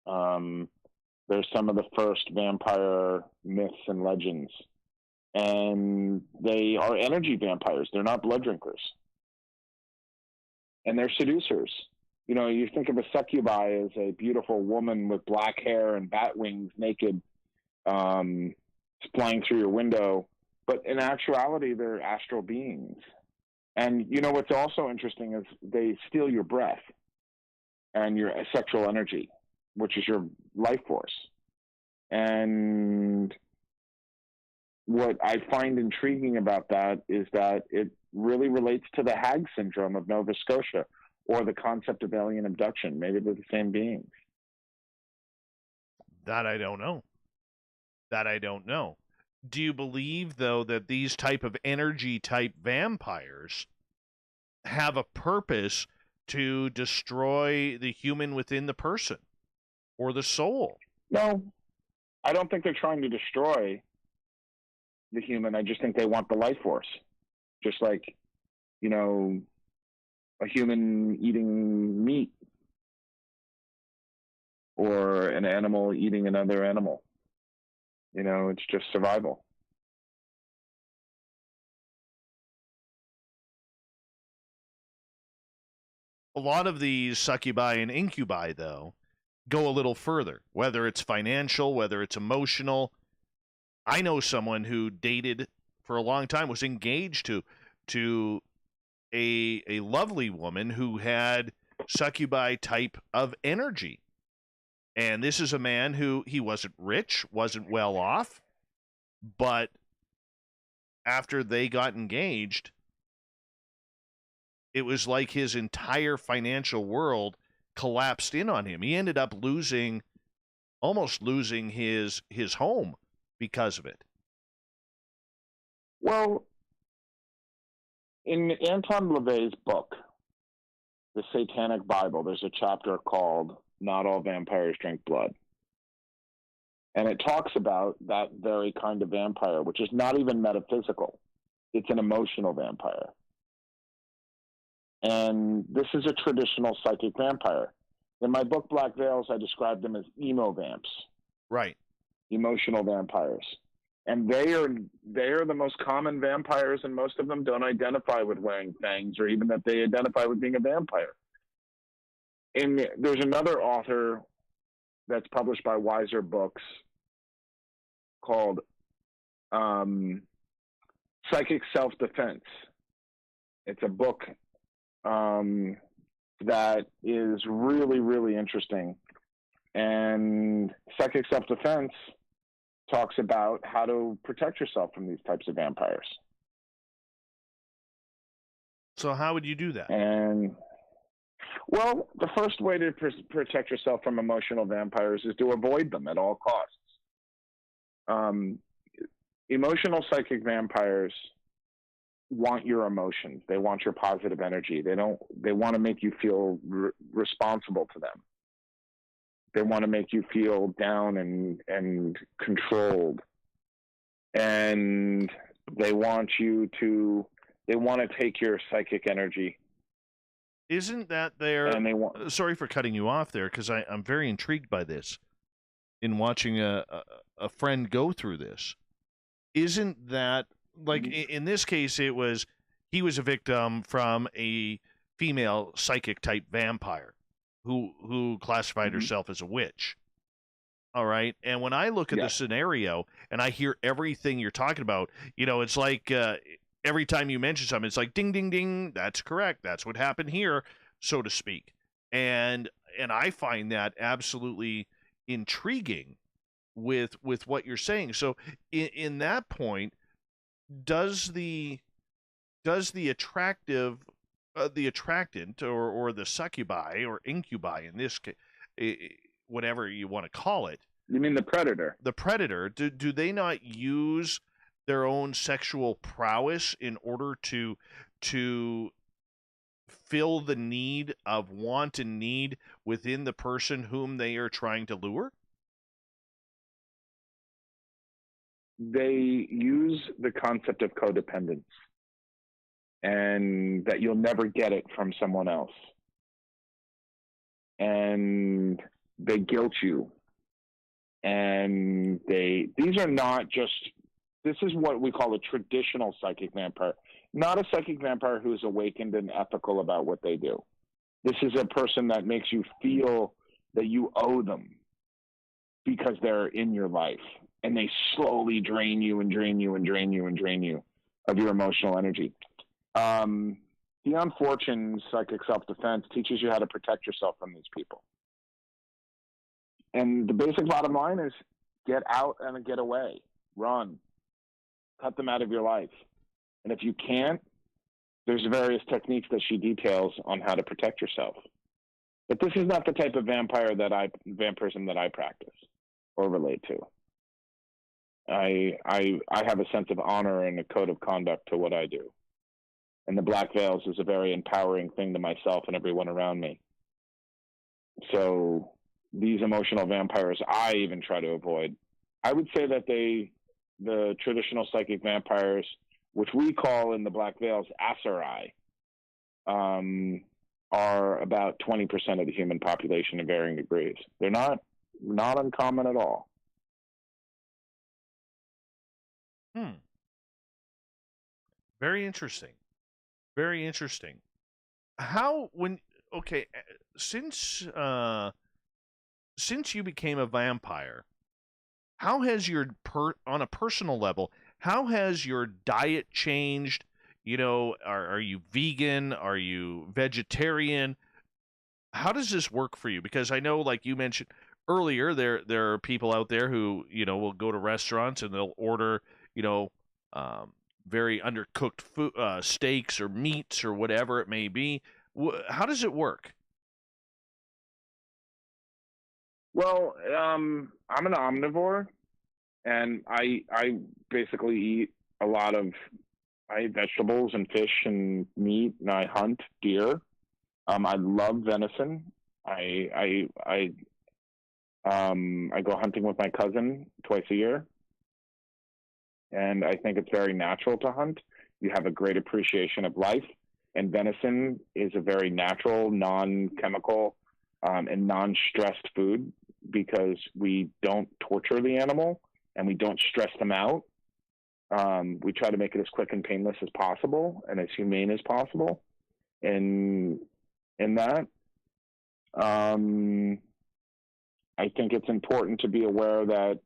There's some of the first vampire myths and legends, and they are energy vampires. They're not blood drinkers. And they're seducers. You think of a succubi as a beautiful woman with black hair and bat wings, naked, flying through your window. But in actuality, they're astral beings. And what's also interesting is they steal your breath and your sexual energy, which is your life force. And what I find intriguing about that is that it really relates to the hag syndrome of Nova Scotia, or the concept of alien abduction. Maybe they're the same beings. That I don't know. Do you believe, though, that these type of energy-type vampires have a purpose to destroy the human within the person or the soul? No, I don't think they're trying to destroy the human. I just think they want the life force. Just like, a human eating meat or an animal eating another animal. It's just survival. A lot of these succubi and incubi, though, go a little further, whether it's financial, whether it's emotional. I know someone who dated for a long time, was engaged to a lovely woman who had succubi type of energy. And this is a man who, he wasn't rich, wasn't well off, but after they got engaged, it was like his entire financial world collapsed in on him. He ended up losing almost losing his home because of it. Well, in Anton LaVey's book, The Satanic Bible, there's a chapter called Not All Vampires Drink Blood. And it talks about that very kind of vampire, which is not even metaphysical. It's an emotional vampire. And this is a traditional psychic vampire. In my book, Black Veils, I describe them as emo vamps. Right. Emotional vampires. And they are the most common vampires, and most of them don't identify with wearing fangs or even that they identify with being a vampire. And there's another author that's published by Wiser Books called Psychic Self-Defense. It's a book that is really, really interesting. And Psychic Self-Defense talks about how to protect yourself from these types of vampires. So how would you do that? And, well, the first way to protect yourself from emotional vampires is to avoid them at all costs. Emotional psychic vampires want your emotions. They want your positive energy. They want to make you feel responsible to them. They want to make you feel down and controlled. And they want to take your psychic energy. Isn't that there? And sorry for cutting you off there, because I'm very intrigued by this in watching a friend go through this. Isn't that, like, in this case, he was a victim from a female psychic type vampire who classified herself as a witch. All right. And when I look at the scenario and I hear everything you're talking about, it's like every time you mention something, it's like ding, ding, ding. That's correct. That's what happened here, so to speak. And I find that absolutely intriguing with what you're saying. So in that point, does the attractant or the succubi or incubi in this case, whatever you want to call it. You mean the predator? The predator. Do they not use their own sexual prowess in order to fill the need of want and need within the person whom they are trying to lure? They use the concept of codependence, and that you'll never get it from someone else. And they guilt you. And these are not just, this is what we call a traditional psychic vampire, not a psychic vampire who's awakened and ethical about what they do. This is a person that makes you feel that you owe them because they're in your life. And they slowly drain you and drain you and drain you and drain you of your emotional energy. The Unfortunate Psychic Self-Defense teaches you how to protect yourself from these people. And the basic bottom line is get out and get away. Run. Cut them out of your life. And if you can't, there's various techniques that she details on how to protect yourself. But this is not the type of vampirism that I practice or relate to. I have a sense of honor and a code of conduct to what I do. And the Black Veils is a very empowering thing to myself and everyone around me. So these emotional vampires, I even try to avoid. I would say that the traditional psychic vampires, which we call in the Black Veils Asari, are about 20% of the human population in varying degrees. They're not uncommon at all. Very interesting. Very interesting. Since you became a vampire, how has on a personal level, how has your diet changed? Are you vegan? Are you vegetarian? How does this work for you? Because I know, like you mentioned earlier, there are people out there who, will go to restaurants and they'll order, very undercooked food, steaks or meats or whatever it may be. How does it work? Well, I'm an omnivore, and I basically eat a lot of I eat vegetables and fish and meat, and I hunt deer. I love venison. I go hunting with my cousin twice a year, and I think it's very natural to hunt. You have a great appreciation of life, and venison is a very natural, non-chemical, and non-stressed food because we don't torture the animal and we don't stress them out. We try to make it as quick and painless as possible and as humane as possible. In that, I think it's important to be aware that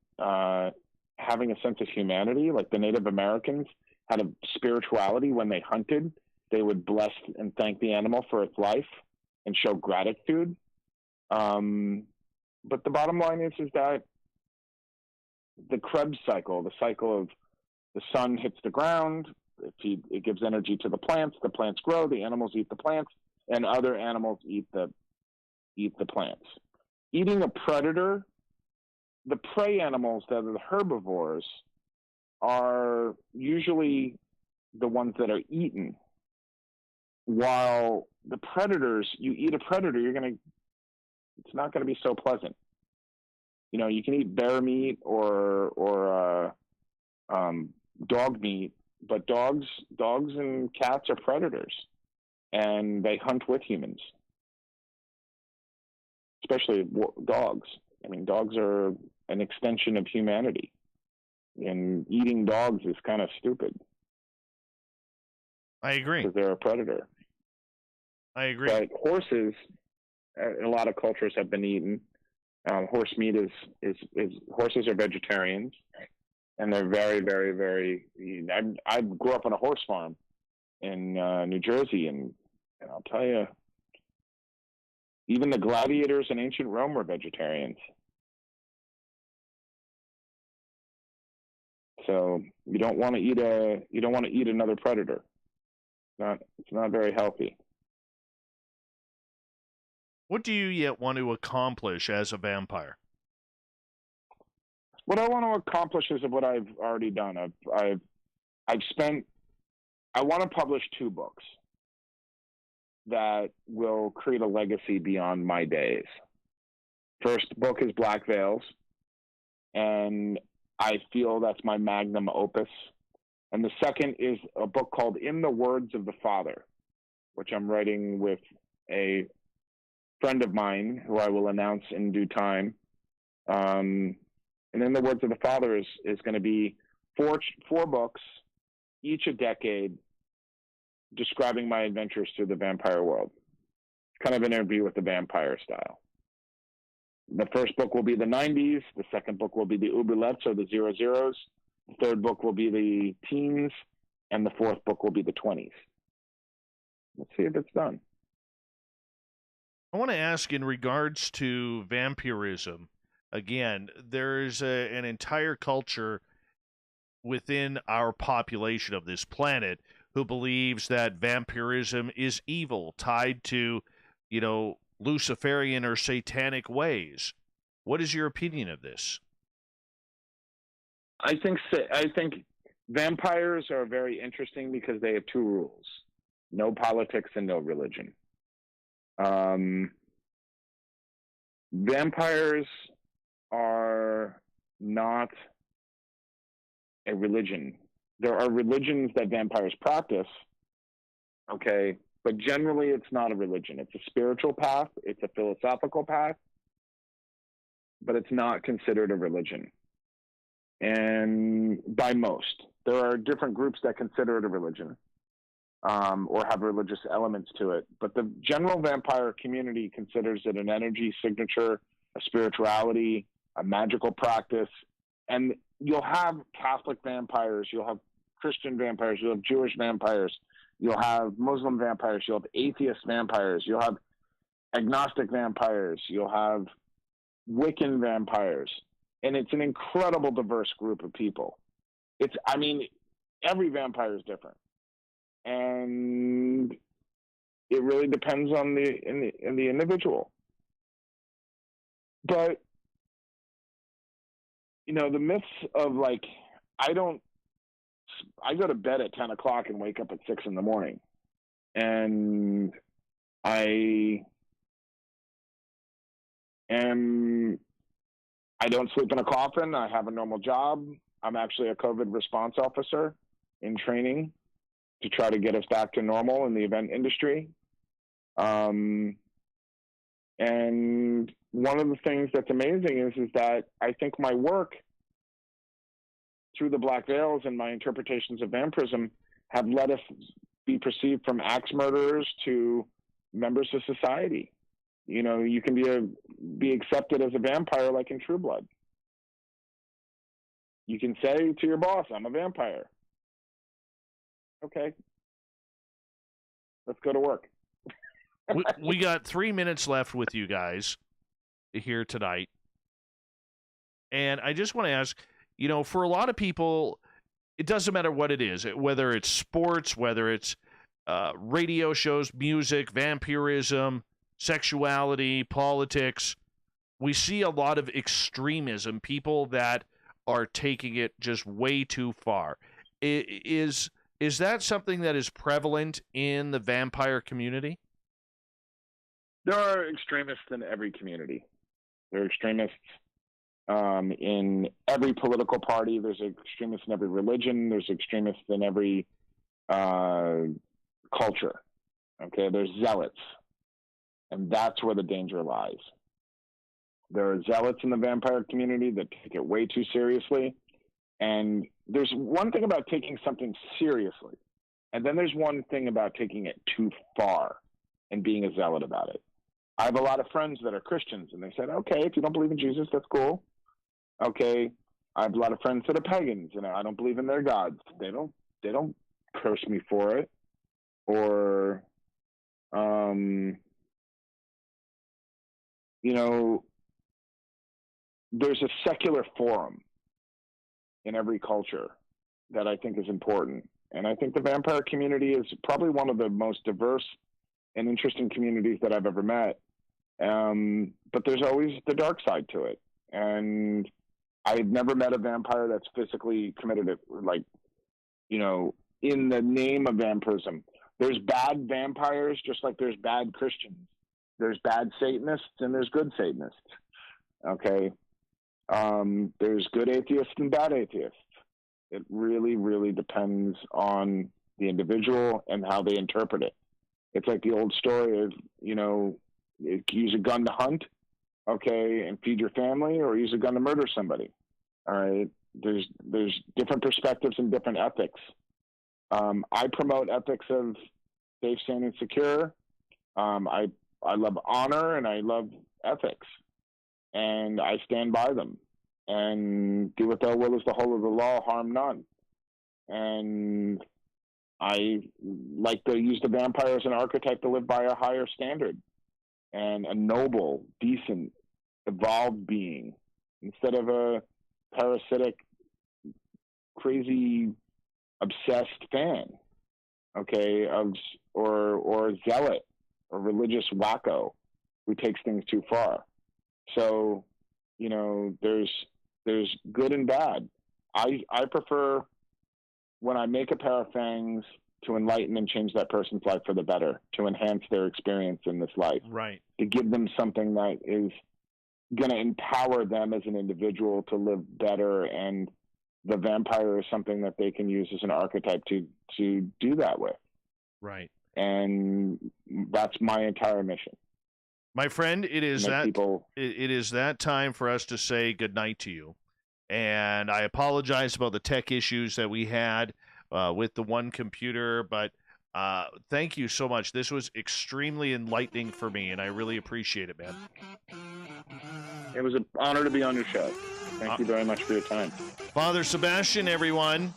having a sense of humanity, like the Native Americans had a spirituality when they hunted. They would bless and thank the animal for its life and show gratitude. But the bottom line is that the Krebs cycle, the cycle of the sun hits the ground, it gives energy to the plants grow, the animals eat the plants, and other animals eat the plants. Eating a predator, the prey animals that are the herbivores are usually the ones that are eaten, while the predators, you eat a predator, it's not going to be so pleasant. You know, you can eat bear meat or dog meat, but dogs and cats are predators, and they hunt with humans, especially dogs. I mean, dogs are an extension of humanity, and eating dogs is kind of stupid. I agree. Because they're a predator. I agree. But horses, a lot of cultures have been eaten. Horse meat is horses are vegetarians, and they're very, very, very. I grew up on a horse farm in New Jersey, and I'll tell you, even the gladiators in ancient Rome were vegetarians. So you don't want to eat another predator. It's not very healthy. What do you yet want to accomplish as a vampire? What I want to accomplish is what I've already done. I want to publish 2 books that will create a legacy beyond my days. First book is Black Veils, and I feel that's my magnum opus. And the second is a book called In the Words of the Father, which I'm writing with a friend of mine who I will announce in due time. And In the Words of the Father is going to be four books, each a decade, describing my adventures through the vampire world. Kind of an interview with the vampire style. The first book will be the 90s. The second book will be the oubliettes, or the 00s. The third book will be the teens. And the fourth book will be the 20s. Let's see if it's done. I want to ask in regards to vampirism. Again, there's an entire culture within our population of this planet who believes that vampirism is evil, tied to, Luciferian or satanic ways. What is your opinion of this? I think vampires are very interesting because they have 2 rules: no politics and no religion. Vampires are not a religion. There are religions that vampires practice, okay, but generally it's not a religion. It's a spiritual path, it's a philosophical path, but it's not considered a religion. And by most, there are different groups that consider it a religion, or have religious elements to it. But the general vampire community considers it an energy signature, a spirituality, a magical practice. And you'll have Catholic vampires, you'll have Christian vampires, you'll have Jewish vampires, you'll have Muslim vampires, you'll have atheist vampires, you'll have agnostic vampires, you'll have Wiccan vampires. And it's an incredible diverse group of people. Every vampire is different. And it really depends on the individual. But the myths of like, I go to bed at 10 o'clock and wake up at 6 in the morning. And I don't sleep in a coffin. I have a normal job. I'm actually a COVID response officer in training to try to get us back to normal in the event industry. And one of the things that's amazing is that I think my work through the black veils and my interpretations of vampirism have let us be perceived from axe murderers to members of society. You can be accepted as a vampire like in True Blood. You can say to your boss, I'm a vampire. Okay. Let's go to work. we got 3 minutes left with you guys here tonight. And I just want to ask, for a lot of people, it doesn't matter what it is, whether it's sports, whether it's radio shows, music, vampirism, sexuality, politics. We see a lot of extremism, people that are taking it just way too far. Is that something that is prevalent in the vampire community? There are extremists in every community. There are extremists in every political party. There's extremists in every religion. There's extremists in every culture. Okay, there's zealots. And that's where the danger lies. There are zealots in the vampire community that take it way too seriously. And there's one thing about taking something seriously, and then there's one thing about taking it too far and being a zealot about it. I have a lot of friends that are Christians, and they said, okay, if you don't believe in Jesus, that's cool. Okay, I have a lot of friends that are pagans, and I don't believe in their gods. They don't curse me for it. Or, there's a secular forum in every culture that I think is important. And I think the vampire community is probably one of the most diverse and interesting communities that I've ever met. But there's always the dark side to it. And I've never met a vampire that's physically committed it, in the name of vampirism. There's bad vampires, just like there's bad Christians. There's bad Satanists and there's good Satanists. Okay. There's good atheists and bad atheists. It really, really depends on the individual and how they interpret it. It's like the old story of, use a gun to hunt, okay, and feed your family, or use a gun to murder somebody. All right. There's different perspectives and different ethics. I promote ethics of safe, sane, and secure. I love honor and I love ethics, and I stand by them. And do what thou will is the whole of the law, harm none. And I like to use the vampire as an archetype to live by a higher standard and a noble, decent, evolved being instead of a parasitic, crazy, obsessed fan, okay, or zealot or religious wacko who takes things too far. So, there's good and bad. I prefer, when I make a pair of fangs, to enlighten and change that person's life for the better, to enhance their experience in this life. Right. To give them something that is going to empower them as an individual to live better, and the vampire is something that they can use as an archetype to do that with. Right. And that's my entire mission. My friend, it is that time for us to say goodnight to you. And I apologize about the tech issues that we had with the one computer, but thank you so much. This was extremely enlightening for me, and I really appreciate it, man. It was an honor to be on your show. Thank you very much for your time. Father Sebastian, everyone.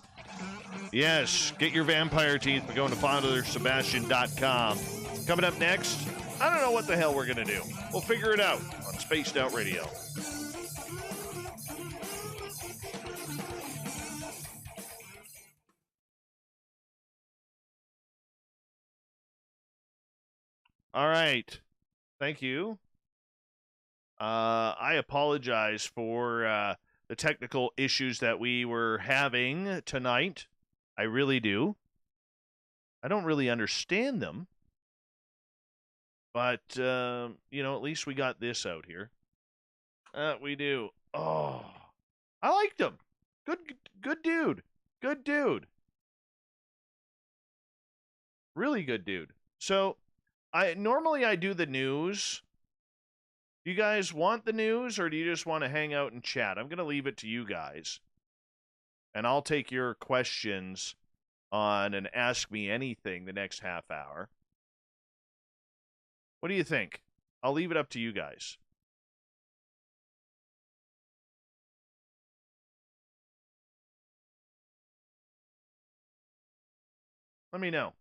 Yes, get your vampire teeth by going to FatherSebastian.com. Coming up next, I don't know what the hell we're going to do. We'll figure it out on Spaced Out Radio. All right. Thank you. I apologize for the technical issues that we were having tonight. I really do. I don't really understand them. But, at least we got this out here. We do. Oh, I liked him. Good dude. Good dude. Really good dude. So, normally I do the news. Do you guys want the news, or do you just want to hang out and chat? I'm going to leave it to you guys. And I'll take your questions on and ask me anything the next half hour. What do you think? I'll leave it up to you guys. Let me know.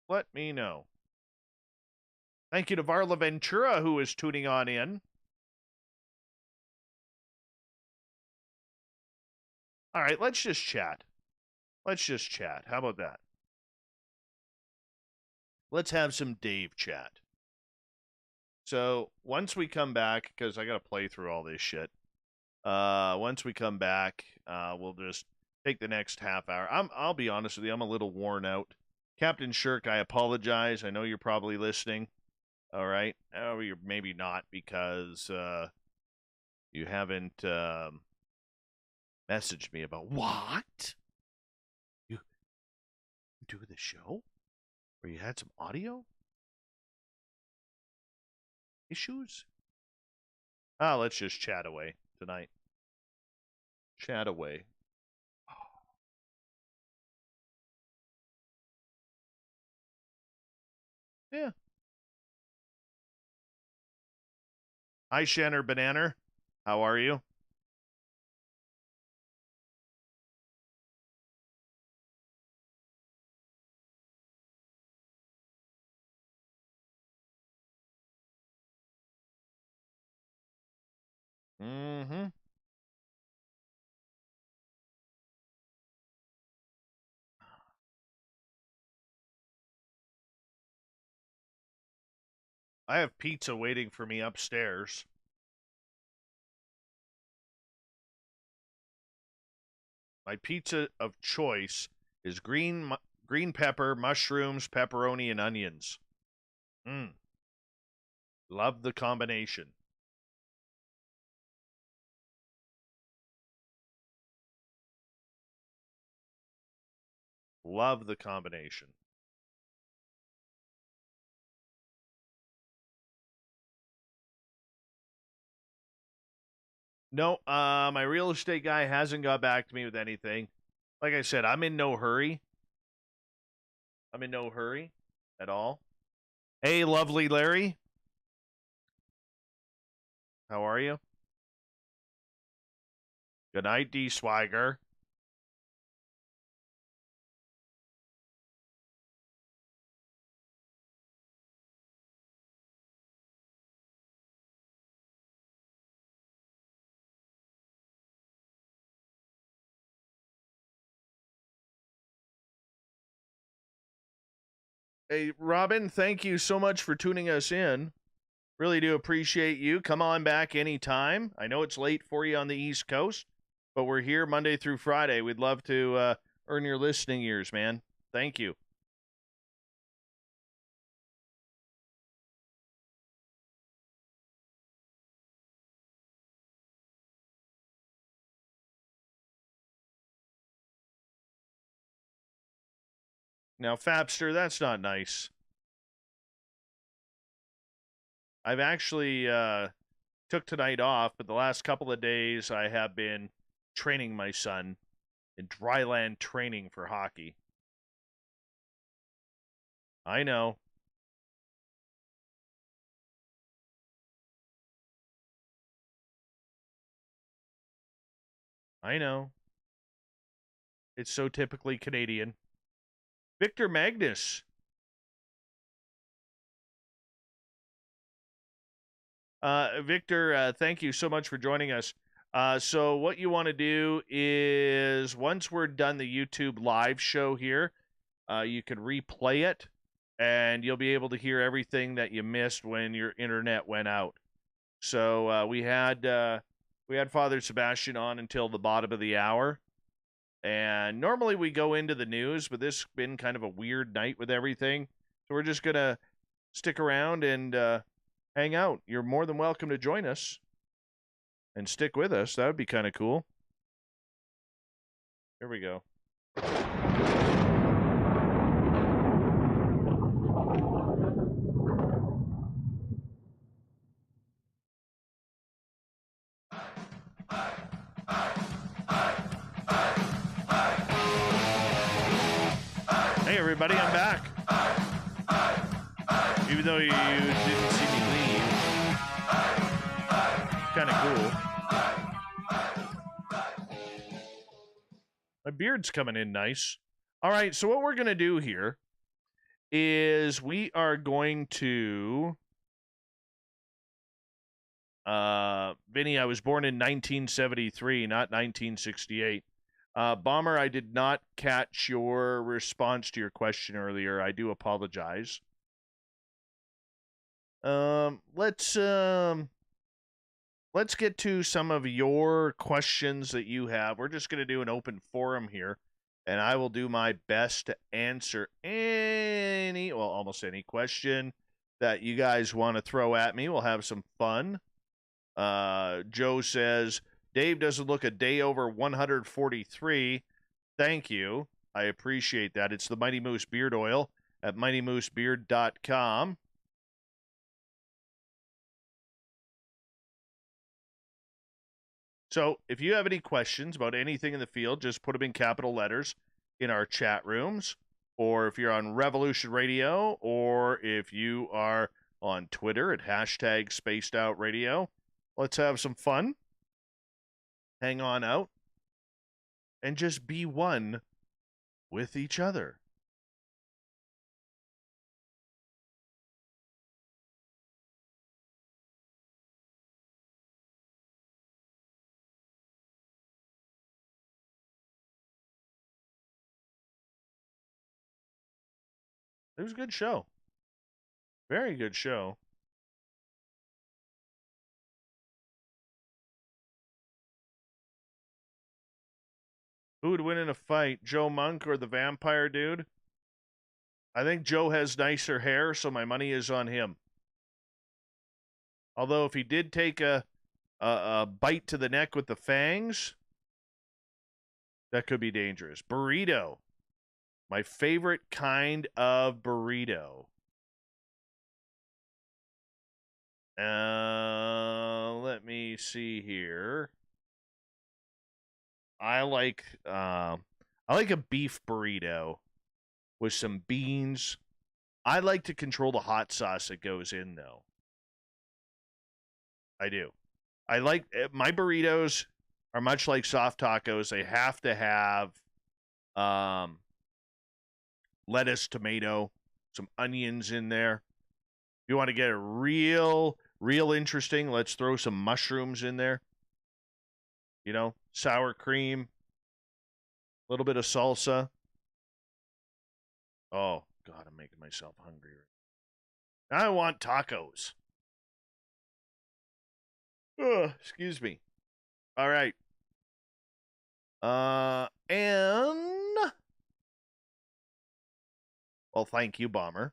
Let me know. Thank you to Varla Ventura, who is tuning on in. All right, let's just chat. Let's just chat. How about that? Let's have some Dave chat. So, once we come back, because I got to play through all this shit. Once we come back, we'll just take the next half hour. I'll be honest with you, I'm a little worn out. Captain Shirk, I apologize. I know you're probably listening. All right. Oh, you're maybe not, because you haven't messaged me about what? You do the show? Where you had some audio issues? Let's just chat away tonight. Chat away. Yeah. Hi, Shanner Banana. How are you? Mm-hmm. I have pizza waiting for me upstairs. My pizza of choice is green pepper, mushrooms, pepperoni, and onions. Love the combination. Love the combination. No, my real estate guy hasn't got back to me with anything. Like I said, I'm in no hurry. I'm in no hurry at all. Hey, lovely Larry. How are you? Good night, D. Swagger. Hey, Robin, thank you so much for tuning us in. Really do appreciate you. Come on back anytime. I know it's late for you on the East Coast, but we're here Monday through Friday. We'd love to earn your listening ears, man. Thank you. Now, Fapster, that's not nice. I've actually took tonight off, but the last couple of days I have been training my son in dryland training for hockey. I know. I know. It's so typically Canadian. Victor Magnus. Victor, thank you so much for joining us. So what you want to do is, once we're done the YouTube live show here, you can replay it and you'll be able to hear everything that you missed when your internet went out. So we had Father Sebastian on until the bottom of the hour, and normally we go into the news, but this has been kind of a weird night with everything, so we're just gonna stick around and hang out. You're more than welcome to join us and stick with us. That would be kind of cool. Here we go. Hey everybody, I'm back. Even though you didn't see me leave. Kind of cool. My beard's coming in nice. All right, so what we're going to do here is we are going to... Vinny, I was born in 1973, not 1968. Bomber, I did not catch your response to your question earlier. I do apologize. Let's get to some of your questions that you have. We're just going to do an open forum here, and I will do my best to answer almost any question that you guys want to throw at me. We'll have some fun. Joe says, Dave doesn't look a day over 143. Thank you. I appreciate that. It's the Mighty Moose Beard Oil at mightymoosebeard.com. So if you have any questions about anything in the field, just put them in capital letters in our chat rooms. Or if you're on Revolution Radio, or if you are on Twitter at #SpacedOutRadio, let's have some fun. Hang on out. And just be one with each other. It was a good show. Very good show. Who would win in a fight, Joe Monk or the vampire dude? I think Joe has nicer hair, so my money is on him. Although if he did take a bite to the neck with the fangs, that could be dangerous. Burrito. My favorite kind of burrito. Let me see here. I like a beef burrito with some beans. I like to control the hot sauce that goes in, though. I do. I like my burritos are much like soft tacos. They have to have lettuce, tomato, some onions in there. If you want to get it real interesting, let's throw some mushrooms in there. You know, sour cream, a little bit of salsa. Oh, God, I'm making myself hungry. I want tacos. Excuse me. All right. Well, thank you, Bomber.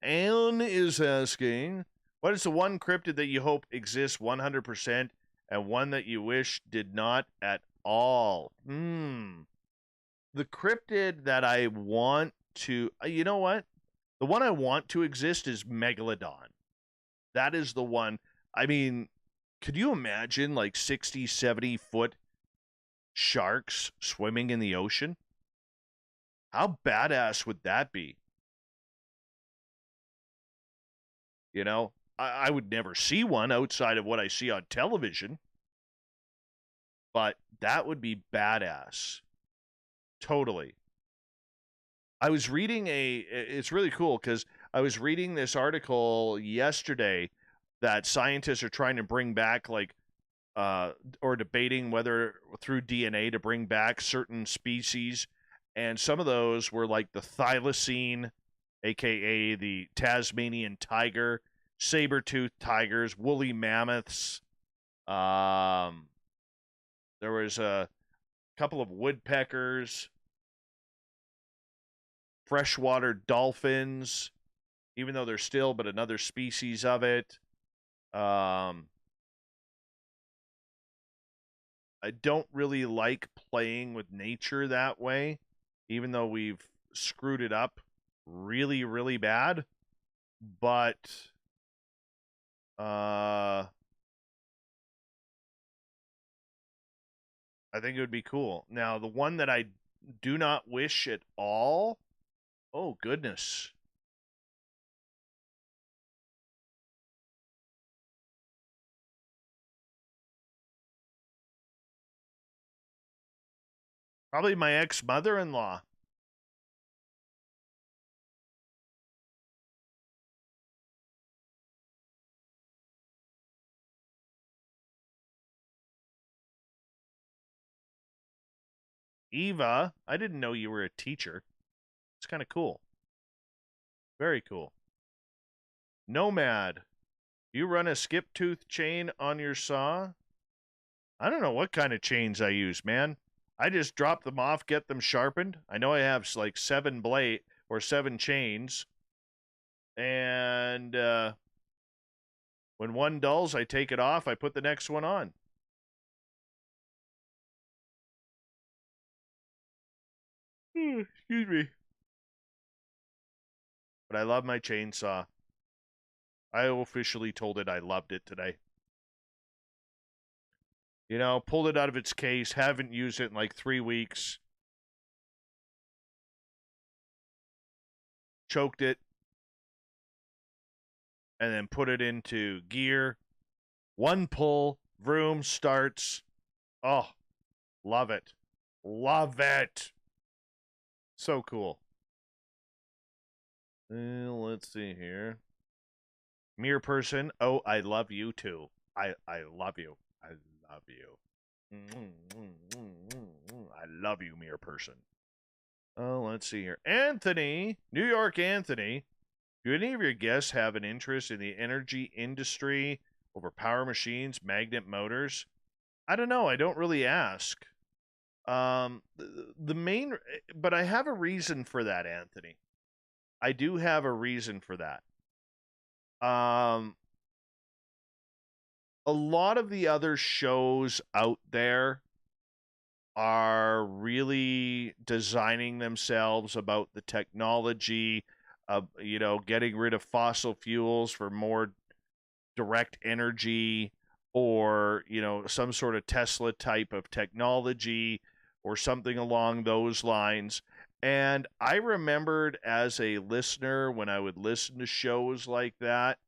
Anne is asking, what is the one cryptid that you hope exists 100% and one that you wish did not at all? The cryptid that I want to... you know what? The one I want to exist is Megalodon. That is the one. I mean, could you imagine like 60, 70-foot sharks swimming in the ocean? How badass would that be? You know, I would never see one outside of what I see on television. But that would be badass. Totally. I was reading it's really cool because I was reading this article yesterday that scientists are trying to bring back or debating whether through DNA to bring back certain species. And some of those were like the thylacine aka the Tasmanian tiger, saber-toothed tigers, woolly mammoths. There was a couple of woodpeckers, freshwater dolphins, even though they're still but another species of it. I don't really like playing with nature that way, even though we've screwed it up really, really bad. But I think it would be cool. Now, the one that I do not wish at all, oh goodness. Probably my ex-mother-in-law. Eva, I didn't know you were a teacher. It's kind of cool. Very cool. Nomad, you run a skip tooth chain on your saw? I don't know what kind of chains I use, man. I just drop them off, get them sharpened. I know I have like 7 chains. And when one dulls, I take it off. I put the next one on. Excuse me. But I love my chainsaw. I officially told it I loved it today. You know, pulled it out of its case. Haven't used it in like 3 weeks. Choked it. And then put it into gear. One pull. Vroom starts. Oh, love it. Love it. So cool. Let's see here. Mere person. Oh, I love you too. I love you. I love you. I love you, mere person. Oh, let's see here. Anthony, New York Anthony. Do any of your guests have an interest in the energy industry over power machines, magnet motors? I don't know. I don't really ask. The main, but I have a reason for that, Anthony. I do have a reason for that. A lot of the other shows out there are really designing themselves about the technology of, you know, getting rid of fossil fuels for more direct energy, or, you know, some sort of Tesla type of technology or something along those lines. And I remembered as a listener, when I would listen to shows like that,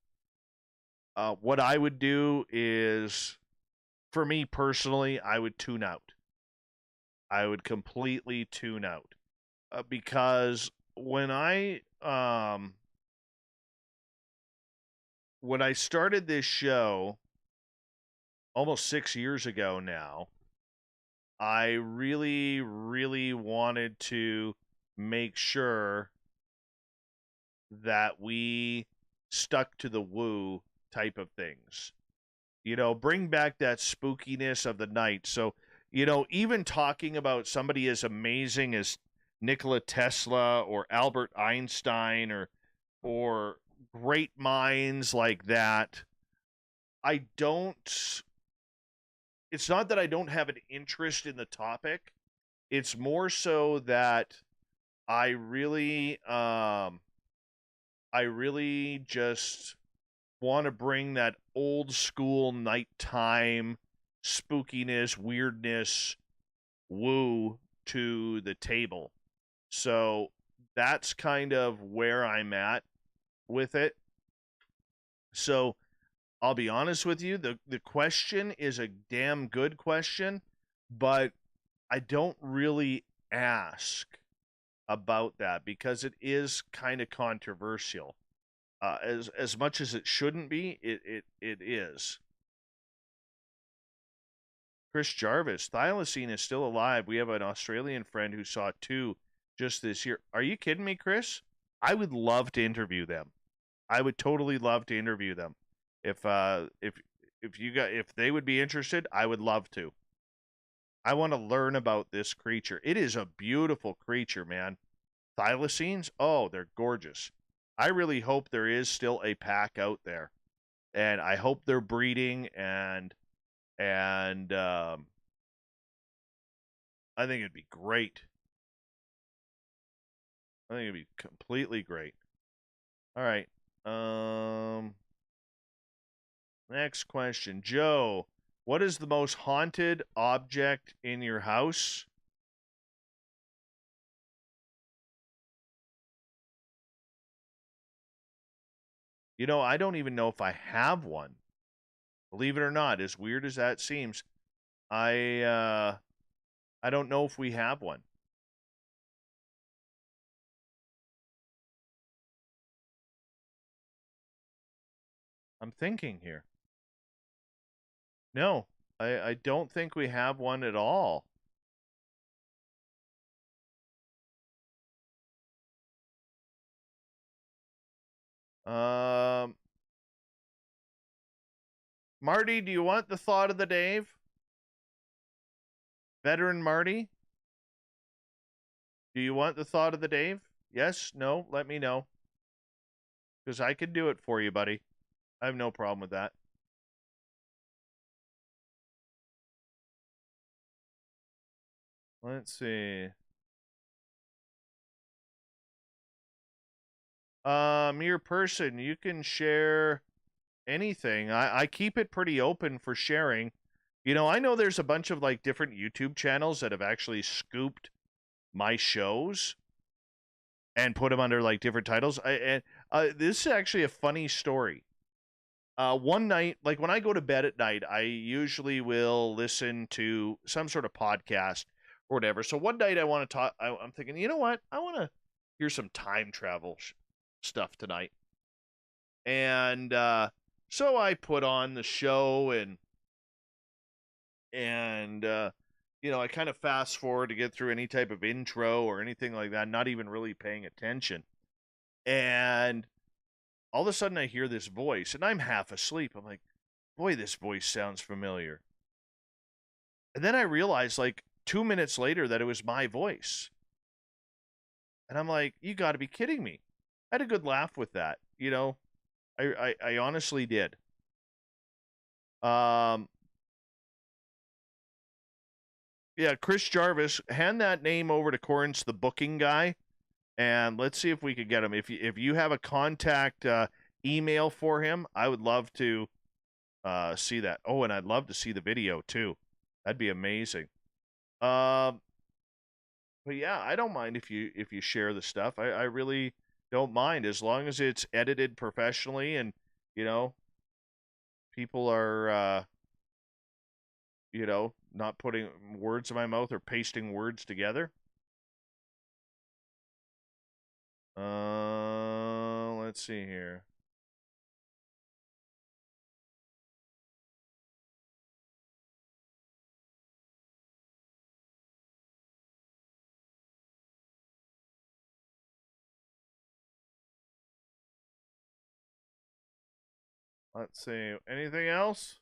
what I would do is, for me personally, I would tune out. I would completely tune out. Because when I started this show almost 6 years ago now, I really, really wanted to make sure that we stuck to the woo type of things. You know, bring back that spookiness of the night. So, you know, even talking about somebody as amazing as Nikola Tesla or Albert Einstein or great minds like that, it's not that I don't have an interest in the topic. It's more so that I really just want to bring that old school nighttime spookiness, weirdness, woo to the table. So that's kind of where I'm at with it. So I'll be honest with you, the question is a damn good question, but I don't really ask about that because it is kind of controversial. As much as it shouldn't be, it is. Chris Jarvis, thylacine is still alive. We have an Australian friend who saw 2 just this year. Are you kidding me, Chris? I would love to interview them. I would totally love to interview them. If they would be interested, I would love to. I want to learn about this creature. It is a beautiful creature, man. Thylacines, oh, they're gorgeous. I really hope there is still a pack out there, and I hope they're breeding, and I think it'd be great. I think it'd be completely great. All right. Next question, Joe. What is the most haunted object in your house? You know, I don't even know if I have one. Believe it or not, as weird as that seems, I don't know if we have one. I'm thinking here. No, I don't think we have one at all. Marty, do you want the thought of the Dave? Veteran Marty? Do you want the thought of the Dave? Yes? No? Let me know. Because I can do it for you, buddy. I have no problem with that. Let's see. Mere person, you can share anything. I keep it pretty open for sharing. You know, I know there's a bunch of like different YouTube channels that have actually scooped my shows and put them under like different titles. This is actually a funny story. One night, like when I go to bed at night, I usually will listen to some sort of podcast or whatever. So one night I want to talk, I'm thinking, you know what? I want to hear some time travel stuff tonight. And so I put on the show and you know, I kind of fast forward to get through any type of intro or anything like that, not even really paying attention. And all of a sudden I hear this voice, and I'm half asleep. I'm like, boy, this voice sounds familiar. And then I realized, like, 2 minutes later that it was my voice. And I'm like, you got to be kidding me. I had a good laugh with that, you know. I honestly did. Yeah, Chris Jarvis, hand that name over to Corrence, the booking guy, and let's see if we could get him. If you have a contact email for him, I would love to see that. Oh, and I'd love to see the video too. That'd be amazing. But yeah, I don't mind if you share the stuff. I really don't mind, as long as it's edited professionally and, you know, people are you know, not putting words in my mouth or pasting words together. Let's see here. Let's see. Anything else?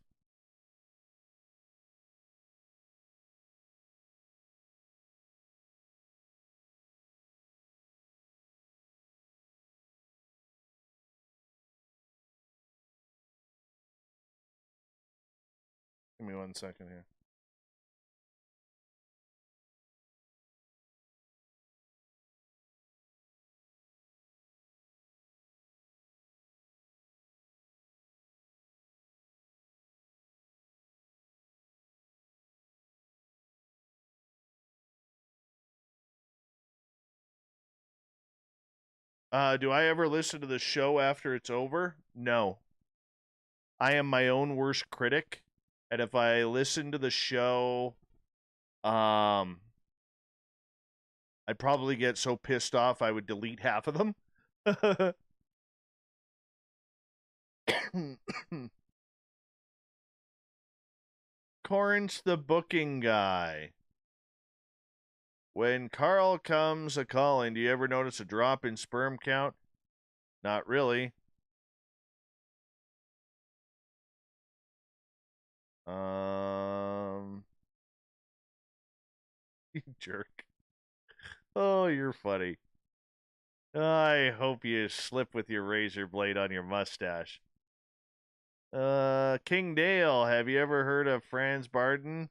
Give me 1 second here. Do I ever listen to the show after it's over? No. I am my own worst critic, and if I listen to the show, I'd probably get so pissed off I would delete half of them. Corrence, the booking guy. When Carl comes a calling, do you ever notice a drop in sperm count? Not really. You jerk. Oh, you're funny. I hope you slip with your razor blade on your mustache. King Dale, have you ever heard of Franz Barden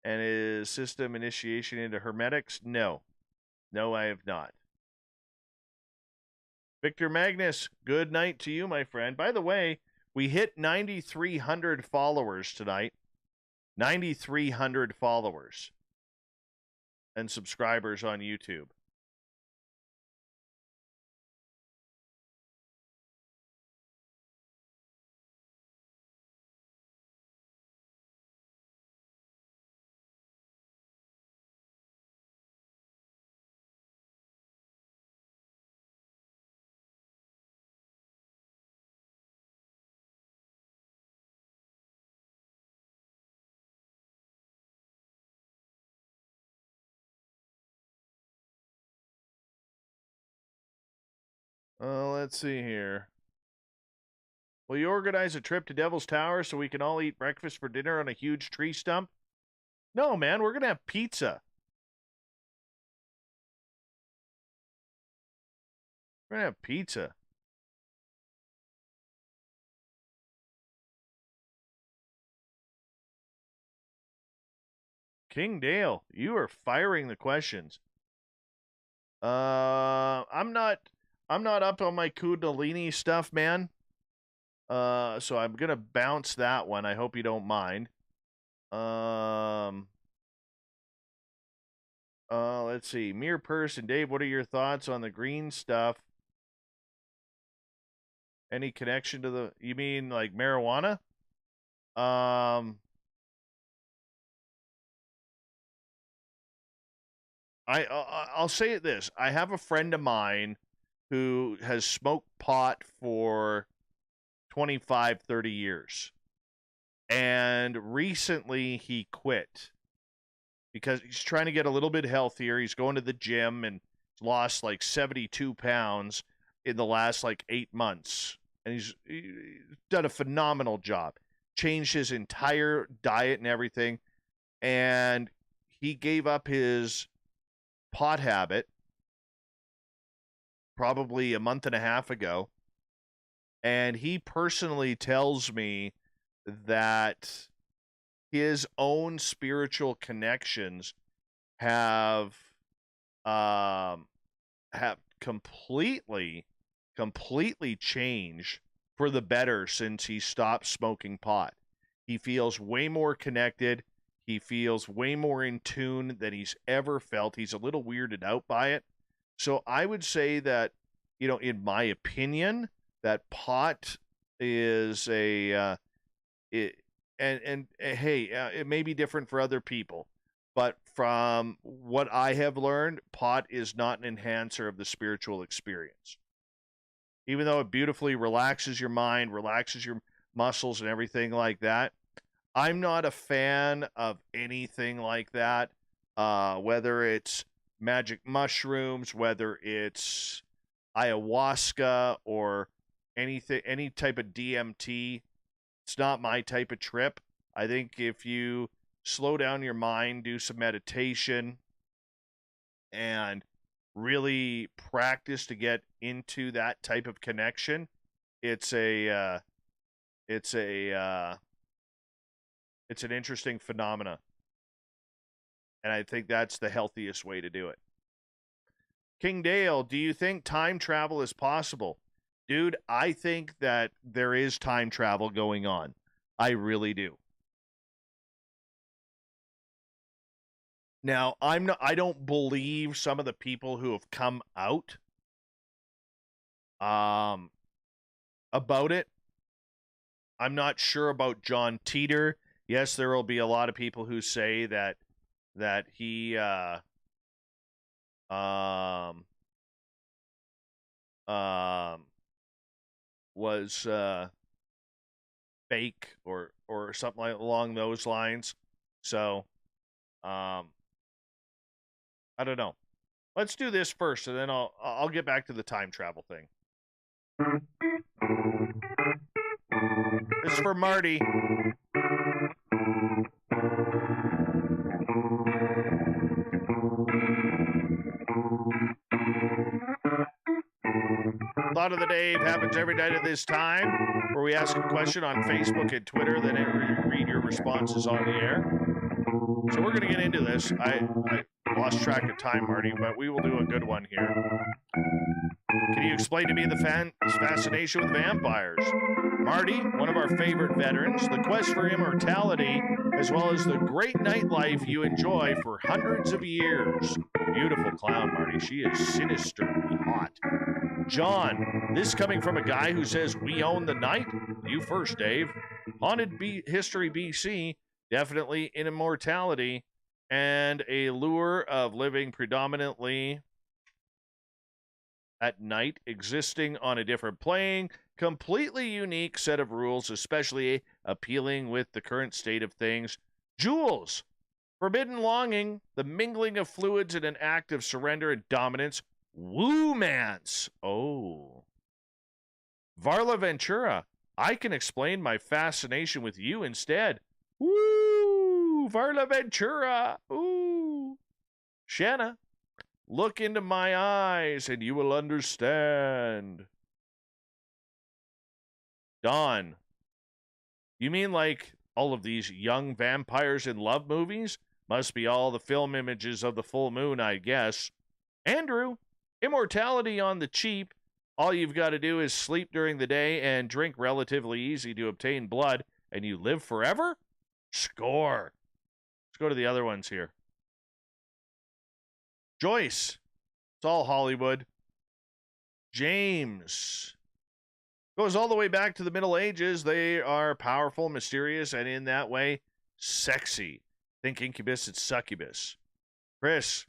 and his system initiation into hermetics? No. No, I have not. Victor Magnus, good night to you, my friend. By the way, we hit 9,300 followers tonight. 9,300 followers and subscribers on YouTube. Let's see here. Will you organize a trip to Devil's Tower so we can all eat breakfast for dinner on a huge tree stump? No, man, we're going to have pizza. We're going to have pizza. King Dale, you are firing the questions. I'm not up on my Kundalini stuff, man. So I'm gonna bounce that one. I hope you don't mind. Let's see. Mere person, Dave, what are your thoughts on the green stuff? Any connection to the, you mean like marijuana? I'll say it this. I have a friend of mine who has smoked pot for 25, 30 years. And recently he quit because he's trying to get a little bit healthier. He's going to the gym and lost like 72 pounds in the last like 8 months. And he's done a phenomenal job. Changed his entire diet and everything. And he gave up his pot habit probably a month and a half ago. And he personally tells me that his own spiritual connections have completely changed for the better since he stopped smoking pot. He feels way more connected. He feels way more in tune than he's ever felt. He's a little weirded out by it. So I would say that, you know, in my opinion, that pot is hey, it may be different for other people, but from what I have learned, pot is not an enhancer of the spiritual experience. Even though it beautifully relaxes your mind, relaxes your muscles and everything like that, I'm not a fan of anything like that, whether it's magic mushrooms, whether it's ayahuasca or anything, any type of DMT. It's not my type of trip. I think if you slow down your mind, do some meditation, and really practice to get into that type of connection, it's an interesting phenomena. And I think that's the healthiest way to do it. King Dale, do you think time travel is possible? Dude, I think that there is time travel going on. I really do. Now, I don't believe some of the people who have come out about it. I'm not sure about John Teeter. Yes, there will be a lot of people who say that he was fake or something along those lines. So I don't know. Let's do this first, and then I'll get back to the time travel thing. This is for Marty. Thought of the Day happens every night at this time, where we ask a question on Facebook and Twitter, then read your responses on the air. So we're going to get into this. I lost track of time, Marty, but we will do a good one here. Can you explain to me the fascination with vampires? Marty, one of our favorite veterans, the quest for immortality, as well as the great nightlife you enjoy for hundreds of years. Beautiful clown, Marty. She is sinisterly hot. John, this coming from a guy who says we own the night? You first, Dave. Haunted History BC, definitely in immortality, and a lure of living predominantly at night, existing on a different plane, completely unique set of rules, especially appealing with the current state of things. Jules, forbidden longing, the mingling of fluids in an act of surrender and dominance. Womance. Oh. Varla Ventura, I can explain my fascination with you instead. Woo! Varla Ventura. Ooh. Shanna, look into my eyes and you will understand. Don, you mean like all of these young vampires in love movies? Must be all the film images of the full moon, I guess. Andrew, immortality on the cheap. All you've got to do is sleep during the day and drink relatively easy to obtain blood, and you live forever? Score. Let's go to the other ones here. Joyce, it's all Hollywood. James, goes all the way back to the Middle Ages. They are powerful, mysterious, and in that way, sexy. Think incubus and succubus. Chris,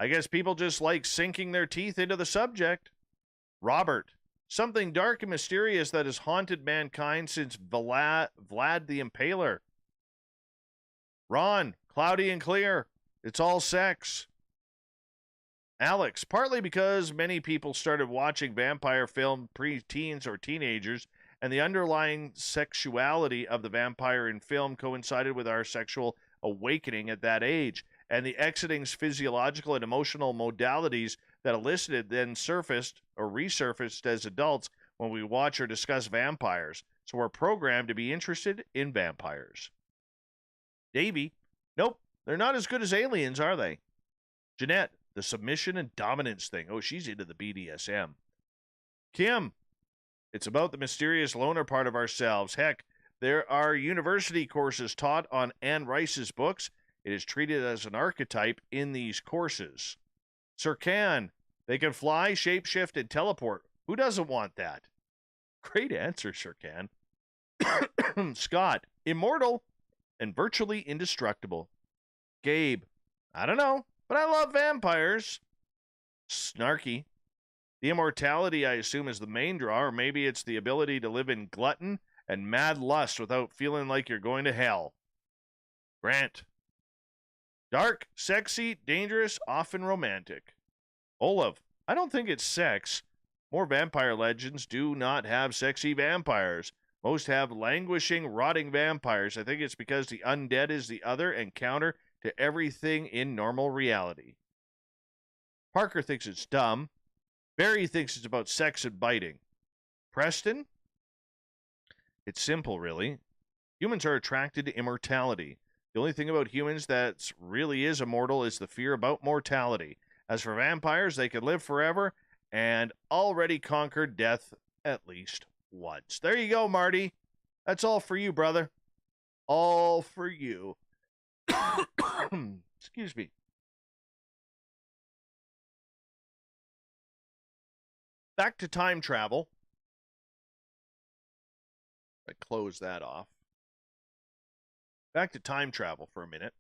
I guess people just like sinking their teeth into the subject. Robert, something dark and mysterious that has haunted mankind since Vlad the Impaler. Ron, cloudy and clear. It's all sex. Alex, partly because many people started watching vampire film pre-teens or teenagers, and the underlying sexuality of the vampire in film coincided with our sexual awakening at that age, and the exiting's physiological and emotional modalities that elicited then surfaced or resurfaced as adults when we watch or discuss vampires. So we're programmed to be interested in vampires. Davey, nope, they're not as good as aliens, are they? Jeanette, the submission and dominance thing. Oh, she's into the BDSM. Kim, it's about the mysterious loner part of ourselves. Heck, there are university courses taught on Anne Rice's books. It is treated as an archetype in these courses. Sir Can, they can fly, shapeshift, and teleport. Who doesn't want that? Great answer, Sir Can. Scott, immortal and virtually indestructible. Gabe, I don't know, but I love vampires. Snarky, the immortality I assume is the main draw, or maybe it's the ability to live in glutton and mad lust without feeling like you're going to hell. Grant, dark, sexy, dangerous, often romantic. Olaf, I don't think it's sex. More vampire legends do not have sexy vampires. Most have languishing, rotting vampires. I think it's because the undead is the other and counter to everything in normal reality. Parker thinks it's dumb. Barry thinks it's about sex and biting. Preston? It's simple, really. Humans are attracted to immortality. The only thing about humans that really is immortal is the fear about mortality. As for vampires, they can live forever and already conquered death at least once. There you go, Marty. That's all for you, brother. All for you. Excuse me. Back to time travel. I close that off. Back to time travel for a minute.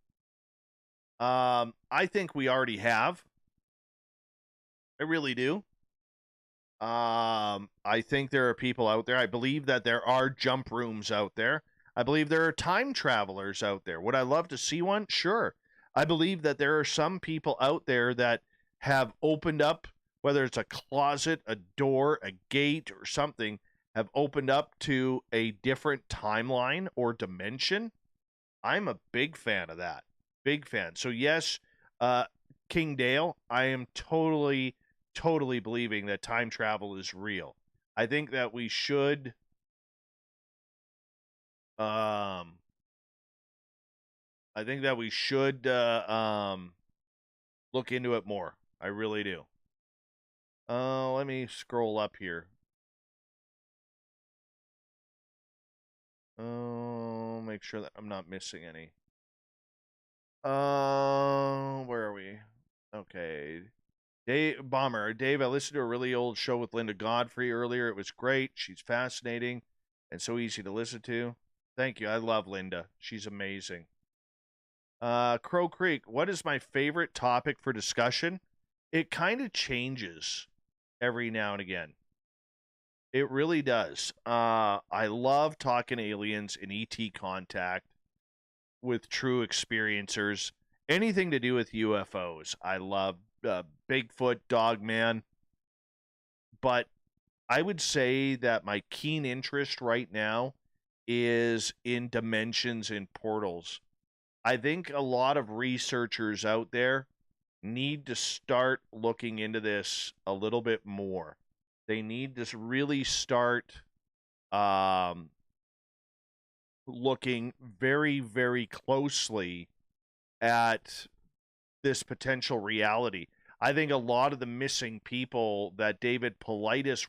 I think we already have. I really do. I think there are people out there. I believe that there are jump rooms out there. I believe there are time travelers out there. Would I love to see one? Sure. I believe that there are some people out there that have opened up, whether it's a closet, a door, a gate, or something, have opened up to a different timeline or dimension. I'm a big fan of that. Big fan. So yes, King Dale, I am totally believing that time travel is real. I think that we should look into it more. I really do. Let me scroll up here. Make sure that I'm not missing any. Where are we? Okay. Dave, I listened to a really old show with Linda Godfrey earlier. It was great. She's fascinating and so easy to listen to. Thank you. I love Linda. She's amazing. Crow Creek, what is my favorite topic for discussion? It kind of changes every now and again. It really does. I love talking aliens and ET contact with true experiencers. Anything to do with UFOs. I love Bigfoot, Dogman. But I would say that my keen interest right now is in dimensions and portals. I think a lot of researchers out there need to start looking into this a little bit more. They need to really start looking very, very closely at this potential reality. I think a lot of the missing people that David Paulides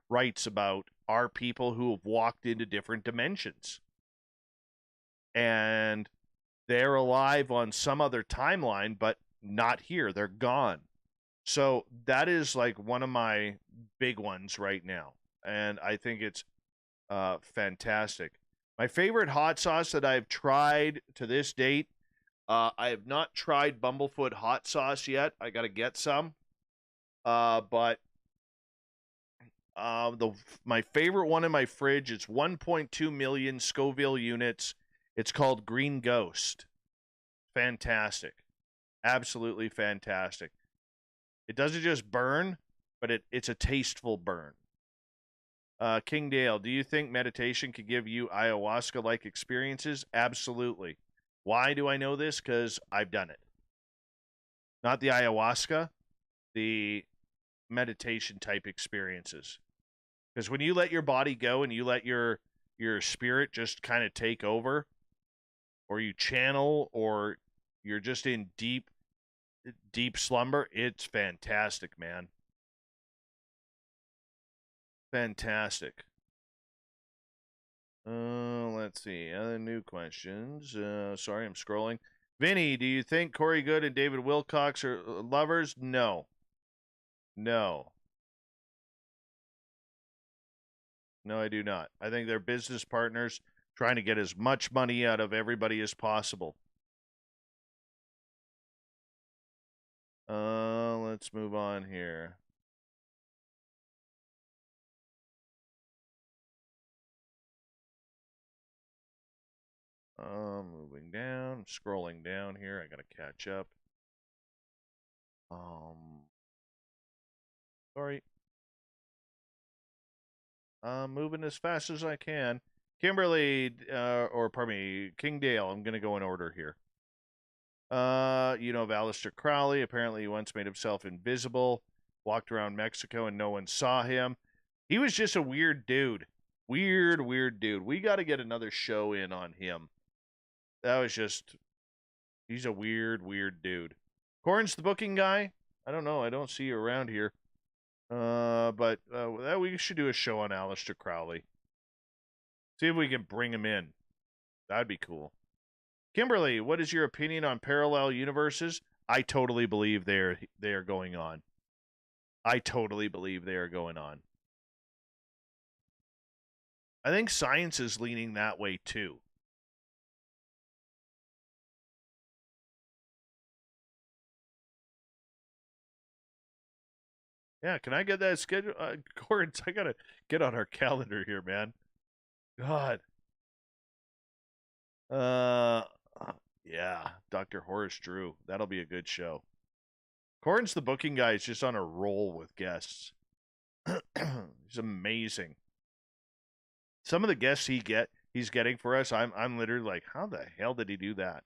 writes about are people who have walked into different dimensions. And they're alive on some other timeline, but not here. They're gone. So that is like one of my big ones right now. And I think it's fantastic. My favorite hot sauce that I've tried to this date, I have not tried Bumblefoot hot sauce yet. I got to get some. But my favorite one in my fridge is 1.2 million Scoville units. It's called Green Ghost. Fantastic. Absolutely fantastic. It doesn't just burn, but it's a tasteful burn. King Dale, do you think meditation could give you ayahuasca-like experiences? Absolutely. Why do I know this? Because I've done it. Not the ayahuasca, the meditation type experiences. Because when you let your body go and you let your spirit just kind of take over, or you channel, or you're just in deep slumber, it's fantastic, man. Fantastic. Let's see. Other new questions. Sorry, I'm scrolling. Vinny, do you think Corey Good and David Wilcox are lovers? No. No. No, I do not. I think they're business partners trying to get as much money out of everybody as possible. Let's move on here. Moving down, scrolling down here. I gotta catch up. Sorry. I'm moving as fast as I can. Kimberly, or pardon me, King Dale. I'm gonna go in order here. You know of Aleister Crowley. Apparently, he once made himself invisible, walked around Mexico, and no one saw him. He was just a weird dude. Weird dude. We got to get another show in on him. That was just... He's a weird dude. Corn's the booking guy? I don't know. I don't see you around here. But we should do a show on Aleister Crowley. See if we can bring him in. That'd be cool. Kimberly, what is your opinion on parallel universes? I totally believe they are going on. I totally believe they are going on. I think science is leaning that way too. Yeah, can I get that schedule? Cords, I gotta get on our calendar here, man. God. Yeah, Dr. Horace Drew. That'll be a good show. Corin's the booking guy is just on a roll with guests. He's amazing. Some of the guests he's getting for us, I'm literally like, how the hell did he do that?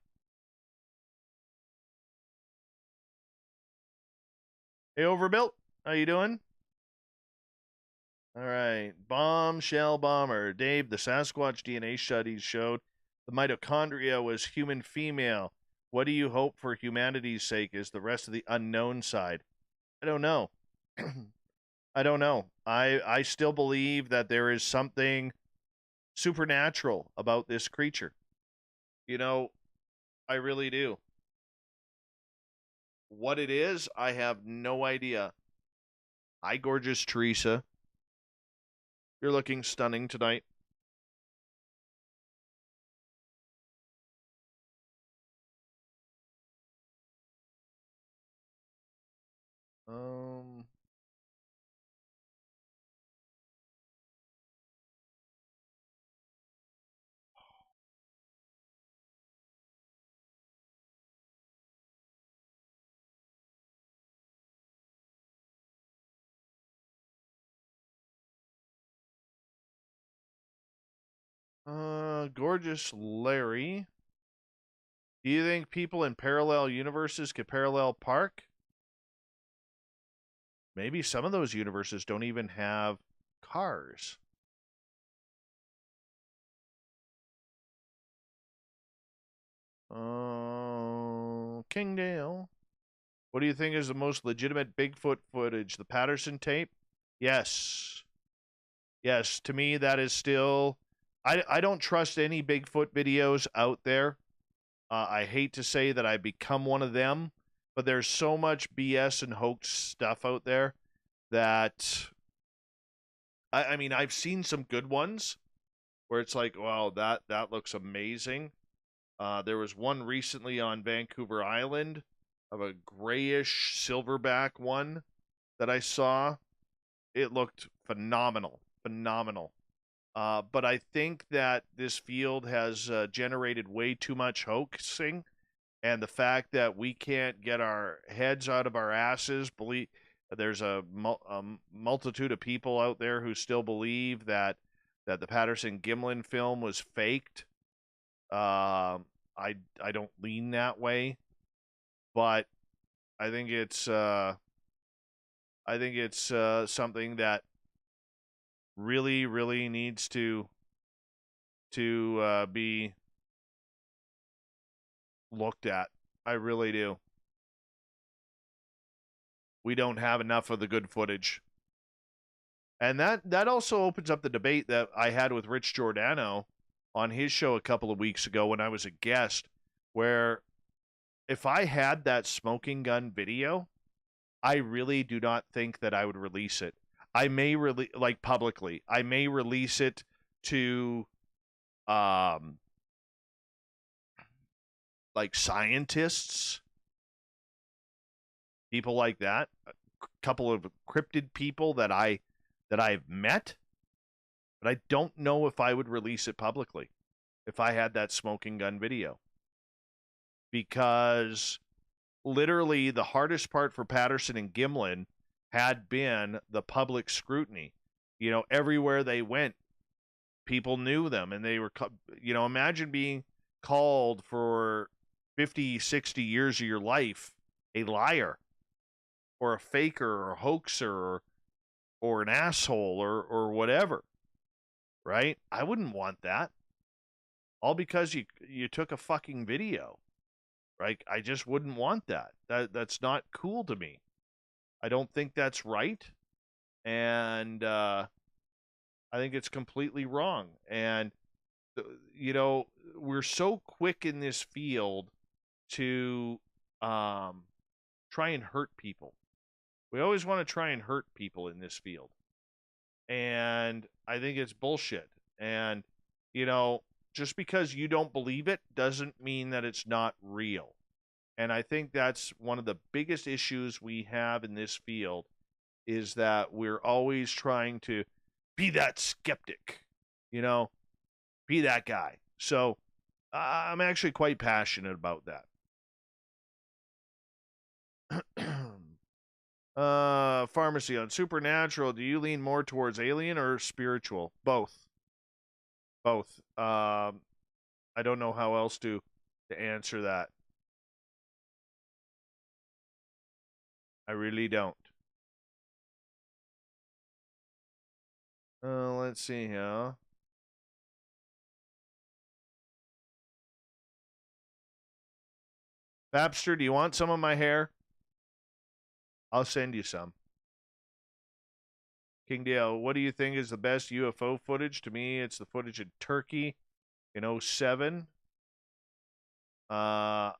Hey, Overbuilt, how you doing? All right, Bombshell Bomber. Dave, the Sasquatch DNA studies showed the mitochondria was human female. What do you hope for humanity's sake is the rest of the unknown side? I don't know. I don't know. I still believe that there is something supernatural about this creature. You know, I really do. What it is, I have no idea. Hi, gorgeous Teresa. You're looking stunning tonight. Gorgeous Larry. Do you think people in parallel universes could parallel park? Maybe some of those universes don't even have cars. Kingdale. What do you think is the most legitimate Bigfoot footage? The Patterson tape? Yes. Yes, to me that is still... I don't trust any Bigfoot videos out there. I hate to say that I become one of them, but there's so much BS and hoax stuff out there that... I mean, I've seen some good ones where it's like, wow, that looks amazing. There was one recently on Vancouver Island of a grayish silverback one that I saw. It looked phenomenal. Phenomenal. But I think that this field has generated way too much hoaxing, and the fact that we can't get our heads out of our asses, there's a multitude of people out there who still believe that the Patterson Gimlin film was faked. I don't lean that way, but I think it's something that really, really needs to be looked at. I really do. We don't have enough of the good footage. And that also opens up the debate that I had with Rich Giordano on his show a couple of weeks ago when I was a guest, where if I had that smoking gun video, I really do not think that I would release it. I may like publicly. I may release it to like scientists, people like that, a couple of cryptid people that I've met, but I don't know if I would release it publicly if I had that smoking gun video. Because literally the hardest part for Patterson and Gimlin had been the public scrutiny. You know, everywhere they went, people knew them, and they were, you know, imagine being called for 50, 60 years of your life a liar or a faker or a hoaxer or an asshole or whatever, right? I wouldn't want that. All because you took a fucking video, right? I just wouldn't want that. That's not cool to me. I don't think that's right, and I think it's completely wrong. And, you know, we're so quick in this field to try and hurt people. We always want to try and hurt people in this field. And I think it's bullshit. And, you know, just because you don't believe it doesn't mean that it's not real. And I think that's one of the biggest issues we have in this field, is that we're always trying to be that skeptic, you know, be that guy. So I'm actually quite passionate about that. Pharmacy on supernatural. Do you lean more towards alien or spiritual? Both. Both. I don't know how else to answer that. I really don't. Let's see here. Babster, do you want some of my hair? I'll send you some. King Dale, what do you think is the best UFO footage? To me, it's the footage in Turkey in 2007. I've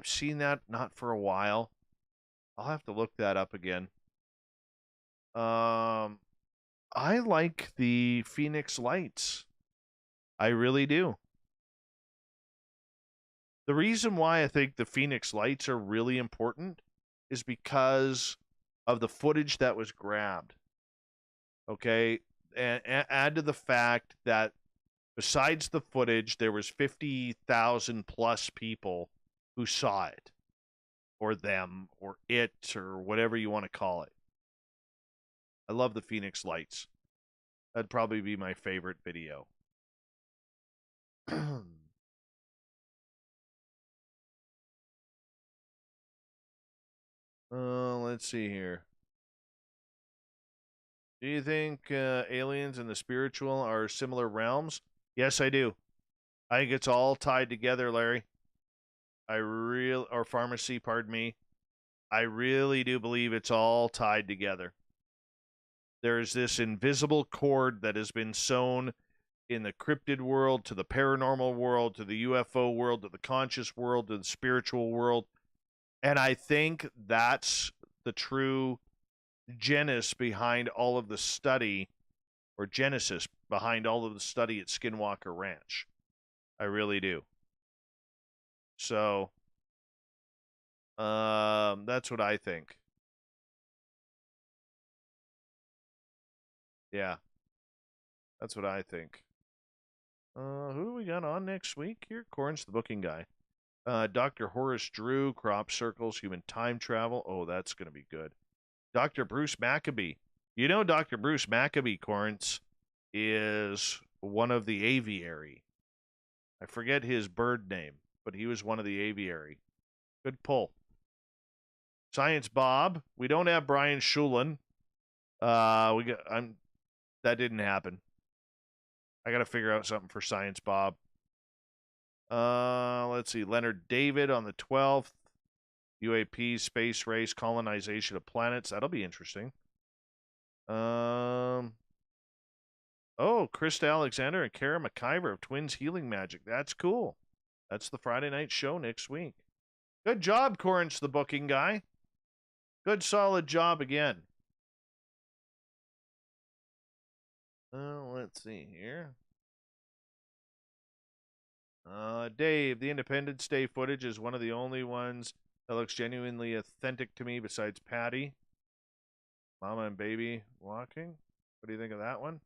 seen that not for a while. I'll have to look that up again. I like the Phoenix Lights. I really do. The reason why I think the Phoenix Lights are really important is because of the footage that was grabbed. Okay? And add to the fact that besides the footage, there was 50,000 plus people who saw it, or them, or it, or whatever you want to call it. I love the Phoenix Lights. That'd probably be my favorite video. Let's see here. Do you think aliens and the spiritual are similar realms? Yes, I do. I think it's all tied together, Larry. Or pharmacy, pardon me. I really do believe it's all tied together. There's this invisible cord that has been sewn in the cryptid world, to the paranormal world, to the UFO world, to the conscious world, to the spiritual world. And I think that's the true genesis behind all of the study, or genesis behind all of the study at Skinwalker Ranch. I really do. So, that's what I think. Yeah. That's what I think. Who do we got on next week here? Corn's the booking guy. Dr. Horace Drew, crop circles, human time travel. Oh, that's going to be good. Dr. Bruce Maccabee. You know Dr. Bruce Maccabee, Corns, is one of the aviary. I forget his bird name, but he was one of the aviary. Good pull. Science Bob. We don't have Brian Shulin. That didn't happen. I got to figure out something for Science Bob. Let's see. Leonard David on the 12th. UAP, space race, colonization of planets. That'll be interesting. Oh, Krista Alexander and Kara McIver of Twins Healing Magic. That's cool. That's the Friday night show next week. Good job, Corrence, the booking guy. Good, solid job again. Let's see here. Dave, the Independence Day footage is one of the only ones that looks genuinely authentic to me besides Patty. Mama and baby walking. What do you think of that one?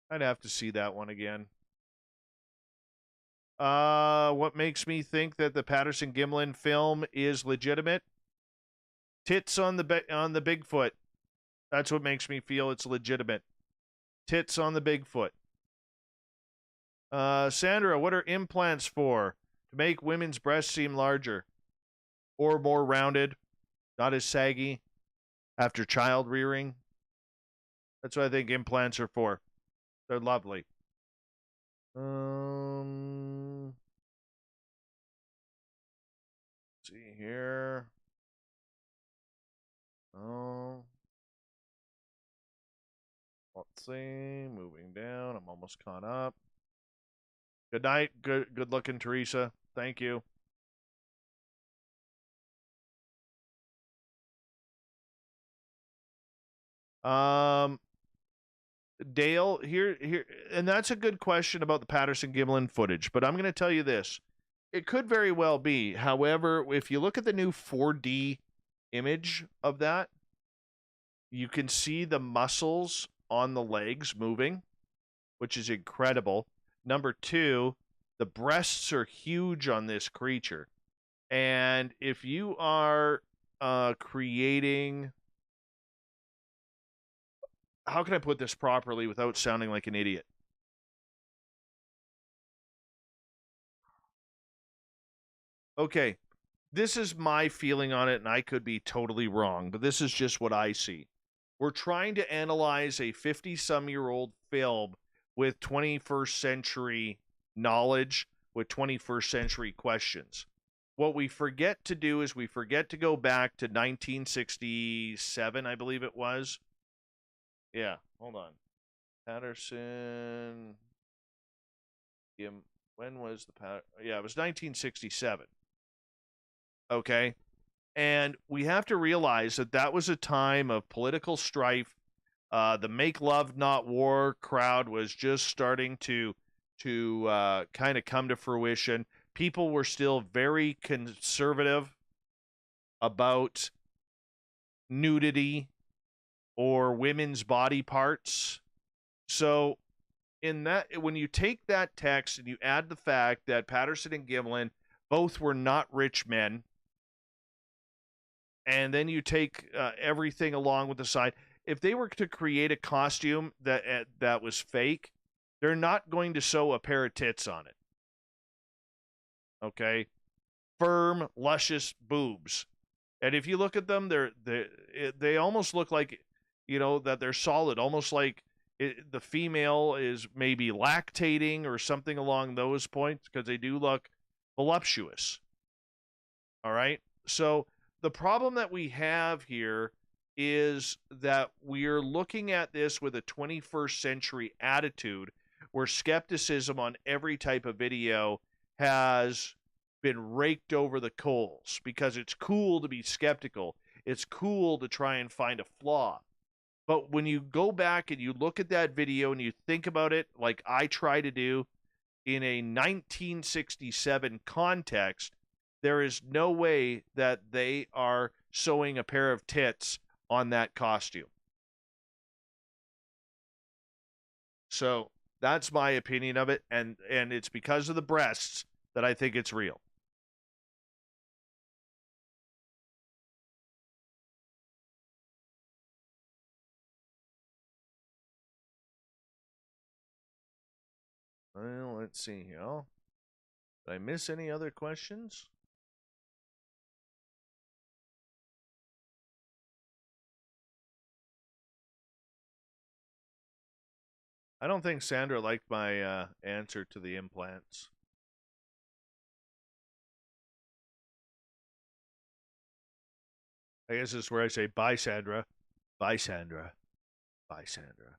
I'd have to see that one again. What makes me think that the Patterson Gimlin film is legitimate? Tits on the Bigfoot. That's what makes me feel it's legitimate. Tits on the Bigfoot. Sandra, what are implants for? To make women's breasts seem larger or more rounded, not as saggy after child rearing. That's what I think implants are for. They're lovely. Let's see here. Let's see. Moving down. I'm almost caught up. Good night. Good looking, Teresa. Thank you. Dale, here, and that's a good question about the Patterson Gimlin footage, but I'm going to tell you this. It could very well be. However, if you look at the new 4D image of that, you can see the muscles on the legs moving, which is incredible. Number two, The breasts are huge on this creature. And if you are creating... How can I put this properly without sounding like an idiot? Okay, this is my feeling on it, and I could be totally wrong, but this is just what I see. We're trying to analyze a 50-some-year-old film with 21st century knowledge, with 21st century questions. What we forget to do is we forget to go back to 1967, I believe it was. Yeah, hold on. Patterson. When was the Yeah, it was 1967. Okay? And we have to realize that that was a time of political strife. The make love, not war crowd was just starting to kind of come to fruition. People were still very conservative about nudity or women's body parts. So in that, when you take that text and you add the fact that Patterson and Gimlin both were not rich men, and then you take everything along with the side, if they were to create a costume that was fake, they're not going to sew a pair of tits on it. Okay? Firm, luscious boobs. And if you look at them, they almost look like, that they're solid, almost like the female is maybe lactating or something along those points, because they do look voluptuous. All right? So the problem that we have here is that we're looking at this with a 21st century attitude where skepticism on every type of video has been raked over the coals, because it's cool to be skeptical. It's cool to try and find a flaw. But when you go back and you look at that video and you think about it like I try to do in a 1967 context, there is no way that they are sewing a pair of tits on that costume. So that's my opinion of it, and it's because of the breasts that I think it's real. Well, let's see here. Did I miss any other questions? I don't think Sandra liked my answer to the implants. I guess this is where I say, bye, Sandra. Bye, Sandra. Bye, Sandra.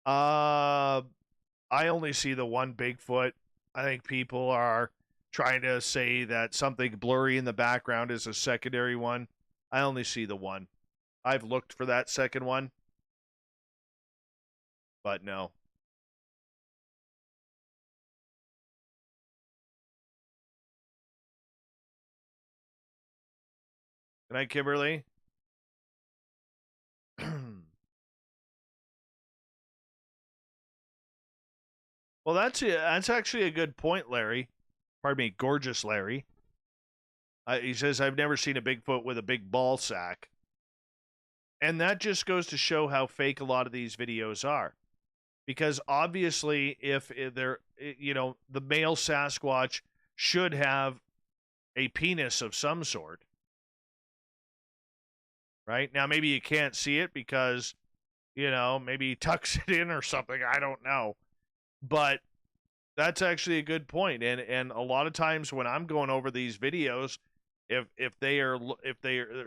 I only see the one Bigfoot. I think people are trying to say that something blurry in the background is a secondary one. I only see the one. I've looked for that second one, but no. Good night, Kimberly. Well, that's actually a good point, Larry. Pardon me, gorgeous Larry. He says, I've never seen a Bigfoot with a big ball sack. And that just goes to show how fake a lot of these videos are. Because obviously, if they're, the male Sasquatch should have a penis of some sort. Right? Now, maybe you can't see it because, maybe he tucks it in or something. I don't know. But that's actually a good point. And a lot of times when I'm going over these videos, if they're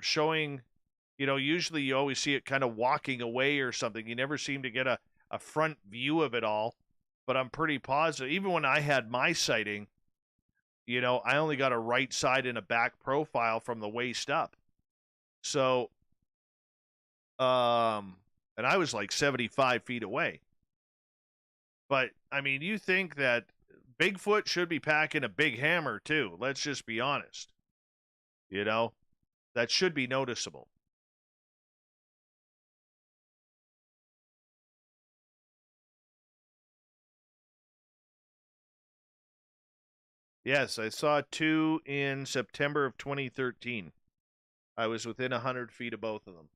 showing, usually you always see it kind of walking away or something. You never seem to get a front view of it all. But I'm pretty positive. Even when I had my sighting, I only got a right side and a back profile from the waist up. So, and I was like 75 feet away. But, I mean, you think that Bigfoot should be packing a big hammer, too. Let's just be honest. That should be noticeable. Yes, I saw 2 in September of 2013. I was within 100 feet of both of them.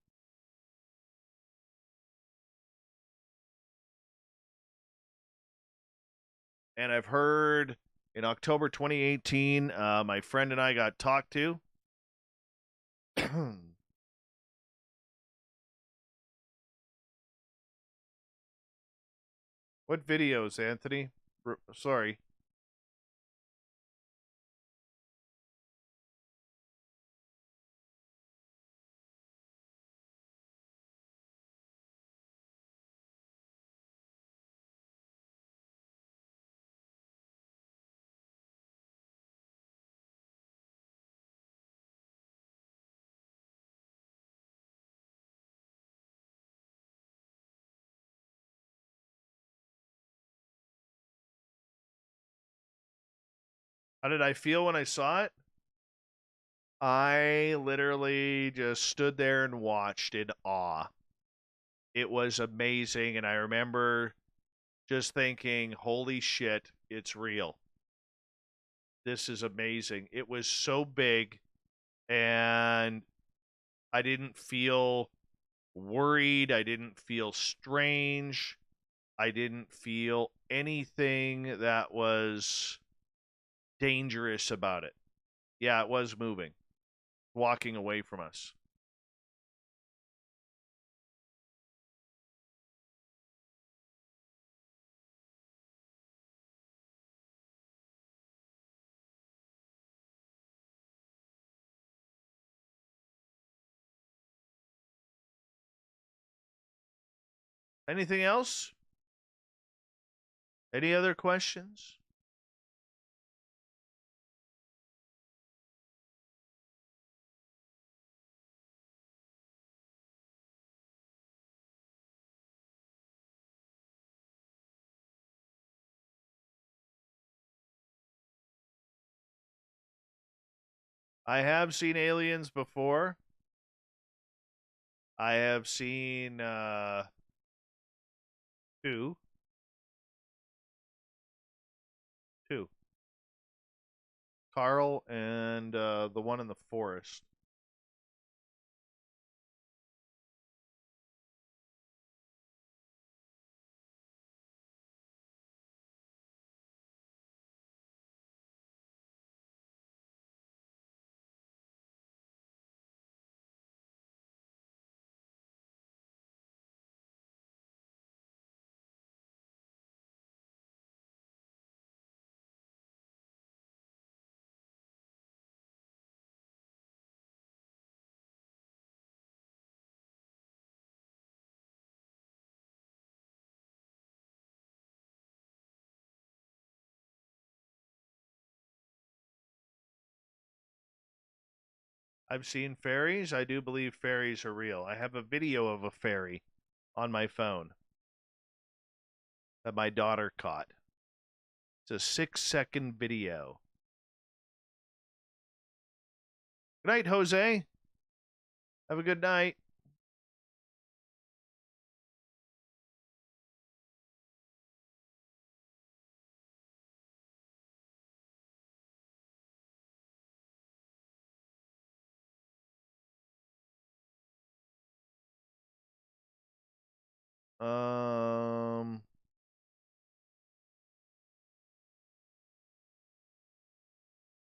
And I've heard in October 2018, my friend and I got talked to. What videos, Anthony? Sorry. How did I feel when I saw it? I literally just stood there and watched in awe. It was amazing, and I remember just thinking, holy shit, it's real. This is amazing. It was so big, and I didn't feel worried. I didn't feel strange. I didn't feel anything that was dangerous about it. Yeah, it was moving, walking away from us. Anything else? Any other questions? I have seen aliens before. I have seen 2. Carl and the one in the forest. I've seen fairies. I do believe fairies are real. I have a video of a fairy on my phone that my daughter caught. It's a 6-second video. Good night, Jose. Have a good night.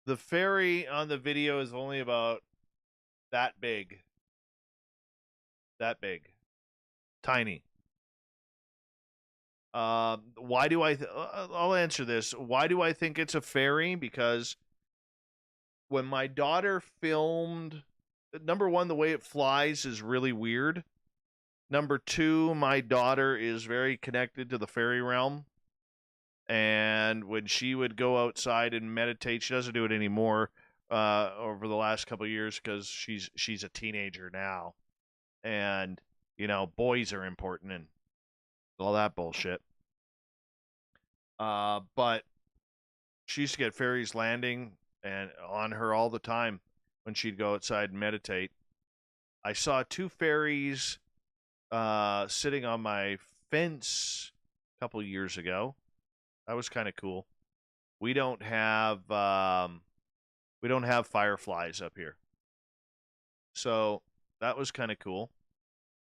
The fairy on the video is only about that big. That big. Tiny. Why do I... I'll answer this. Why do I think it's a fairy? Because when my daughter filmed... Number one, the way it flies is really weird. Number two, my daughter is very connected to the fairy realm. And when she would go outside and meditate, she doesn't do it anymore over the last couple of years because she's a teenager now. And, you know, boys are important and all that bullshit. But she used to get fairies landing and on her all the time when she'd go outside and meditate. I saw 2 fairies sitting on my fence a couple years ago. That was kind of cool. we don't have fireflies up here. So that was kind of cool.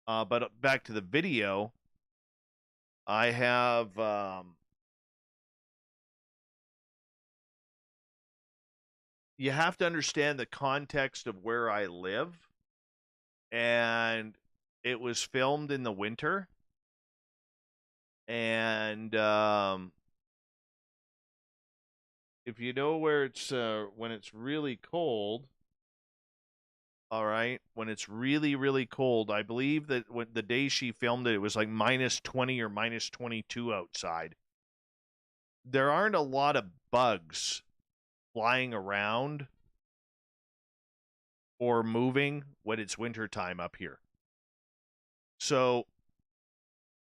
But back to the video, I have you have to understand the context of where I live, and it was filmed in the winter, and if you know where it's when it's really cold, all right, when it's really, really cold, I believe that when the day she filmed it, it was like -20 or -22 outside. There aren't a lot of bugs flying around or moving when it's wintertime up here. So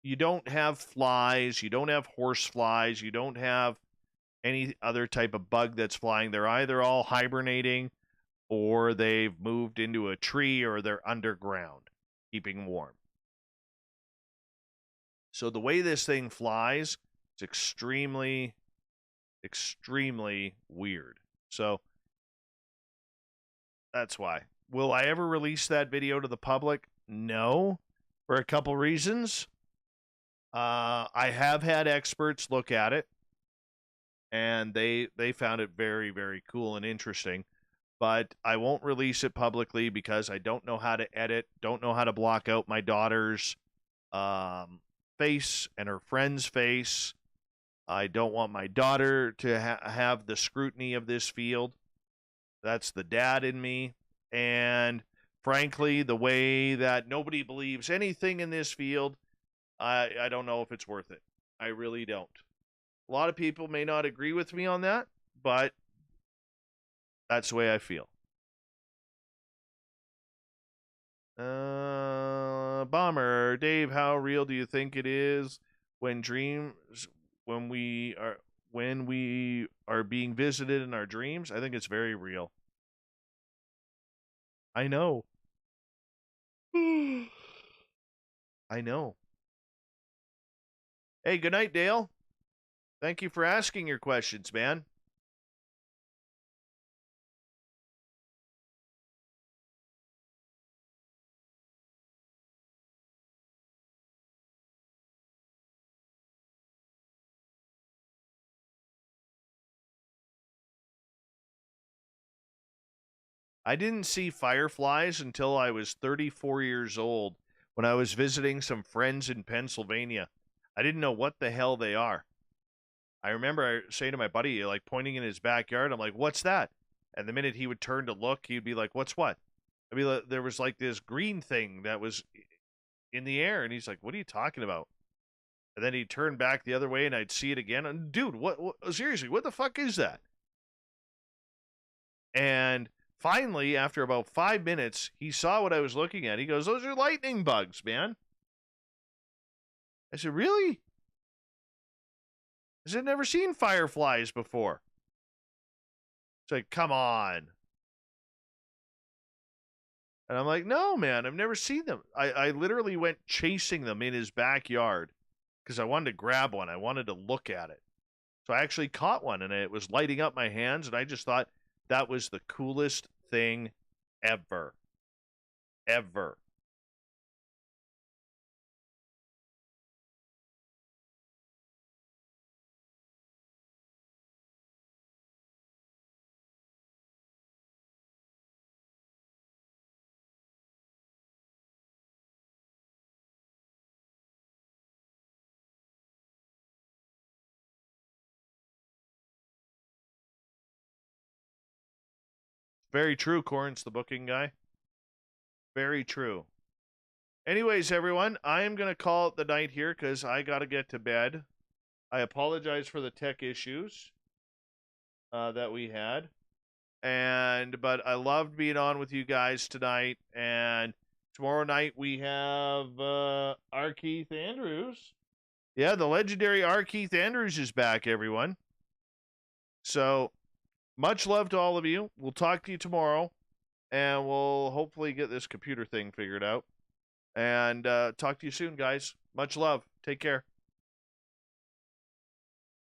you don't have flies, you don't have horse flies, you don't have any other type of bug that's flying. They're either all hibernating or they've moved into a tree or they're underground, keeping warm. So the way this thing flies, it's extremely, extremely weird. So that's why. Will I ever release that video to the public? No, for a couple reasons. I have had experts look at it, and they found it very, very cool and interesting. But I won't release it publicly because I don't know how to edit, don't know how to block out my daughter's face and her friend's face. I don't want my daughter to have the scrutiny of this field. That's the dad in me. And frankly, the way that nobody believes anything in this field, I don't know if it's worth it. I really don't. A lot of people may not agree with me on that, but that's the way I feel. Bomber, Dave, how real do you think it is when we are being visited in our dreams? I think it's very real. I know. I know. Hey, good night, Dale. Thank you for asking your questions, man. I didn't see fireflies until I was 34 years old when I was visiting some friends in Pennsylvania. I didn't know what the hell they are. I remember saying to my buddy, like pointing in his backyard, I'm like, what's that? And the minute he would turn to look, he'd be like, what's what? I mean, there was like this green thing that was in the air. And he's like, what are you talking about? And then he'd turn back the other way and I'd see it again. And dude, what seriously, what the fuck is that? And finally, after about 5 minutes, he saw what I was looking at. He goes, those are lightning bugs, man. I said, really? I said, never seen fireflies before. It's like, come on. And I'm like, no, man, I've never seen them. I literally went chasing them in his backyard because I wanted to grab one. I wanted to look at it. So I actually caught one, and it was lighting up my hands, and I just thought that was the coolest thing ever. Ever. Very true, Corn's the booking guy. Very true. Anyways, everyone, I am going to call it the night here because I got to get to bed. I apologize for the tech issues that we had. But I loved being on with you guys tonight. And tomorrow night we have R. Keith Andrews. Yeah, the legendary R. Keith Andrews is back, everyone. So much love to all of you. We'll talk to you tomorrow, and we'll hopefully get this computer thing figured out. And talk to you soon, guys. Much love. Take care.